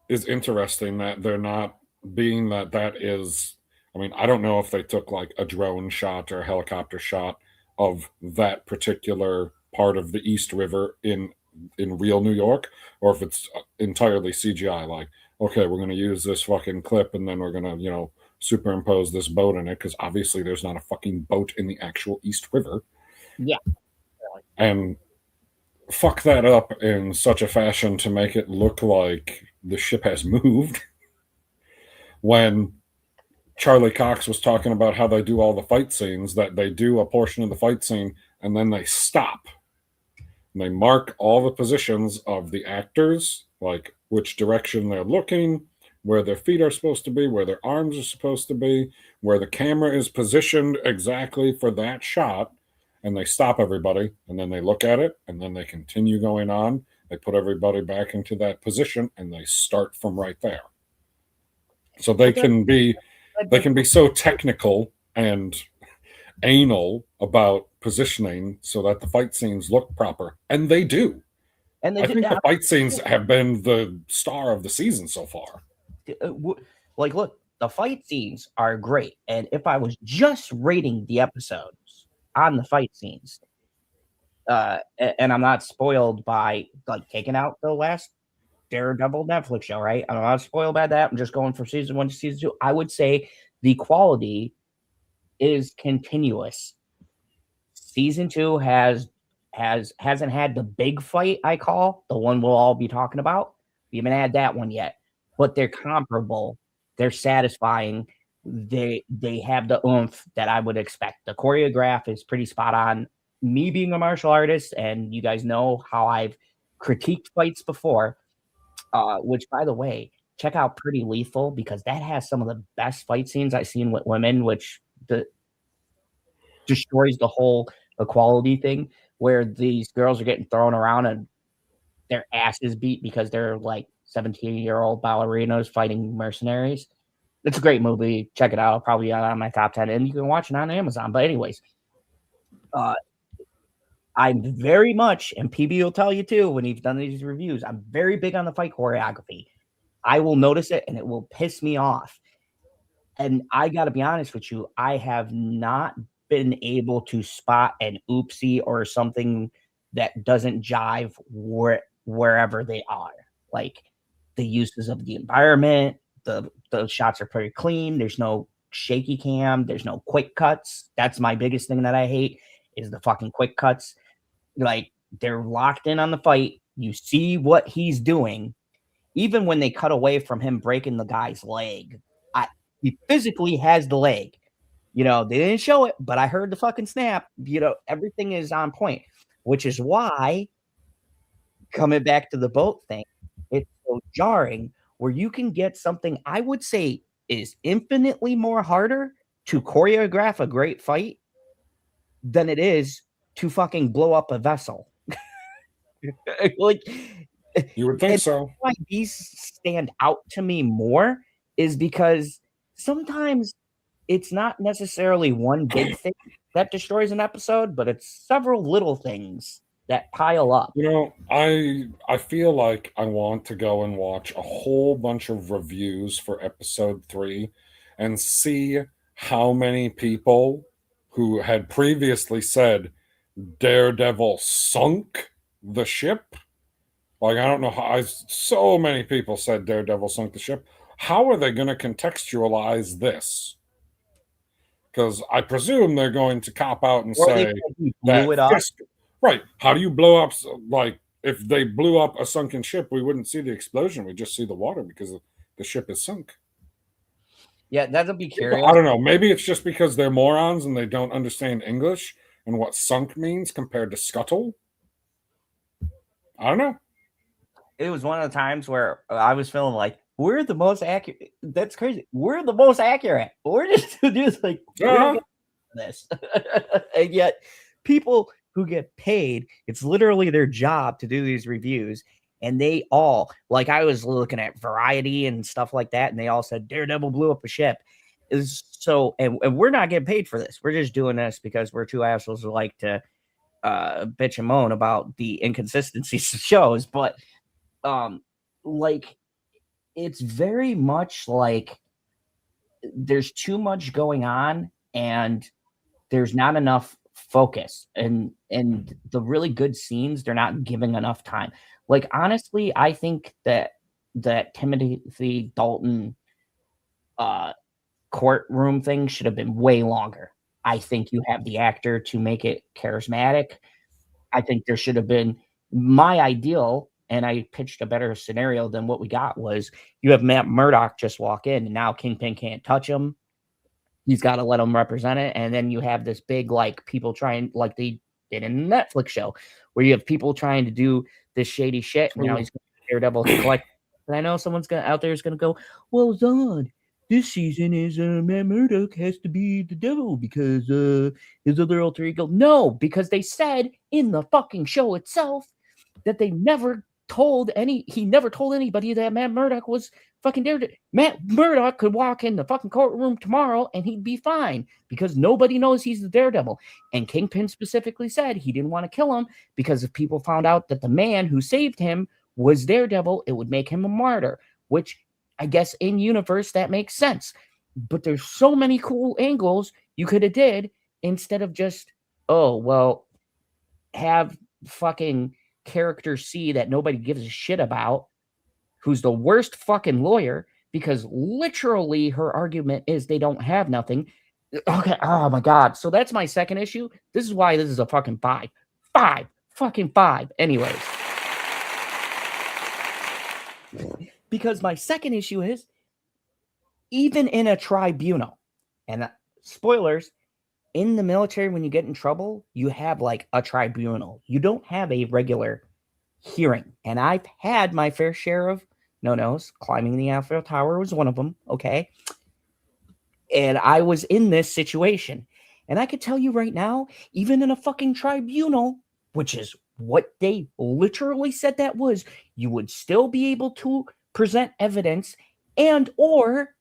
is interesting that they're not, being that is I mean, I don't know if they took like a drone shot or a helicopter shot of that particular part of the East River in real New York, or if it's entirely CGI. Like, okay, we're going to use this fucking clip, and then we're going to, superimpose this boat in it, because obviously there's not a fucking boat in the actual East River. Yeah. And fuck that up in such a fashion to make it look like the ship has moved. When Charlie Cox was talking about how they do all the fight scenes, that they do a portion of the fight scene and then they stop. And they mark all the positions of the actors, like which direction they're looking, where their feet are supposed to be, where their arms are supposed to be, where the camera is positioned exactly for that shot. And they stop everybody, and then they look at it, and then they continue going on. They put everybody back into that position, and they start from right there. So they can be so technical and anal about positioning so that the fight scenes look proper, and they do. And I think the fight scenes have been the star of the season so far. Like, look, the fight scenes are great, and if I was just rating the episodes on the fight scenes, and I'm not spoiled by like taking out the last Daredevil Netflix show, right? I'm not spoiled by that. I'm just going from season 1 to season 2. I would say the quality is continuous. Season 2 hasn't had the big fight, I call the one we'll all be talking about. We haven't had that one yet, but they're comparable. They're satisfying. They have the oomph that I would expect. The choreograph is pretty spot on. Me being a martial artist, and you guys know how I've critiqued fights before, which, by the way, check out Pretty Lethal, because that has some of the best fight scenes I've seen with women, which destroys the whole equality thing, where these girls are getting thrown around and their asses beat because they're like 17-year-old ballerinas fighting mercenaries. It's a great movie. Check it out. Probably on my top 10, and you can watch it on Amazon. But anyways, I'm very much, and PB will tell you too when he's done these reviews, I'm very big on the fight choreography. I will notice it and it will piss me off. And I got to be honest with you, I have not been able to spot an oopsie or something that doesn't jive wherever they are. Like the uses of the environment, the shots are pretty clean. There's no shaky cam. There's no quick cuts. That's my biggest thing that I hate is the fucking quick cuts. Like they're locked in on the fight. You see what he's doing. Even when they cut away from him breaking the guy's leg, he physically has the leg. They didn't show it, but I heard the fucking snap. Everything is on point, which is why, coming back to the boat thing, it's so jarring where you can get something I would say is infinitely more harder to choreograph a great fight than it is to fucking blow up a vessel. Like, you would think so. Why these stand out to me more is because sometimes it's not necessarily one big thing that destroys an episode, but it's several little things that pile up. I feel like I want to go and watch a whole bunch of reviews for episode 3 and see how many people who had previously said Daredevil sunk the ship. Like, I don't know how so many people said Daredevil sunk the ship. How are they going to contextualize this? Because I presume they're going to cop out and say blew it up. Right. How do you blow up? Like, if they blew up a sunken ship, we wouldn't see the explosion. We'd just see the water because the ship is sunk. Yeah, that'll be curious. I don't know. Maybe it's just because they're morons and they don't understand English and what sunk means compared to scuttle. I don't know. It was one of the times where I was feeling like, we're the most accurate. That's crazy. We're the most accurate. We're just like, this. And yet people who get paid, it's literally their job to do these reviews. And they all, like, I was looking at Variety and stuff like that, and they all said Daredevil blew up a ship. Is so, and we're not getting paid for this. We're just doing this because we're two assholes who like to bitch and moan about the inconsistencies of shows. But like, it's very much like there's too much going on, and there's not enough focus, and the really good scenes, they're not giving enough time. Like, honestly, I think that Timothy Dalton courtroom thing should have been way longer. I think you have the actor to make it charismatic. I think there should have been my ideal, and I pitched a better scenario than what we got, was you have Matt Murdock just walk in, and now Kingpin can't touch him. He's got to let him represent it. And then you have this big, like, people trying, like they did in the Netflix show, where you have people trying to do this shady shit. And now he's going to Daredevil to collect. And I know someone's out there is going to go, well, Zod, this season is Matt Murdock has to be the devil because his other alter ego. No, because they said in the fucking show itself that he never told anybody that Matt Murdock was fucking Daredevil. Matt Murdock could walk in the fucking courtroom tomorrow and he'd be fine because nobody knows he's the Daredevil. And Kingpin specifically said he didn't want to kill him because if people found out that the man who saved him was Daredevil, it would make him a martyr, which I guess in universe that makes sense. But there's so many cool angles you could have did instead of just, oh, well, have fucking character C that nobody gives a shit about, who's the worst fucking lawyer, because literally her argument is they don't have nothing. Okay, oh my God. So that's my second issue. This is why this is a fucking 5. 5. Fucking 5. Anyways. Because my second issue is, even in a tribunal, and spoilers, in the military, when you get in trouble, you have like a tribunal. You don't have a regular hearing. And I've had my fair share of no-nos. Climbing the Eiffel Tower was one of them, okay? And I was in this situation. And I could tell you right now, even in a fucking tribunal, which is what they literally said that was, you would still be able to present evidence, and or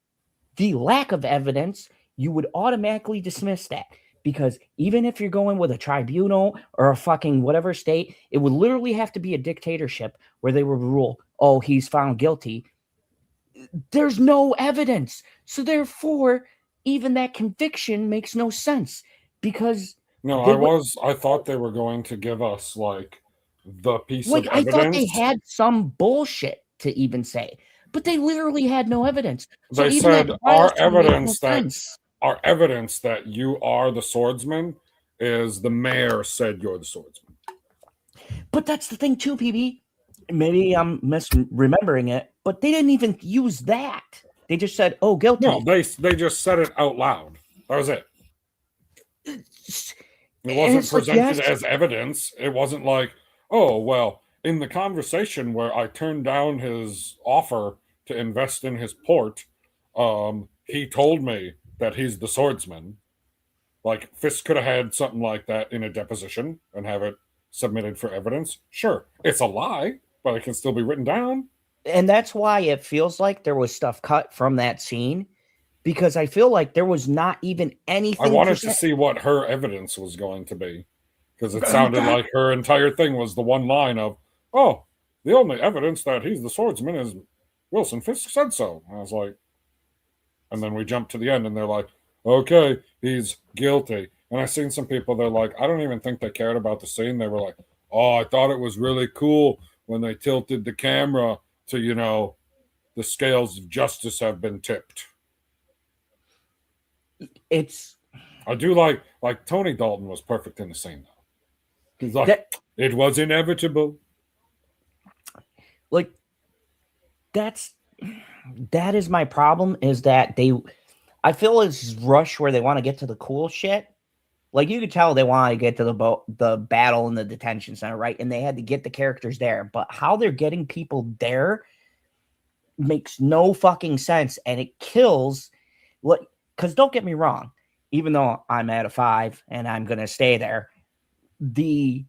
the lack of evidence, you would automatically dismiss that. Because even if you're going with a tribunal or a fucking whatever state, it would literally have to be a dictatorship where they would rule, oh, he's found guilty. There's no evidence. So therefore, even that conviction makes no sense. Because no, I thought they were going to give us like the piece of evidence. I thought they had some bullshit to even say, but they literally had no evidence. So they said our evidence that you are the swordsman is the mayor said you're the swordsman. But that's the thing too, PB. Maybe I'm misremembering it, but they didn't even use that. They just said, "Oh, guilty." No, they just said it out loud. That was it. It wasn't presented as evidence. It wasn't like, oh, well, in the conversation where I turned down his offer to invest in his port, he told me that he's the swordsman. Like, Fisk could have had something like that in a deposition and have it submitted for evidence. Sure, it's a lie, but it can still be written down. And that's why it feels like there was stuff cut from that scene, because I feel like there was not even anything. I wanted to see what her evidence was going to be, because it sounded like her entire thing was the one line of, oh, the only evidence that he's the swordsman is Wilson Fisk said so. And I was like, and then we jump to the end and they're like, okay, he's guilty. And I've seen some people, they're like, I don't even think they cared about the scene. They were like, oh, I thought it was really cool when they tilted the camera to, you know, the scales of justice have been tipped. I do like Tony Dalton was perfect in the scene though. He's like, it was inevitable. Like, that is my problem, is that I feel it's rush where they want to get to the cool shit. Like, you could tell they want to get to the battle in the detention center, right? And they had to get the characters there. But how they're getting people there makes no fucking sense. And it kills what, because don't get me wrong, even though I'm at a 5 and I'm going to stay there, the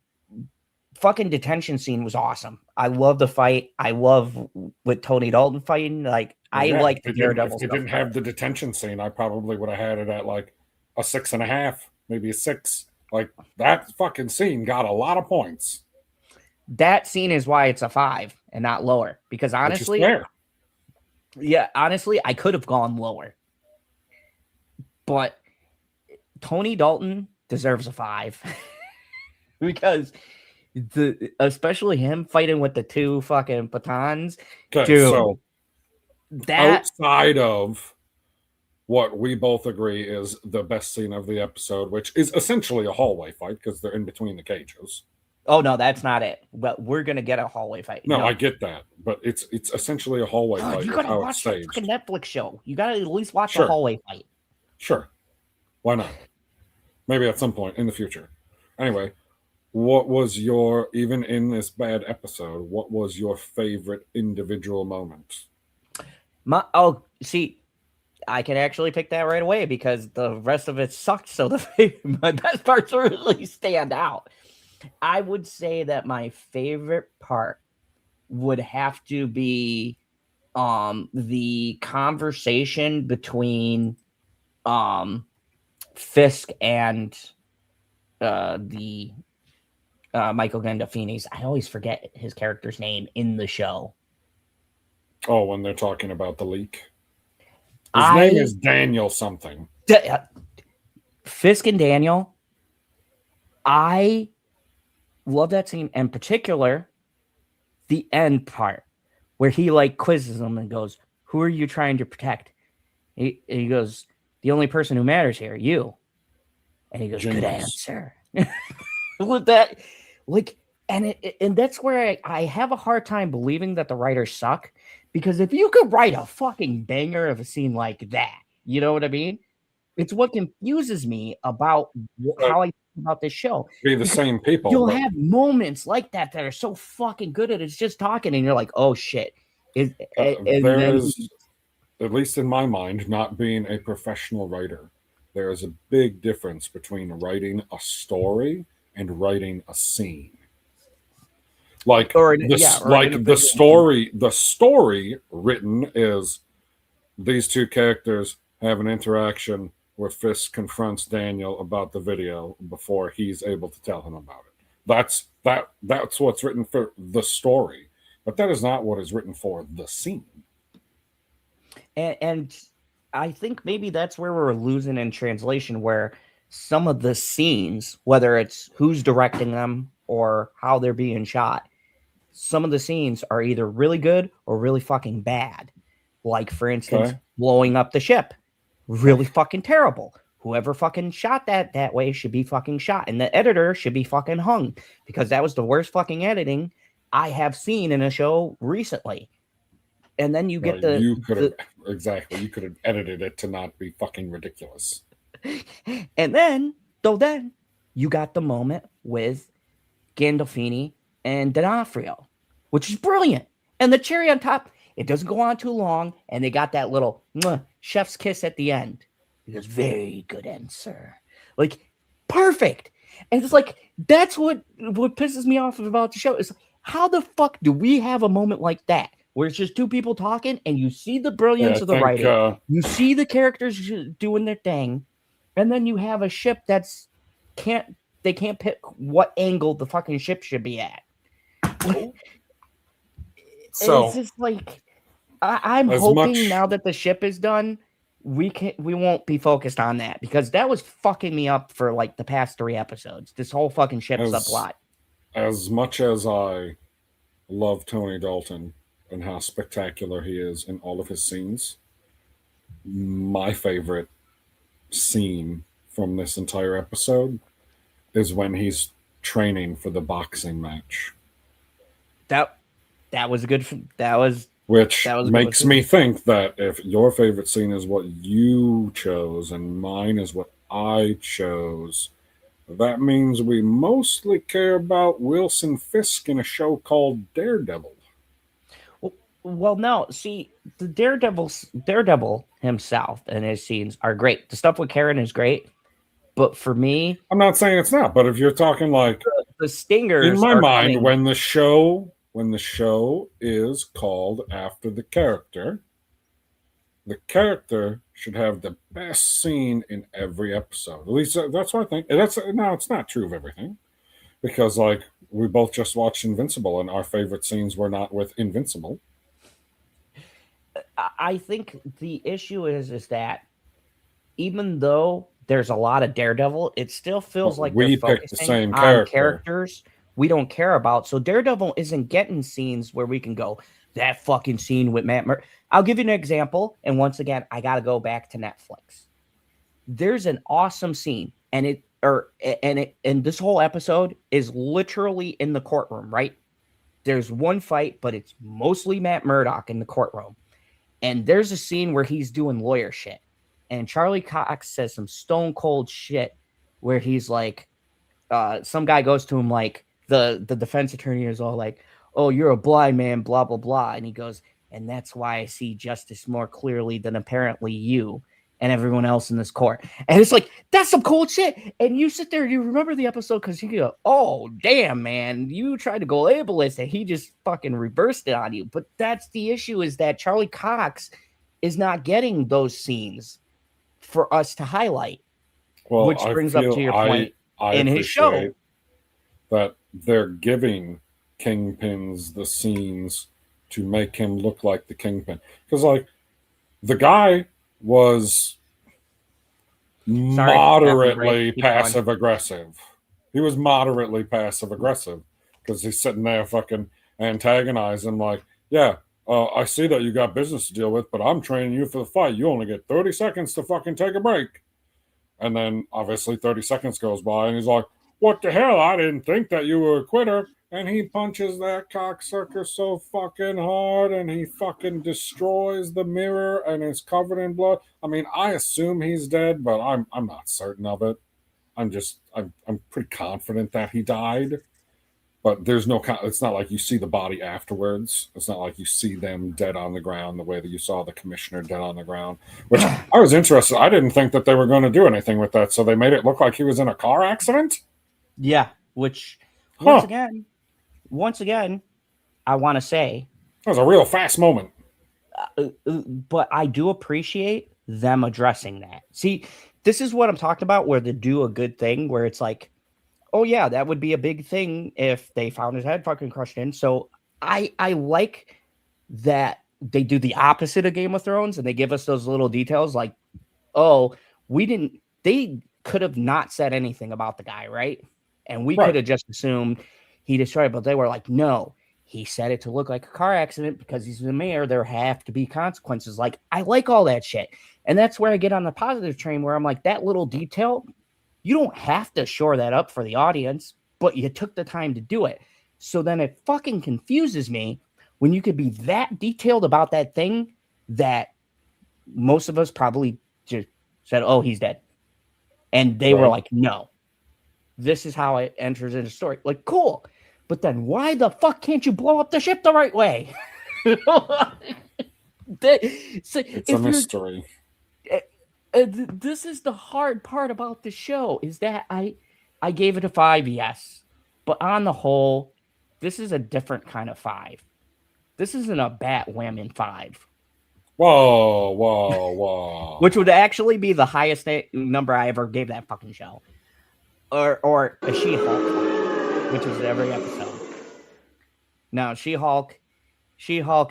fucking detention scene was awesome. I love the fight. I love with Tony Dalton fighting. Like, I like the Daredevil stuff. If it didn't have the detention scene, I probably would have had it at like a 6.5, maybe a 6. Like, that fucking scene got a lot of points. That scene is why it's a 5 and not lower. Because honestly, I could have gone lower. but Tony Dalton deserves a 5 because especially him fighting with the 2 fucking batons. Okay, dude, so that outside of what we both agree is the best scene of the episode, which is essentially a hallway fight because they're in between the cages. Oh no, that's not it. But we're gonna get a hallway fight. No, I get that, but it's essentially a hallway fight. You gotta watch that fucking Netflix show. You gotta at least watch a hallway fight. Sure, why not? Maybe at some point in the future. Anyway, what was your, even in this bad episode, what was your favorite individual moment? See, I can actually pick that right away because the rest of it sucked. So my best parts really stand out. I would say that my favorite part would have to be the conversation between Fisk and the Michael Gandolfini's. I always forget his character's name in the show. Oh, when they're talking about the leak. His name is Daniel something. Fisk and Daniel. I love that scene, in particular the end part where he like quizzes them and goes, "Who are you trying to protect?" He goes, "The only person who matters here, you." And he goes, "Good answer." With that, like, and that's where I have a hard time believing that the writers suck, because if you could write a fucking banger of a scene like that, you know what I mean? It's what confuses me about how I think about this show. Be the same people. You'll have moments like that are so fucking good at it's just talking, and you're like, "Oh shit!" There is, at least in my mind, not being a professional writer, there is a big difference between writing a story and writing a scene. Like the story written is these two characters have an interaction where Fisk confronts Daniel about the video before he's able to tell him about it. That's what's written for the story, but that is not what is written for the scene. And I think maybe that's where we're losing in translation, where some of the scenes, whether it's who's directing them or how they're being shot, some of the scenes are either really good or really fucking bad. Like, for instance, blowing up the ship. Really fucking terrible. Whoever fucking shot that way should be fucking shot. And the editor should be fucking hung, because that was the worst fucking editing I have seen in a show recently. And then you get you could have edited it to not be fucking ridiculous. And then you got the moment with Gandolfini and D'Onofrio, which is brilliant. And the cherry on top, it doesn't go on too long, and they got that little chef's kiss at the end. He goes, "Very good answer." Like, perfect. And it's like, that's what pisses me off about the show. Is how the fuck do we have a moment like that where it's just two people talking and you see the brilliance of the writing, you see the characters doing their thing, and then you have a ship they can't pick what angle the fucking ship should be at. So it's just like, I'm hoping now that the ship is done, we won't be focused on that, because that was fucking me up for like the past 3 episodes. This whole fucking ship subplot. As much as I love Tony Dalton and how spectacular he is in all of his scenes, my favorite scene from this entire episode is when he's training for the boxing match. That was good. Which makes me think that if your favorite scene is what you chose and mine is what I chose, that means we mostly care about Wilson Fisk in a show called Daredevil. Well, no. See, the Daredevil himself and his scenes are great. The stuff with Karen is great. But for me, I'm not saying it's not, but if you're talking like the stingers, in my mind, when the show is called after the character should have the best scene in every episode. At least that's what I think. It's not true of everything, because like we both just watched Invincible and our favorite scenes were not with Invincible. I think the issue is that even though there's a lot of Daredevil, it still feels like we they're picked the focusing same on character. characters we don't care about. So Daredevil isn't getting scenes where we can go, that fucking scene with Matt Murdock. I'll give you an example. And once again, I got to go back to Netflix. There's an awesome scene, and this whole episode is literally in the courtroom, right? There's one fight, but it's mostly Matt Murdock in the courtroom. And there's a scene where he's doing lawyer shit. And Charlie Cox says some stone cold shit where he's like, some guy goes to him like, the defense attorney is all like, oh, you're a blind man, blah, blah, blah. And he goes, and that's why I see justice more clearly than apparently you and everyone else in this court. And it's like, that's some cool shit. And you sit there and you remember the episode because you go, oh, damn, man, you tried to go ableist and he just fucking reversed it on you. But that's the issue, is that Charlie Cox is not getting those scenes for us to highlight. Well, which brings up to your point in his show. That they're giving Kingpins the scenes to make him look like the Kingpin. Because, like, the guy was moderately passive-aggressive. He was moderately passive-aggressive because he's sitting there fucking antagonizing like, yeah, I see that you got business to deal with, but I'm training you for the fight. You only get 30 seconds to fucking take a break. And then, obviously, 30 seconds goes by, and he's like, what the hell? I didn't think that you were a quitter. And he punches that cocksucker so fucking hard, and he fucking destroys the mirror, and it's covered in blood. I mean, I assume he's dead, but I'm not certain of it. I'm pretty confident that he died. But there's no, it's not like you see the body afterwards. It's not like you see them dead on the ground the way that you saw the commissioner dead on the ground, which I was interested. I didn't think that they were going to do anything with that. So they made it look like he was in a car accident. Yeah. Which once again, I want to say that was a real fast moment. But I do appreciate them addressing that. See, this is what I'm talking about, where they do a good thing, where it's like, oh yeah, that would be a big thing if they found his head fucking crushed in. So I like that they do the opposite of Game of Thrones, and they give us those little details like, oh, they could have not said anything about the guy, right? And we could have just assumed he destroyed it, but they were like, no, he said it to look like a car accident because he's the mayor. There have to be consequences. Like, I like all that shit. And that's where I get on the positive train, where I'm like, that little detail, you don't have to shore that up for the audience, but you took the time to do it. So then it fucking confuses me when you could be that detailed about that thing that most of us probably just said, oh, he's dead. And they were like, no, this is how it enters into story. Like, cool. But then why the fuck can't you blow up the ship the right way? It's a mystery. This is the hard part about the show, is that I gave it a 5, yes. But on the whole, this is a different kind of 5. This isn't a Batwoman 5. Whoa. Which would actually be the highest number I ever gave that fucking show. Or a She-Hulk, which is every episode. Now, She-Hulk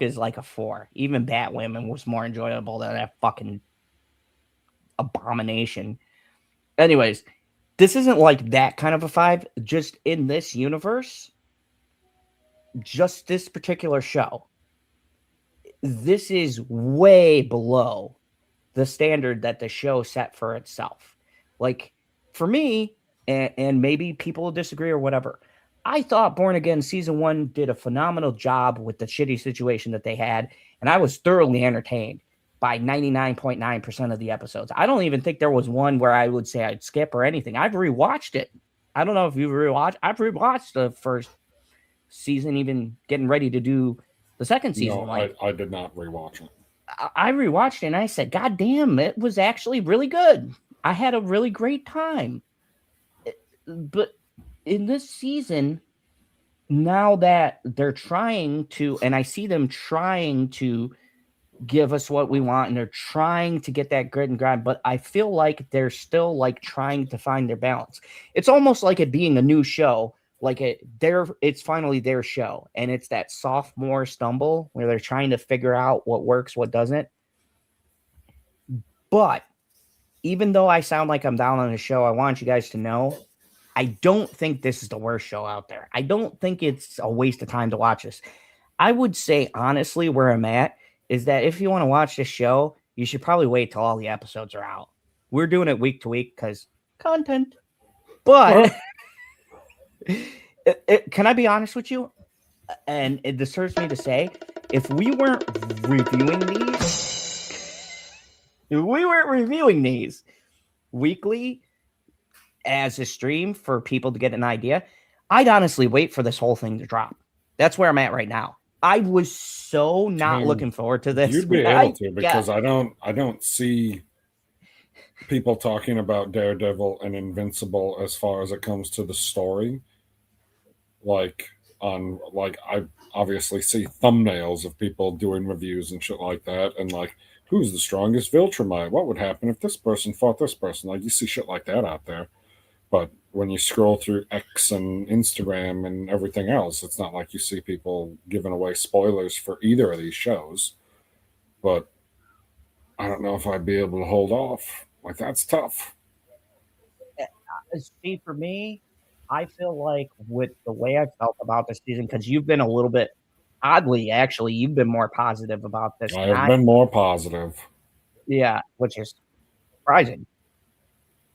is like a 4. Even Batwoman was more enjoyable than that fucking abomination. Anyways, this isn't like that kind of a 5. Just in this universe, just this particular show, this is way below the standard that the show set for itself. Like, for me, and maybe people will disagree or whatever, I thought Born Again Season 1 did a phenomenal job with the shitty situation that they had, and I was thoroughly entertained by 99.9% of the episodes. I don't even think there was one where I would say I'd skip or anything. I've rewatched it. I don't know if you've rewatched. I've rewatched the first season, even getting ready to do the second season. No, I did not rewatch it. I rewatched it and I said, God damn, it was actually really good. I had a really great time. But in this season, now that they're trying to, and I see them trying to give us what we want, and they're trying to get that grit and grind, but I feel like they're still like trying to find their balance. It's almost like it being a new show, like it's finally their show, and it's that sophomore stumble where they're trying to figure out what works, what doesn't. But even though I sound like I'm down on the show, I want you guys to know I don't think this is the worst show out there. I don't think it's a waste of time to watch this. I would say, honestly, where I'm at is that if you want to watch this show, you should probably wait till all the episodes are out. We're doing it week to week because content. But can I be honest with you? And it disturbs me to say, if we weren't reviewing these weekly as a stream for people to get an idea, I'd honestly wait for this whole thing to drop. That's where I'm at right now. I was so not looking forward to this. You'd be able to, because I don't see people talking about Daredevil and Invincible as far as it comes to the story. I obviously see thumbnails of people doing reviews and shit like that, and like, who's the strongest Viltrumite? What would happen if this person fought this person? Like, you see shit like that out there. But when you scroll through X and Instagram and everything else, it's not like you see people giving away spoilers for either of these shows. But I don't know if I'd be able to hold off. Like, that's tough. See, for me, I feel like with the way I felt about this season, because you've been a little bit, oddly, actually, you've been more positive about this. I have been more positive. Yeah, which is surprising.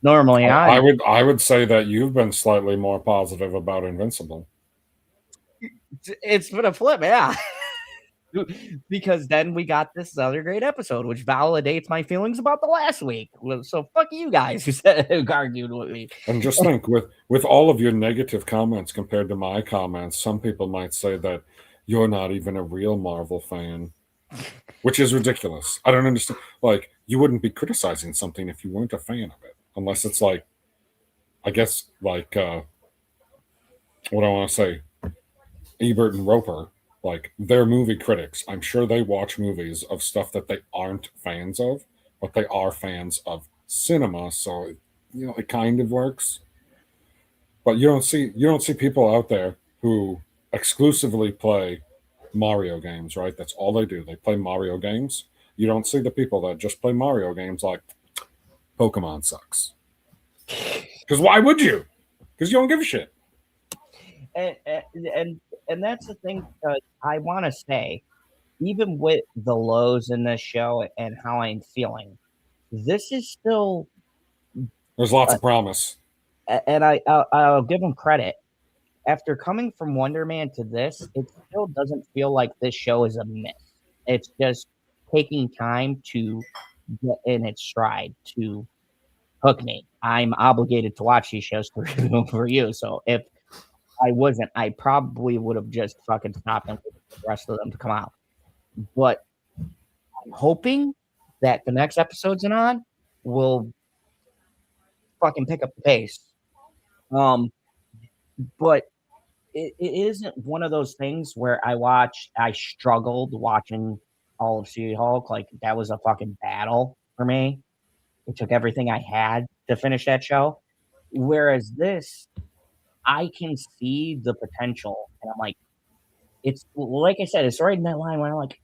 Normally, I would say that you've been slightly more positive about Invincible. It's been a flip, yeah. Because then we got this other great episode, which validates my feelings about the last week. So fuck you guys who argued with me. And just think, with all of your negative comments compared to my comments, some people might say that you're not even a real Marvel fan, which is ridiculous. I don't understand. Like, you wouldn't be criticizing something if you weren't a fan of it, unless it's like, I guess, like, what I want to say, Ebert and Roper. Like, they're movie critics. I'm sure they watch movies of stuff that they aren't fans of, but they are fans of cinema, so it kind of works. But you don't see people out there who exclusively play Mario games, right? That's all they do. They play Mario games. You don't see the people that just play Mario games like Pokemon sucks. Because why would you? Because you don't give a shit. And that's the thing I want to say, even with the lows in this show and how I'm feeling, this is still. There's lots of promise. And I'll give them credit. After coming from Wonder Man to this, it still doesn't feel like this show is a miss. It's just taking time to get in its stride to hook me. I'm obligated to watch these shows for you. So if I wasn't, I probably would have just fucking stopped and waited for the rest of them to come out. But I'm hoping that the next episodes and on will fucking pick up the pace. But it isn't one of those things where I struggled watching all of She-Hulk. Like, that was a fucking battle for me. It took everything I had to finish that show. Whereas this, I can see the potential, and I'm like, it's like I said, it's right in that line where I'm like,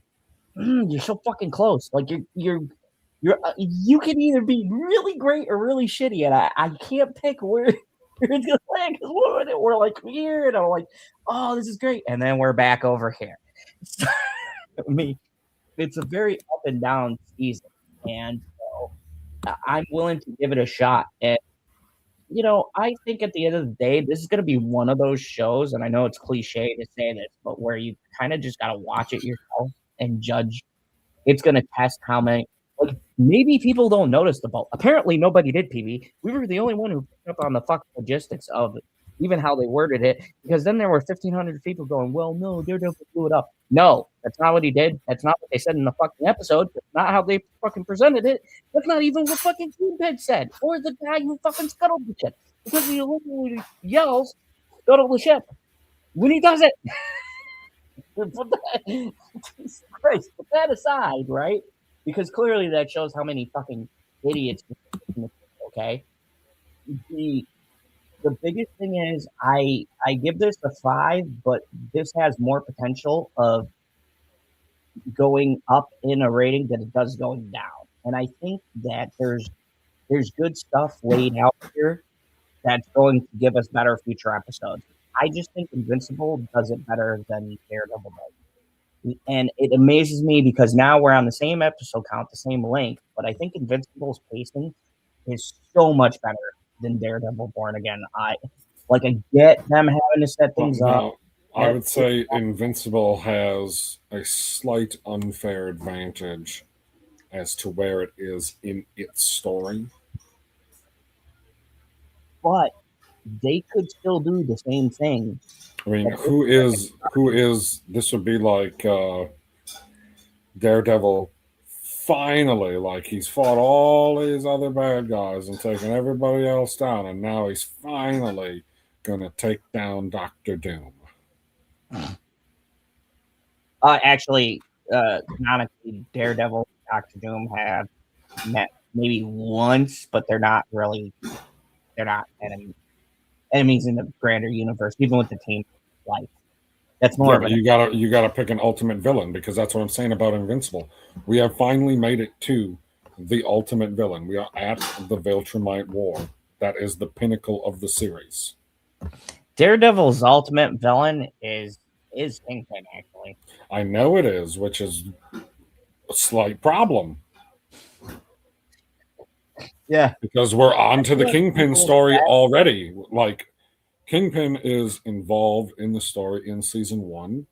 you're so fucking close. Like, you can either be really great or really shitty, and I can't pick where it's gonna land, because we're like here, and I'm like, oh, this is great, and then we're back over here. So, I mean, it's a very up and down season, and I'm willing to give it a shot. And I think at the end of the day, this is going to be one of those shows, and I know it's cliche to say this, but where you kind of just got to watch it yourself and judge. It's going to test how many. Like, maybe people don't notice the bolt. Apparently, nobody did, PB. We were the only one who picked up on the fucking logistics of even how they worded it, because then there were 1,500 people going, well, no, Daredevil blew it up. No, that's not what he did. That's not what they said in the fucking episode. That's not how they fucking presented it. That's not even what fucking Kingpin said, or the guy who fucking scuttled the ship, because he literally yells, scuttle the ship, when he does it. Jesus Christ, put that aside, right? Because clearly that shows how many fucking idiots. Okay, the biggest thing is I give this a 5, but this has more potential of going up in a rating than it does going down. And I think that there's there's good stuff laid out here that's going to give us better future episodes. I just think Invincible does it better than Daredevil does. And it amazes me because now we're on the same episode count, the same length, but I think Invincible's pacing is so much better than Daredevil Born Again. I get them having to set things up. I would say Invincible has a slight unfair advantage as to where it is in its story. But they could still do the same thing. I mean, who is this would be like Daredevil finally, like he's fought all these other bad guys and taken everybody else down, and now he's finally gonna take down Dr. Doom. Actually, canonically, Daredevil and Dr. Doom have met maybe once, but they're not enemies in the grander universe, even with the team life. That's more of you gotta pick an ultimate villain, because that's what I'm saying about Invincible. We have finally made it to the ultimate villain. We are at the Viltrumite War. That is the pinnacle of the series. Daredevil's ultimate villain is Kingpin, actually. I know it is, which is a slight problem. Yeah. Because we're on to the Kingpin story already. Like, Kingpin is involved in the story in season 1,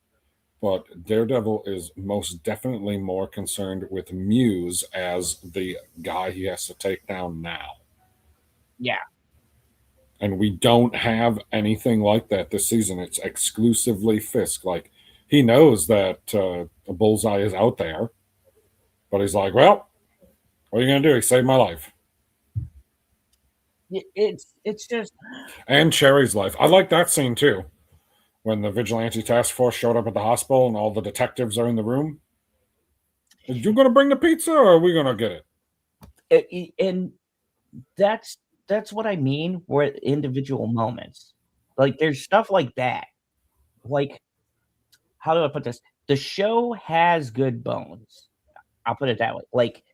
but Daredevil is most definitely more concerned with Muse as the guy he has to take down now. Yeah. And we don't have anything like that this season. It's exclusively Fisk. Like, he knows that Bullseye is out there, but he's like, well, what are you going to do? He saved my life. It's just... And Cherry's life. I like that scene, too. When the Vigilante Task Force showed up at the hospital and all the detectives are in the room. Are you going to bring the pizza, or are we going to get it? And that's what I mean, where individual moments. Like, there's stuff like that. Like, how do I put this? The show has good bones. I'll put it that way. Like,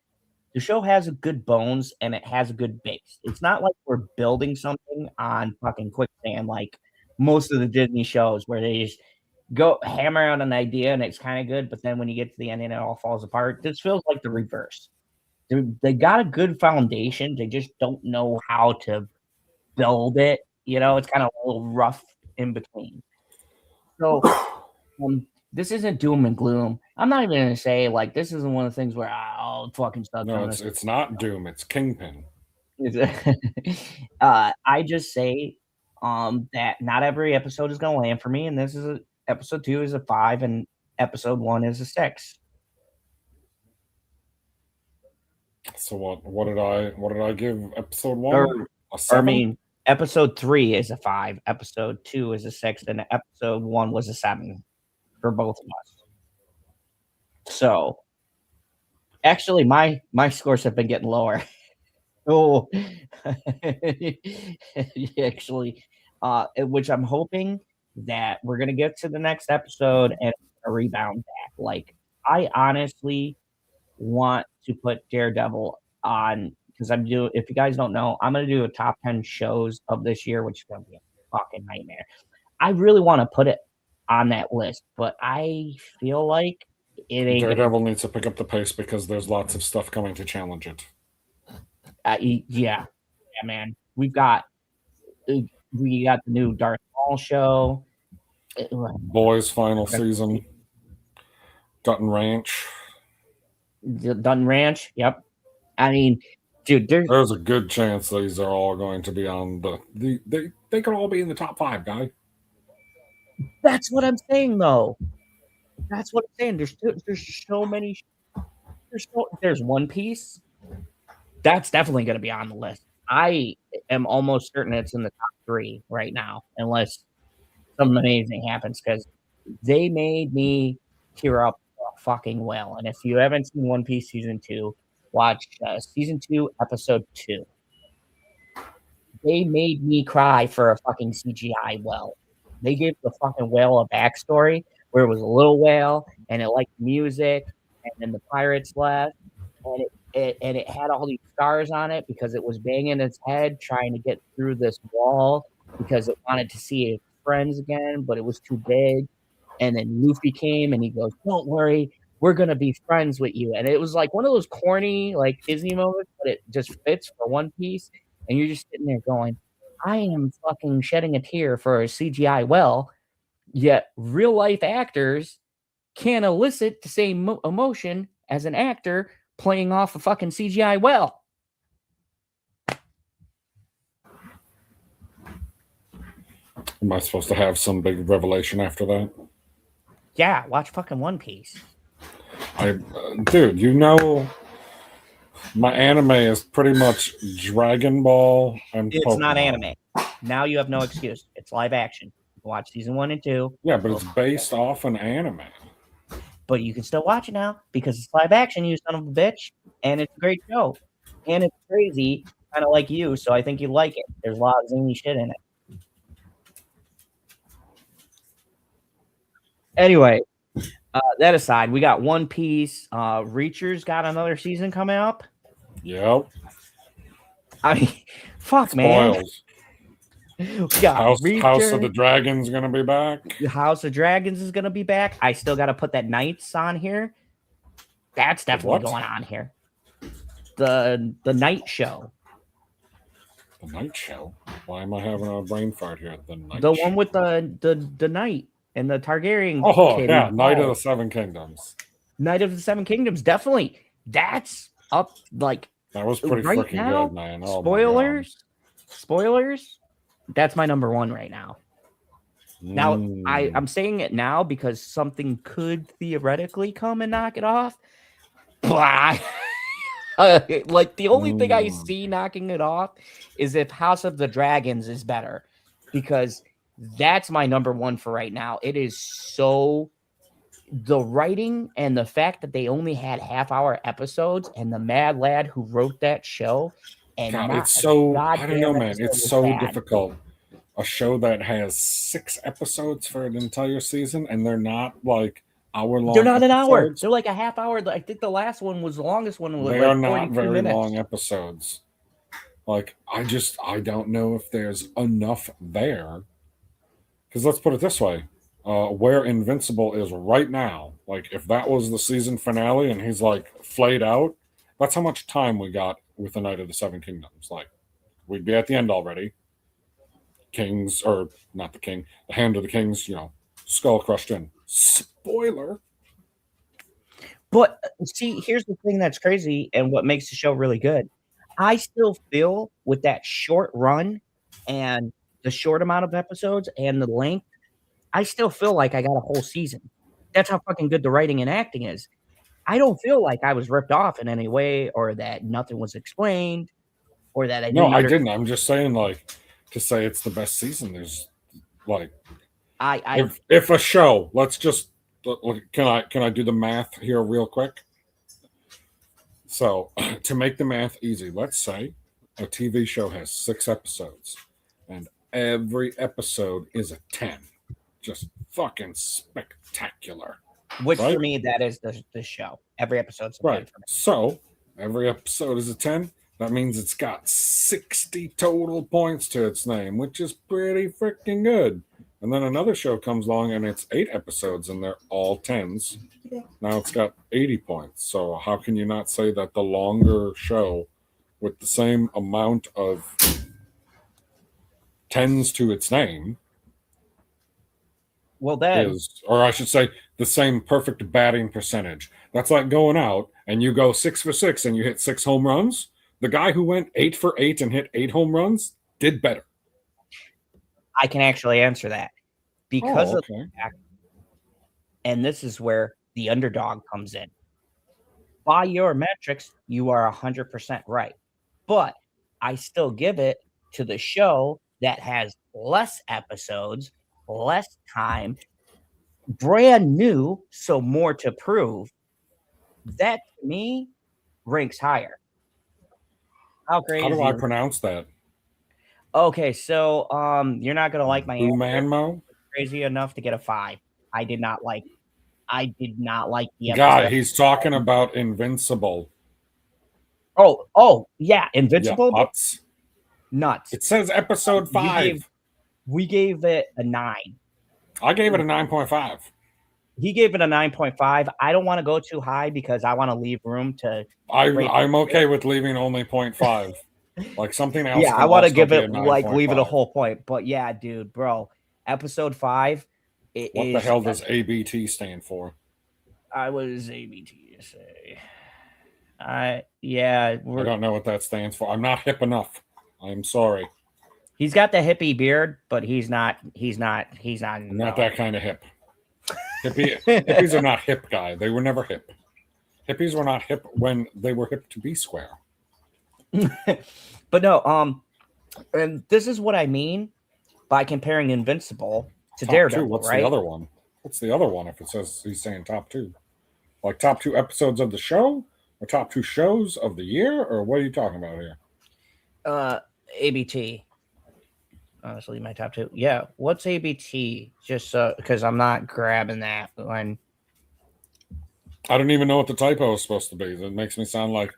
the show has a good bones and it has a good base. It's not like we're building something on fucking quicksand like most of the Disney shows where they just go hammer out an idea and it's kind of good, but then when you get to the end and it all falls apart. This feels like the reverse. They got a good foundation. They just don't know how to build it. You know, it's kind of a little rough in between. So this isn't doom and gloom. I'm not even going to say, like, this isn't one of the things where I'll fucking stuff. No, it's not Doom. It's Kingpin. I just say that not every episode is going to land for me, and this is episode 2 is a 5, and episode 1 is a 6. So what did I give episode 1? I mean, episode 3 is a 5, episode 2 is a 6, and episode 1 was a 7 for both of us. So, actually, my scores have been getting lower. Oh, actually, which I'm hoping that we're gonna get to the next episode and rebound back. Like, I honestly want to put Daredevil on, because if you guys don't know, I'm gonna do a top 10 shows of this year, which is gonna be a fucking nightmare. I really want to put it on that list, but I feel like it ain't. Daredevil needs to pick up the pace because there's lots of stuff coming to challenge it. Yeah, man. We got the new Darth Maul show. Boys' final season. Dutton Ranch. Yep. I mean, dude, there's a good chance these are all going to be on they could all be in the top 5, guy. That's what I'm saying, though. That's what I'm saying. There's so many. There's One Piece. That's definitely going to be on the list. I am almost certain it's in the top 3 right now, unless something amazing happens, because they made me tear up fucking well. And if you haven't seen One Piece season 2, watch season 2, episode 2. They made me cry for a fucking CGI whale. They gave the fucking whale a backstory where it was a little whale and it liked music, and then the pirates left, and and it had all these scars on it because it was banging its head trying to get through this wall because it wanted to see its friends again, but it was too big. And then Luffy came and he goes, "Don't worry, we're gonna be friends with you." And it was like one of those corny like Disney moments, but it just fits for One Piece. And you're just sitting there going, "I am fucking shedding a tear for a CGI well." Yet real life actors can't elicit the same emotion as an actor playing off a fucking CGI well. Am I supposed to have some big revelation after that? Yeah, watch fucking One Piece. Dude, you know, my anime is pretty much Dragon Ball and It's Pokemon. not anime. Now you have no excuse. It's live action. You can watch season 1 and 2. Yeah, but it's based off an anime. But you can still watch it now because it's live action, you son of a bitch. And it's a great show. And it's crazy, kind of like you, so I think you like it. There's a lot of zany shit in it. Anyway, that aside, we got One Piece. Reacher's got another season coming up. Yep. I mean, fuck, Spoils. Man. We got House of the Dragon's gonna be back. The House of Dragons is gonna be back. I still got to put that Knights on here. That's definitely going on here. The Night Show. The Night Show. Why am I having a brain fart here? The one with the Knight and the Targaryen. Oh yeah, Knight of the Seven Kingdoms. Knight of the Seven Kingdoms, definitely. That's up like that was pretty right freaking now, good, man. Oh, spoilers. That's my number one right now. Now I'm saying it now because something could theoretically come and knock it off. But like the only thing I see knocking it off is if House of the Dragons is better, because that's my number one for right now. It is so the writing and the fact that they only had half-hour episodes and the mad lad who wrote that show. And God, it's so I don't know, man. It's so difficult. A show that has 6 episodes for an entire season, and they're not like hour-long. They're not an hour. They're like a half hour. I think the last one was the longest one. They are not very long episodes. Like I don't know if there's enough there. Because let's put it this way. Where Invincible is right now, like if that was the season finale and he's like flayed out, that's how much time we got with the Knight of the Seven Kingdoms. Like we'd be at the end already. Kings, or not the king, the Hand of the Kings, skull crushed in. Spoiler. But see, here's the thing that's crazy and what makes the show really good. I still feel with that short run and the short amount of episodes and the length, I still feel like I got a whole season. That's how fucking good the writing and acting is. I don't feel like I was ripped off in any way or that nothing was explained or that I didn't. No, I didn't. I'm just saying, like, to say it's the best season, there's like if a show, let's just can I do the math here real quick? So to make the math easy, let's say a TV show has 6 episodes and every episode is a 10. Just fucking spectacular. Which right? For me, that is the show. Every episode's a 10 right. For me. So every episode is a 10. That means it's got 60 total points to its name, which is pretty freaking good. And then another show comes along and it's 8 episodes and they're all 10s. Now it's got 80 points. So how can you not say that the longer show with the same amount of 10s to its name is, or I should say, the same perfect batting percentage. That's like going out and you go 6 for 6 and you hit 6 home runs. The guy who went 8 for 8 and hit 8 home runs did better. I can actually answer that because of the fact, and this is where the underdog comes in. By your metrics, you are 100% right. But I still give it to the show that has less episodes, less time, brand new, so more to prove. That, to me, ranks higher. How crazy? How do I pronounce that? Okay, so you're not gonna like my answer. Crazy enough to get a 5. I did not like the episode. God, he's talking about Invincible. Oh, yeah, Yeah, Invincible. nuts. Nuts. It says episode 5. We gave it a 9. I gave it a 9.5. He gave it a 9.5. I don't want to go too high because I want to leave room to I'm okay with leaving only 0.5. Like something else. Yeah, I want to give it leave it a whole point. But yeah, dude, bro, episode 5. What the hell does ABT stand for? I was ABT to say. Yeah, I don't know what that stands for. I'm not hip enough. I'm sorry. He's got the hippie beard, but he's not. I'm not that kind of hip. Hippies are not hip, guy. They were never hip. Hippies were not hip when they were hip to be square. But no, and this is what I mean by comparing Invincible to Daredevil. What's right? the other one? What's the other one if it says he's saying top 2? Like top 2 episodes of the show? Or top 2 shows of the year? Or what are you talking about here? ABT. Honestly, my top 2. Yeah, what's ABT? Just because I'm not grabbing that one. I don't even know what the typo is supposed to be. That makes me sound like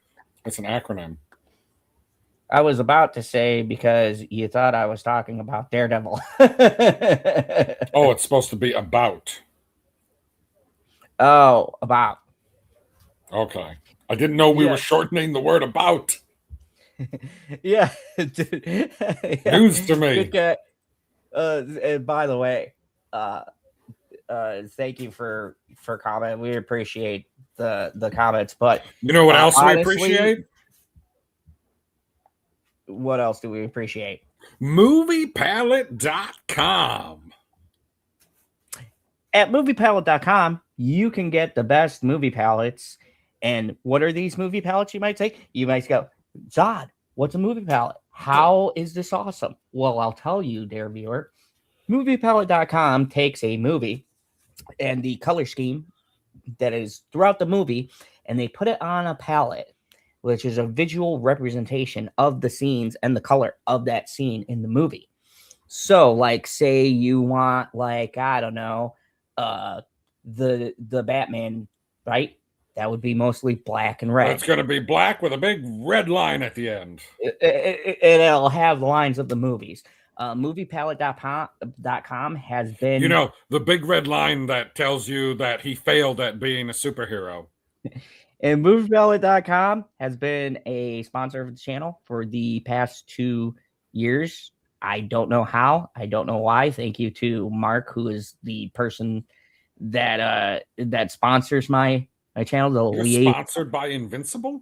it's an acronym. I was about to say because you thought I was talking about Daredevil. Oh, it's supposed to be about. Oh, about. Okay. I didn't know we were shortening the word about. Yeah. News to me. And by the way, thank you for comment. We appreciate the comments, but you know what else honestly, we appreciate? What else do we appreciate? MoviePalette.com. At MoviePalette.com, you can get the best movie palettes. And what are these movie palettes, you might say? You might go, Zod, what's a movie palette? How is this awesome? Well, I'll tell you, dear viewer. MoviePalette.com takes a movie and the color scheme that is throughout the movie, and they put it on a palette, which is a visual representation of the scenes and the color of that scene in the movie. So, like, say you want, like, I don't know, the Batman, right? That would be mostly black and red. It's going to be black with a big red line at the end. And it'll have the lines of the movies. MoviePalette.com has been... You know, the big red line that tells you that he failed at being a superhero. And MoviePalette.com has been a sponsor of the channel for the past 2 years. I don't know how. I don't know why. Thank you to Mark, who is the person that sponsors my channel. You're sponsored by Invincible?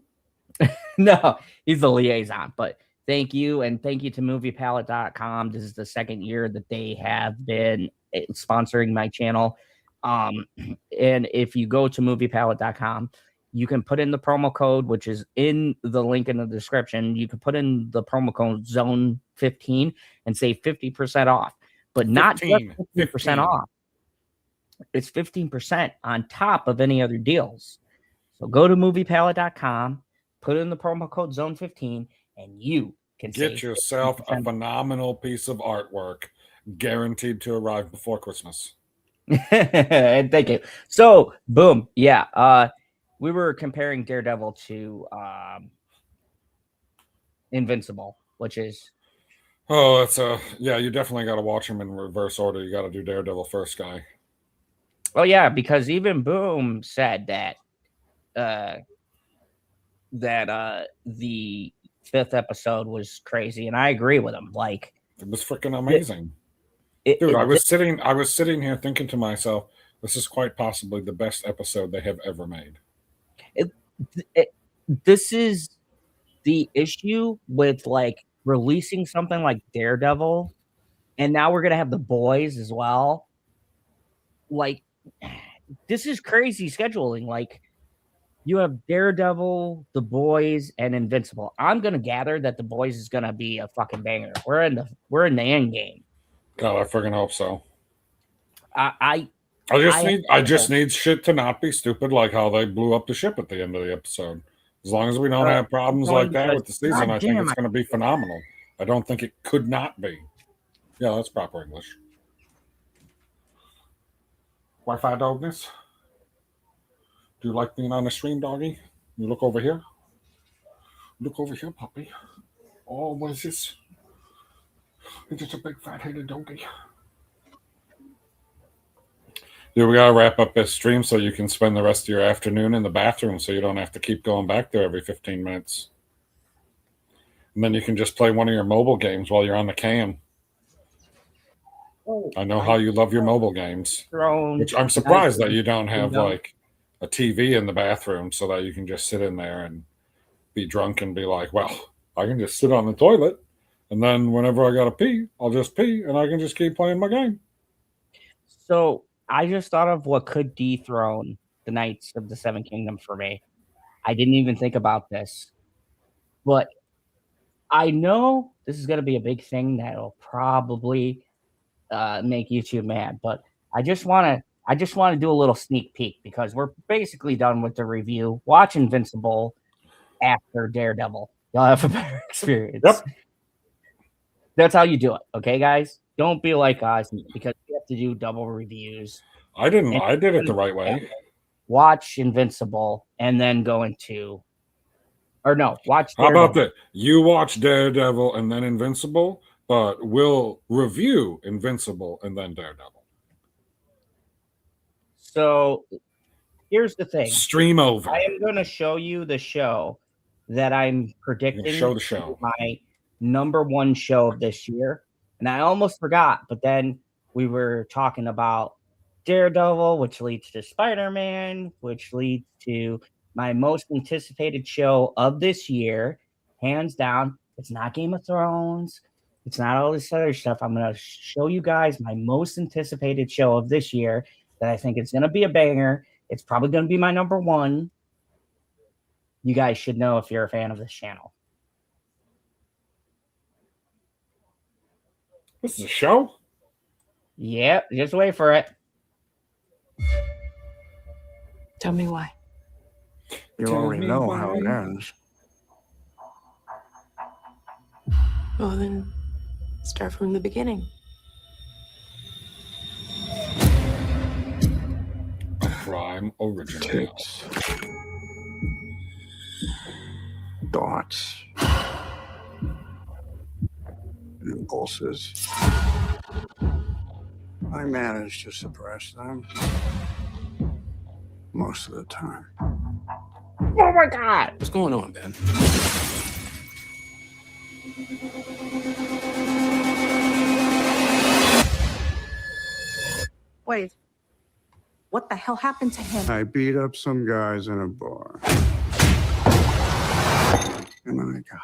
No, he's the liaison. But thank you, and thank you to MoviePalette.com. This is the second year that they have been sponsoring my channel. And if you go to MoviePalette.com, you can put in the promo code, which is in the link in the description. You can put in the promo code Zone15 and save 50% off, but not just 50% off. It's 15% on top of any other deals. So go to MoviePalette.com, put in the promo code Zone15, and you can get yourself a phenomenal piece of artwork guaranteed to arrive before Christmas. And thank you. So, boom. Yeah. We were comparing Daredevil to Invincible, which is... Oh, that's yeah, you definitely got to watch them in reverse order. You got to do Daredevil first, guy. Oh, yeah, because even Boom said that the 5th episode was crazy, and I agree with him. Like, it was freaking amazing. Dude, I was sitting here thinking to myself, this is quite possibly the best episode they have ever made. This is the issue with like releasing something like Daredevil, and now we're gonna have The Boys as well. Like, this is crazy scheduling. Like, you have Daredevil, The Boys, and Invincible. I'm gonna gather that The Boys is gonna be a fucking banger. We're in the end game. God, I freaking hope so. I just need shit to not be stupid, like how they blew up the ship at the end of the episode. As long as we don't have problems like that with the season, I think it's going to be phenomenal. I don't think it could not be. Yeah, that's proper English. Wi-Fi dogness. Do you like being on the stream, doggy? You look over here. Look over here, puppy. Oh, what is this? It's just a big fat-headed donkey. Yeah, we gotta wrap up this stream so you can spend the rest of your afternoon in the bathroom so you don't have to keep going back there every 15 minutes. And then you can just play one of your mobile games while you're on the cam. I know how you love your mobile games. Which I'm surprised that you don't have like a TV in the bathroom so that you can just sit in there and be drunk and be like, well, I can just sit on the toilet and then whenever I gotta pee, I'll just pee and I can just keep playing my game. So I just thought of what could dethrone the Knights of the Seven Kingdoms for me. I didn't even think about this, but I know this is going to be a big thing that'll probably make YouTube mad. But I just want to do a little sneak peek because we're basically done with the review. Watch Invincible after Daredevil. You'll have a better experience. Yep. That's how you do it, okay, guys? Don't be like us because you have to do double reviews. I did it the right way. Watch Invincible and then go into, or no, watch Daredevil. How about that? You watch Daredevil and then Invincible, but we'll review Invincible and then Daredevil. So here's the thing. Stream over. I am going to show you the show that I'm predicting show the show. My number one show of this year. And I almost forgot, but then we were talking about Daredevil, which leads to Spider-Man, which leads to my most anticipated show of this year. Hands down, it's not Game of Thrones. It's not all this other stuff. I'm going to show you guys my most anticipated show of this year that I think it's going to be a banger. It's probably going to be my number one. You guys should know if you're a fan of this channel. This is a show? Yep, just wait for it. Tell me why. You already know how it ends. Well, then start from the beginning. A crime original. Tics. Thoughts. Impulses. I manage to suppress them most of the time. Oh my God! What's going on, Ben? Wait, what the hell happened to him? I beat up some guys in a bar. And then I got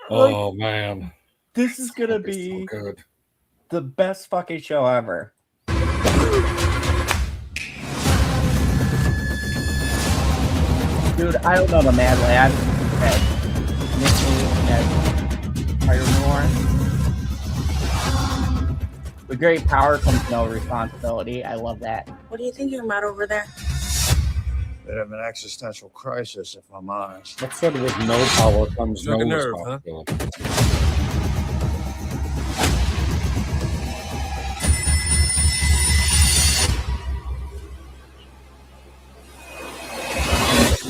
Oh man. This is gonna be so the best fucking show ever. Dude, I don't know the Mad Lad that Fire Noir. With great power comes no responsibility. I love that. What are you thinking about over there? Bit of an existential crisis, if I'm honest. That said, with no power comes no nerve, responsibility.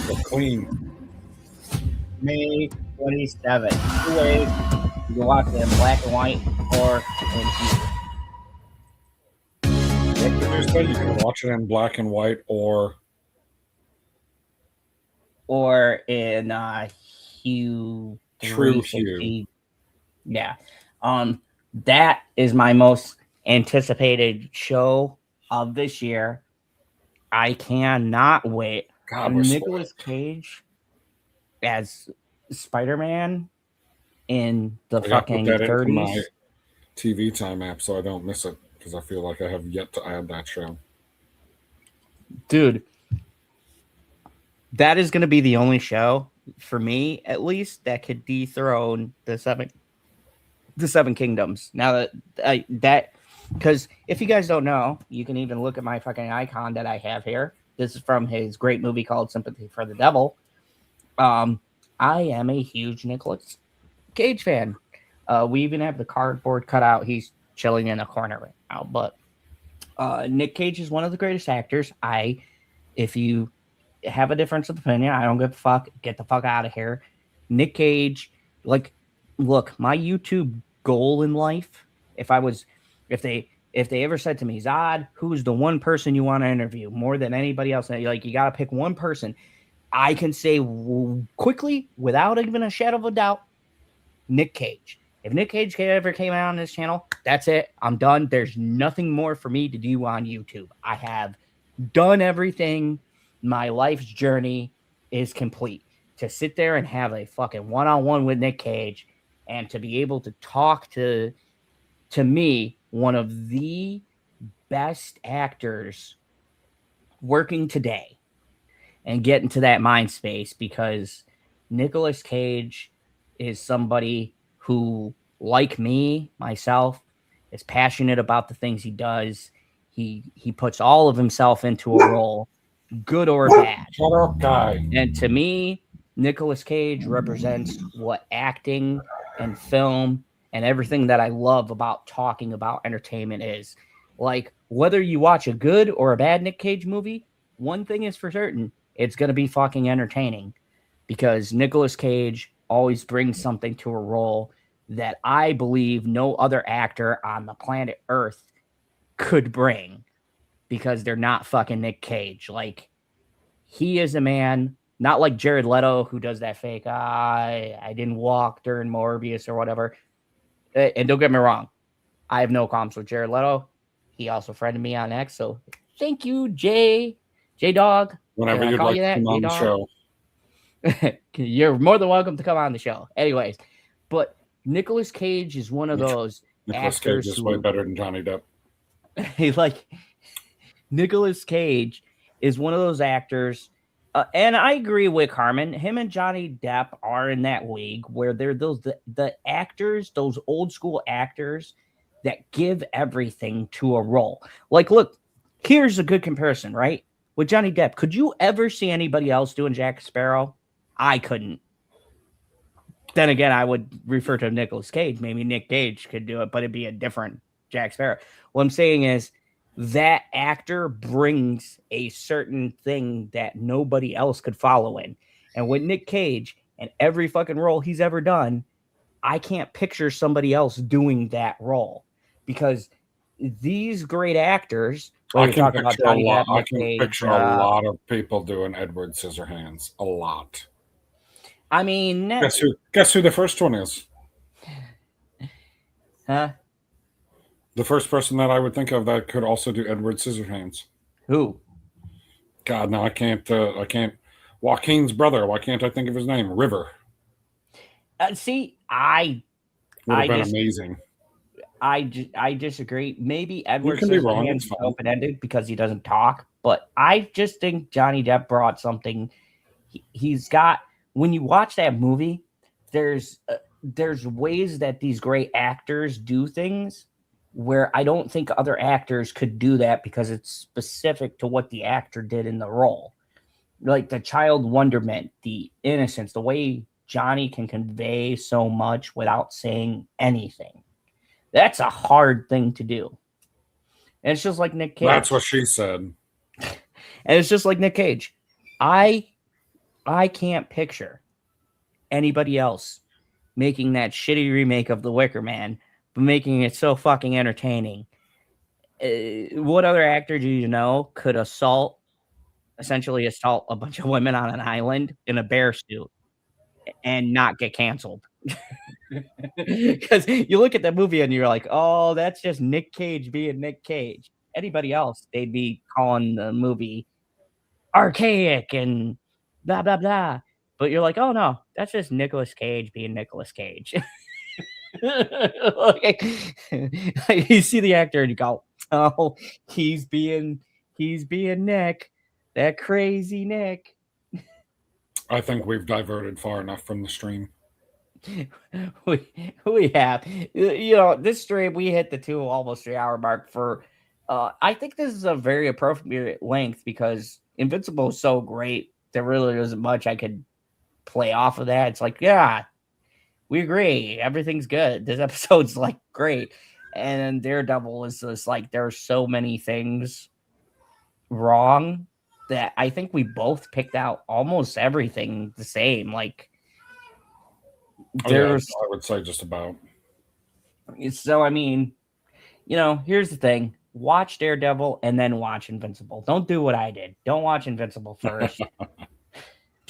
The Queen. May 27th. 2 ways. You can watch it in black and white or in What did you say? You can watch it in black and white or in hue. True hue. Yeah. That is my most anticipated show of this year. I cannot wait. God, Nicolas Cage as Spider-Man in the fucking 30s. My TV time app so I don't miss it because I feel like I have yet to add that show. Dude, that is going to be the only show for me, at least, that could dethrone the Seven Kingdoms. Now that because if you guys don't know, you can even look at my fucking icon that I have here. This is from his great movie called Sympathy for the Devil. I am a huge Nicolas Cage fan. We even have the cardboard cutout. He's chilling in a corner right now, but Nick Cage is one of the greatest actors. If you have a difference of opinion, I don't give a fuck. Get the fuck out of here. Nick Cage, like, look, my YouTube goal in life, if they ever said to me, Zod, who's the one person you want to interview more than anybody else? Like, you got to pick one person. I can say quickly, without even a shadow of a doubt, Nick Cage. If Nick Cage ever came out on this channel, that's it. I'm done. There's nothing more for me to do on YouTube. I have done everything. My life's journey is complete. To sit there and have a fucking one-on-one with Nick Cage and to be able to talk to me, one of the best actors working today, and get into that mind space, because Nicolas Cage is somebody who, like me, myself, is passionate about the things he does. He puts all of himself into a role, good or bad. Shut up, guy. And to me, Nicolas Cage represents what acting and film and everything that I love about talking about entertainment is. Like, whether you watch a good or a bad Nick Cage movie, one thing is for certain, it's going to be fucking entertaining, because Nicolas Cage always brings something to a role that I believe no other actor on the planet Earth could bring, because they're not fucking Nick Cage. Like, he is a man, not like Jared Leto, who does that fake, I didn't walk during Morbius or whatever. And don't get me wrong, I have no problems with Jared Leto. He also friended me on X, so thank you, J-Dog. Whenever you'd like to come on the show. You're more than welcome to come on the show. Anyways, but Nicolas Cage is one of those Nicolas actors Cage is way better than Johnny Depp. Nicolas Cage is one of those actors, and I agree with Carmen. Him and Johnny Depp are in that league where they're the actors, those old school actors that give everything to a role. Like, look, here's a good comparison, right? With Johnny Depp, could you ever see anybody else doing Jack Sparrow? I couldn't. Then again, I would refer to Nicolas Cage. Maybe Nick Cage could do it, but it'd be a different Jack Sparrow. What I'm saying is that actor brings a certain thing that nobody else could follow in. And with Nick Cage and every fucking role he's ever done, I can't picture somebody else doing that role, because these great actors, I can picture a lot of people doing Edward Scissorhands. A lot. I mean, guess who the first one is? Huh? The first person that I would think of that could also do Edward Scissorhands. Who? God, no, I can't. Joaquin's brother. Why can't I think of his name? River. See, I would have been amazing. I disagree. Maybe Edward Scissorhands is open-ended because he doesn't talk, but I just think Johnny Depp brought something. He's got, when you watch that movie, there's ways that these great actors do things where I don't think other actors could do that, because it's specific to what the actor did in the role. Like the child wonderment, the innocence, the way Johnny can convey so much without saying anything. That's a hard thing to do. And it's just like Nick Cage. That's what she said. And it's just like Nick Cage. I can't picture anybody else making that shitty remake of The Wicker Man, but making it so fucking entertaining. What other actor do you know could essentially assault a bunch of women on an island in a bear suit and not get canceled? Because you look at the movie and you're like, oh, that's just Nick Cage being Nick Cage. Anybody else, they'd be calling the movie archaic and blah, blah, blah. But you're like, oh, no, that's just Nicolas Cage being Nicolas Cage. You see the actor and you go, oh, he's being Nick, that crazy Nick. I think we've diverted far enough from the stream. We have, this stream, we hit the almost 3 hour mark for, I think this is a very appropriate length, because Invincible is so great. There really isn't much I could play off of that. It's like, yeah, we agree. Everything's good. This episode's like great. And Daredevil is just like, there are so many things wrong that I think we both picked out almost everything the same. Like, there's, I would say just about. So, I mean, here's the thing. Watch Daredevil and then watch Invincible. Don't do what I did. Don't watch Invincible first.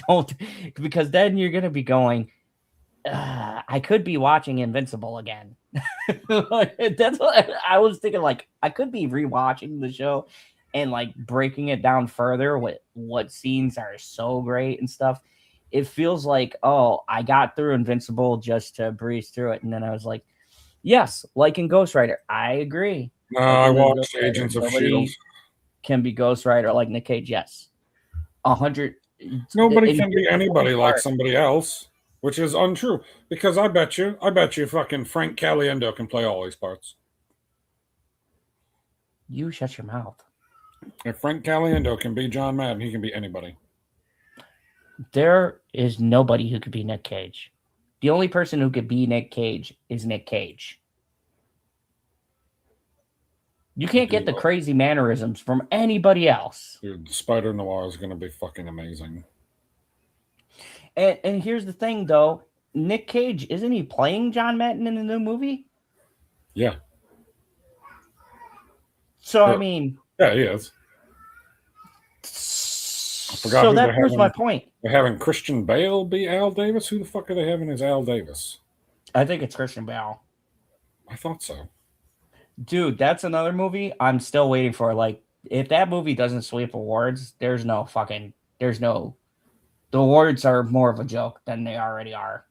Don't, because then you're going to be going, I could be watching Invincible again. That's what I was thinking. Like, I could be rewatching the show and like breaking it down further with what scenes are so great and stuff. It feels like, oh, I got through Invincible just to breeze through it. And then I was like, yes, like in Ghost Rider, I agree. No, I watched Agents of S.H.I.E.L.D. Can be Ghost Rider like Nick Cage, yes. 100. Nobody can be anybody like somebody else, which is untrue. Because I bet you fucking Frank Caliendo can play all these parts. You shut your mouth. If Frank Caliendo can be John Madden, he can be anybody. There is nobody who could be Nick Cage. The only person who could be Nick Cage is Nick Cage. You can't get the crazy mannerisms from anybody else. Dude, Spider Noir is going to be fucking amazing. And here's the thing, though. Nick Cage, isn't he playing John Madden in the new movie? Yeah. So, I mean... Yeah, he is. I forgot so that proves my point. They're having Christian Bale be Al Davis? Who the fuck are they having as Al Davis? I think it's Christian Bale. I thought so. Dude, that's another movie I'm still waiting for. Like, if that movie doesn't sweep awards, the awards are more of a joke than they already are.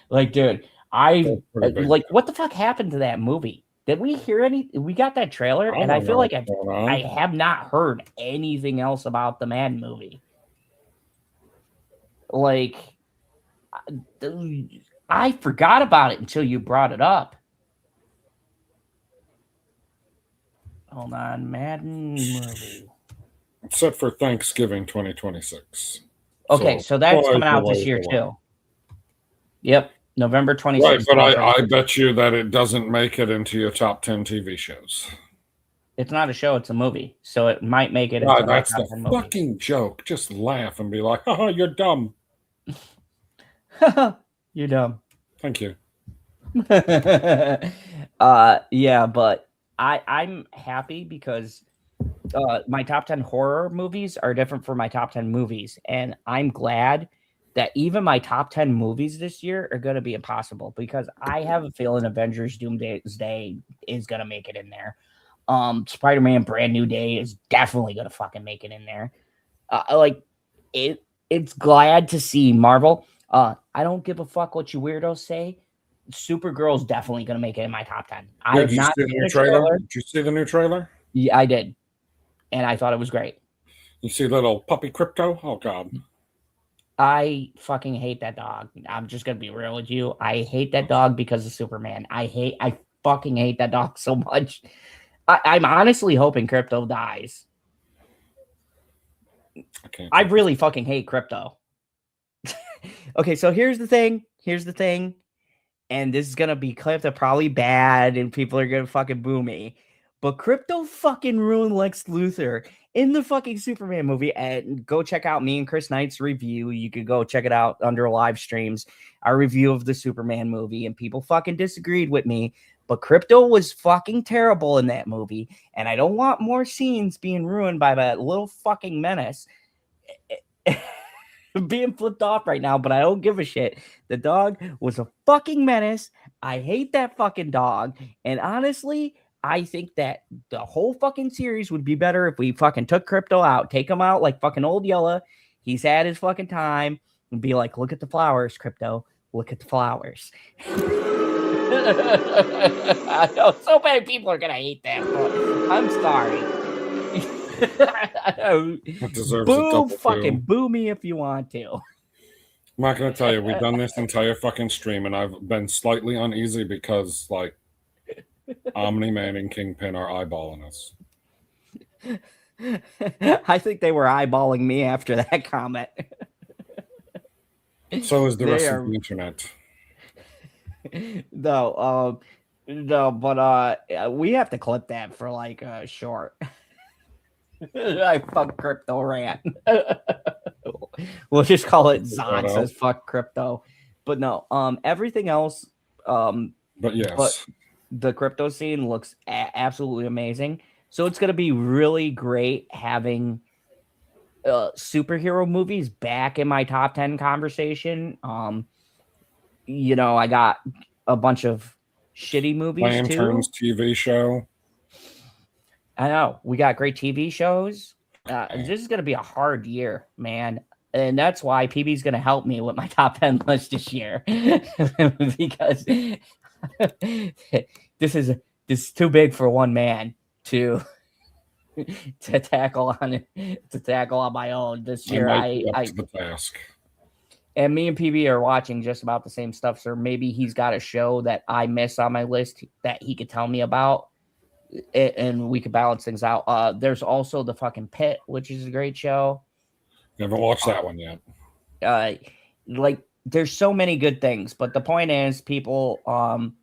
Like, dude, what the fuck happened to that movie? Did we hear any? We got that trailer, and I feel like I have not heard anything else about the Madden movie. Like, I forgot about it until you brought it up. Hold on, Madden movie. Set for Thanksgiving 2026. Okay, so that's coming out this year too. Yep, November 26th. Right, but I bet you that it doesn't make it into your top 10 TV shows. It's not a show, it's a movie. So it might make it into that's the fucking joke. Just laugh and be like, oh, you're dumb. You're dumb. Thank you. Yeah, but I'm happy because my top 10 horror movies are different from my top 10 movies. And I'm glad that even my top 10 movies this year are going to be impossible because I have a feeling Avengers Doomsday is going to make it in there. Spider-Man Brand New Day is definitely going to fucking make it in there. It's glad to see Marvel. I don't give a fuck what you weirdos say. Supergirl's definitely going to make it in my top 10. I have not seen the trailer. Did you see the new trailer? Yeah, I did. And I thought it was great. You see little puppy Crypto? Oh, God. I fucking hate that dog. I'm just going to be real with you. I hate that dog because of Superman. I fucking hate that dog so much. I'm honestly hoping Crypto dies. I really fucking hate Crypto. Okay, so here's the thing. And this is going to be clipped probably bad and people are going to fucking boo me. But Crypto fucking ruined Lex Luthor in the fucking Superman movie. And go check out me and Chris Knight's review. You could go check it out under live streams. Our review of the Superman movie. And people fucking disagreed with me. But Crypto was fucking terrible in that movie. And I don't want more scenes being ruined by that little fucking menace. Being flipped off right now, but I don't give a shit. The dog was a fucking menace. I hate that fucking dog. And honestly, I think that the whole fucking series would be better if we fucking took Crypto out, take him out like fucking Old Yella. He's had his fucking time and be like, look at the flowers, Crypto. Look at the flowers. I know so many people are going to hate that, but I'm sorry. Boo me if you want to. I'm not going to tell you, we've done this entire fucking stream and I've been slightly uneasy because, like, Omni-Man and Kingpin are eyeballing us. I think they were eyeballing me after that comment. So is the rest of the internet. No, but we have to clip that for like a short. I fuck crypto rant. We'll just call it Zod says fuck crypto. But no, everything else, but yes, but the crypto scene looks absolutely amazing. So it's gonna be really great having superhero movies back in my top 10 conversation. You know, I got a bunch of shitty movies Lanterns too. TV show. I know we got great TV shows. This is going to be a hard year, man. And that's why PB's going to help me with my top 10 list this year. Because this is too big for one man to tackle on my own this year. The task. And me and PB are watching just about the same stuff. So maybe he's got a show that I miss on my list that he could tell me about, and we could balance things out. There's also The Fucking Pit, which is a great show. Never watched that one yet. Like there's so many good things, but the point is, people,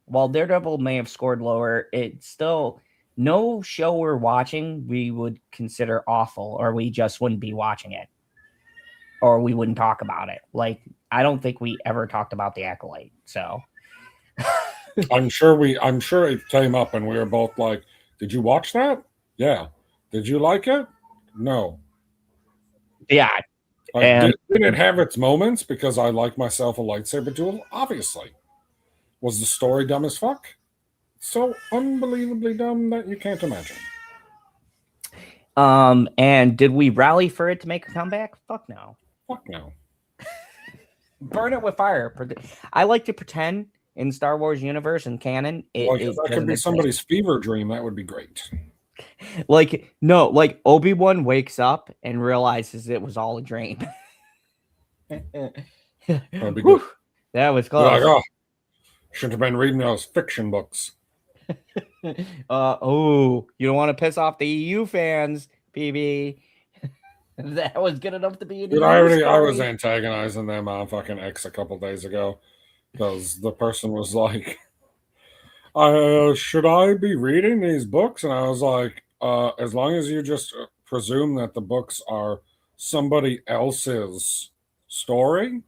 while Daredevil may have scored lower, it's still no show we're watching we would consider awful, or we just wouldn't be watching it, or we wouldn't talk about it. Like, I don't think we ever talked about The Acolyte. So I'm sure it came up and we were both like, did you watch that? Yeah. Did you like it? No. Yeah. Did it have its moments because I like myself a lightsaber duel? Obviously. Was the story dumb as fuck? So unbelievably dumb that you can't imagine. And did we rally for it to make a comeback? Fuck no. Fuck no. Burn it with fire. I like to pretend in Star Wars universe and canon. If that could be somebody's fever dream, that would be great. Like, no, like Obi-Wan wakes up and realizes it was all a dream. That'd be good. That was close. Like, oh, shouldn't have been reading those fiction books. You don't want to piss off the EU fans, PB. That was good enough to be an I was antagonizing them on fucking X a couple days ago because the person was like, should I be reading these books? And I was like, as long as you just presume that the books are somebody else's story,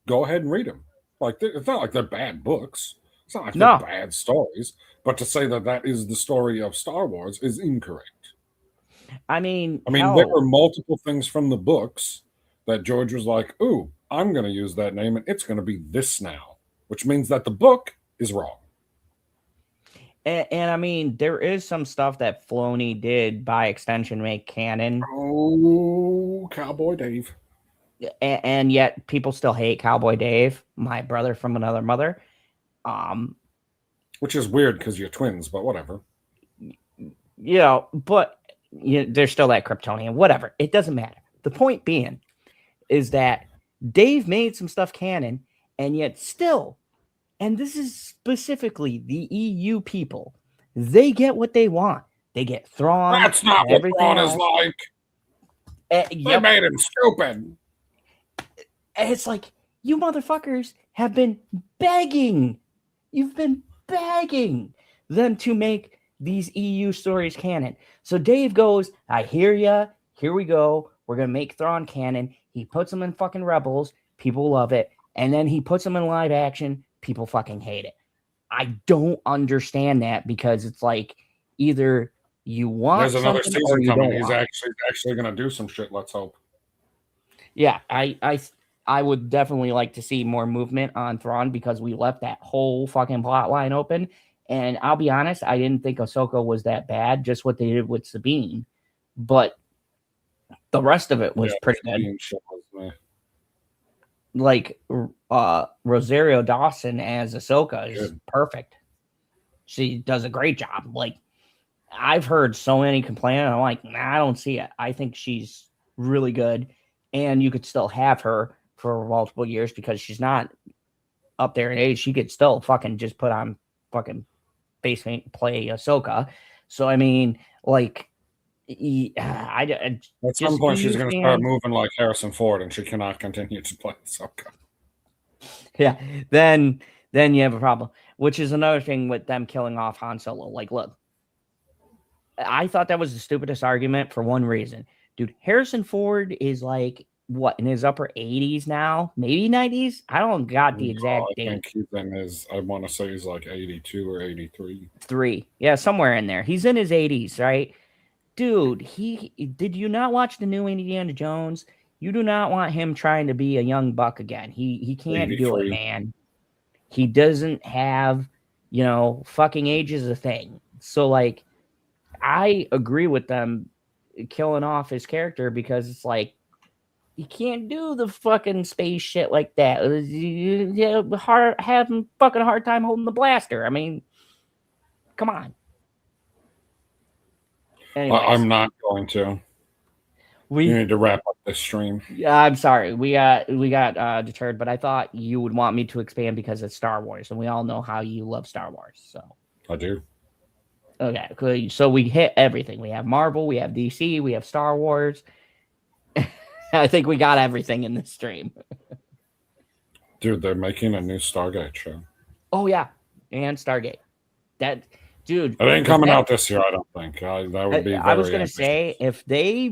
go ahead and read them. Like, it's not like they're bad books. It's not like they're bad stories. But to say that that is the story of Star Wars is incorrect. I mean, there were multiple things from the books that George was like, ooh, I'm going to use that name and it's going to be this now, which means that the book is wrong. And I mean, there is some stuff that Filoni did by extension make canon. Oh, Cowboy Dave. And yet people still hate Cowboy Dave, my brother from another mother. Which is weird because you're twins, but whatever. You know, but there's still that Kryptonian, whatever. It doesn't matter. The point being is that Dave made some stuff canon, and yet still, and this is specifically the EU people, they get what they want. They get Thrawn. That's not what Thrawn is like. They made him stupid. And it's like, you motherfuckers have been begging. You've been begging them to make these EU stories canon. So Dave goes, I hear ya. Here we go. We're going to make Thrawn canon. He puts them in fucking Rebels. People love it. And then he puts them in live action. People fucking hate it. I don't understand that, because it's like, either you want there's another season coming. He's actually going to do some shit. Let's hope. Yeah, I would definitely like to see more movement on Thrawn, because we left that whole fucking plot line open. And I'll be honest, I didn't think Ahsoka was that bad, just what they did with Sabine. But the rest of it was pretty good. Like, Rosario Dawson as Ahsoka is perfect. She does a great job. Like, I've heard so many complain, and I'm like, nah, I don't see it. I think she's really good. And you could still have her for multiple years, because she's not up there in age. She could still fucking just put on fucking face paint, play Ahsoka. So, I mean, like, at some point she's going to start moving like Harrison Ford, and she cannot continue to play Ahsoka. Yeah. Then then you have a problem. Which is another thing with them killing off Han Solo. Like, look, I thought that was the stupidest argument for one reason. Dude, Harrison Ford is like, what, in his upper 80s now? Maybe 90s? I don't got the exact I date. think he's in his, I want to say he's like 82 or 83. 3. Yeah, somewhere in there. He's in his 80s, right? Dude, did you not watch the new Indiana Jones? You do not want him trying to be a young buck again. He can't do it, 83. man. He doesn't have, fucking age is a thing. So, like, I agree with them killing off his character because it's like, you can't do the fucking space shit like that. You having fucking hard time holding the blaster. I mean, come on. Anyways, I'm not going to. You need to wrap up this stream. Yeah, I'm sorry. We got deterred, but I thought you would want me to expand because it's Star Wars, and we all know how you love Star Wars. So I do. Okay, so we hit everything. We have Marvel, we have DC, we have Star Wars. I think we got everything in this stream. Dude, they're making a new Stargate show. Oh yeah, and Stargate. Dude, it ain't coming out this year, I don't think. That would be. I was gonna say if they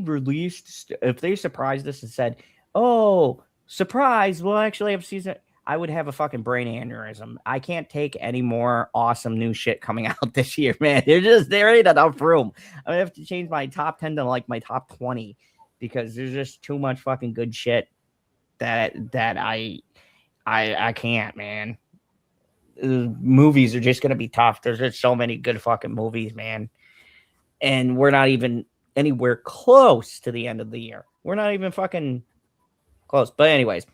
surprised us and said, "Oh, surprise! We'll actually have season," I would have a fucking brain aneurysm. I can't take any more awesome new shit coming out this year, man. There ain't enough room. I'm gonna have to change my top 10 to like my top 20 because there's just too much fucking good shit that I can't, man. Movies are just going to be tough. There's just so many good fucking movies, man. And we're not even anywhere close to the end of the year. We're not even fucking close. But anyways,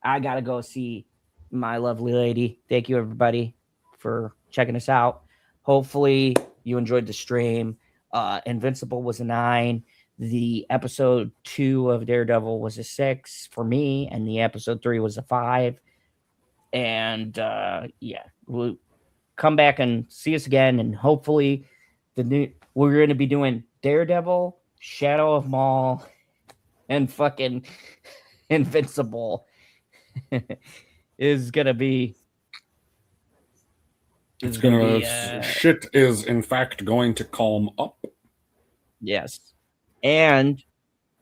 I got to go see my lovely lady. Thank you, everybody, for checking us out. Hopefully you enjoyed the stream. Invincible was a 9. The episode 2 of Daredevil was a 6 for me. And the episode 3 was a 5. And yeah, we'll come back and see us again. And hopefully we're going to be doing Daredevil, Shadow of Maul, and fucking Invincible is going to be. Shit is in fact going to calm up. Yes. And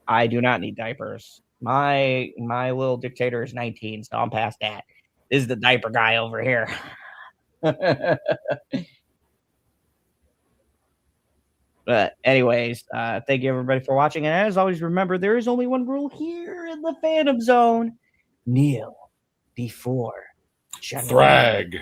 I do not need diapers. My little dictator is 19, so I'm past that. This is the diaper guy over here. But anyways, thank you everybody for watching. And as always, remember, there is only one rule here in the Phantom Zone. Kneel before Thrag.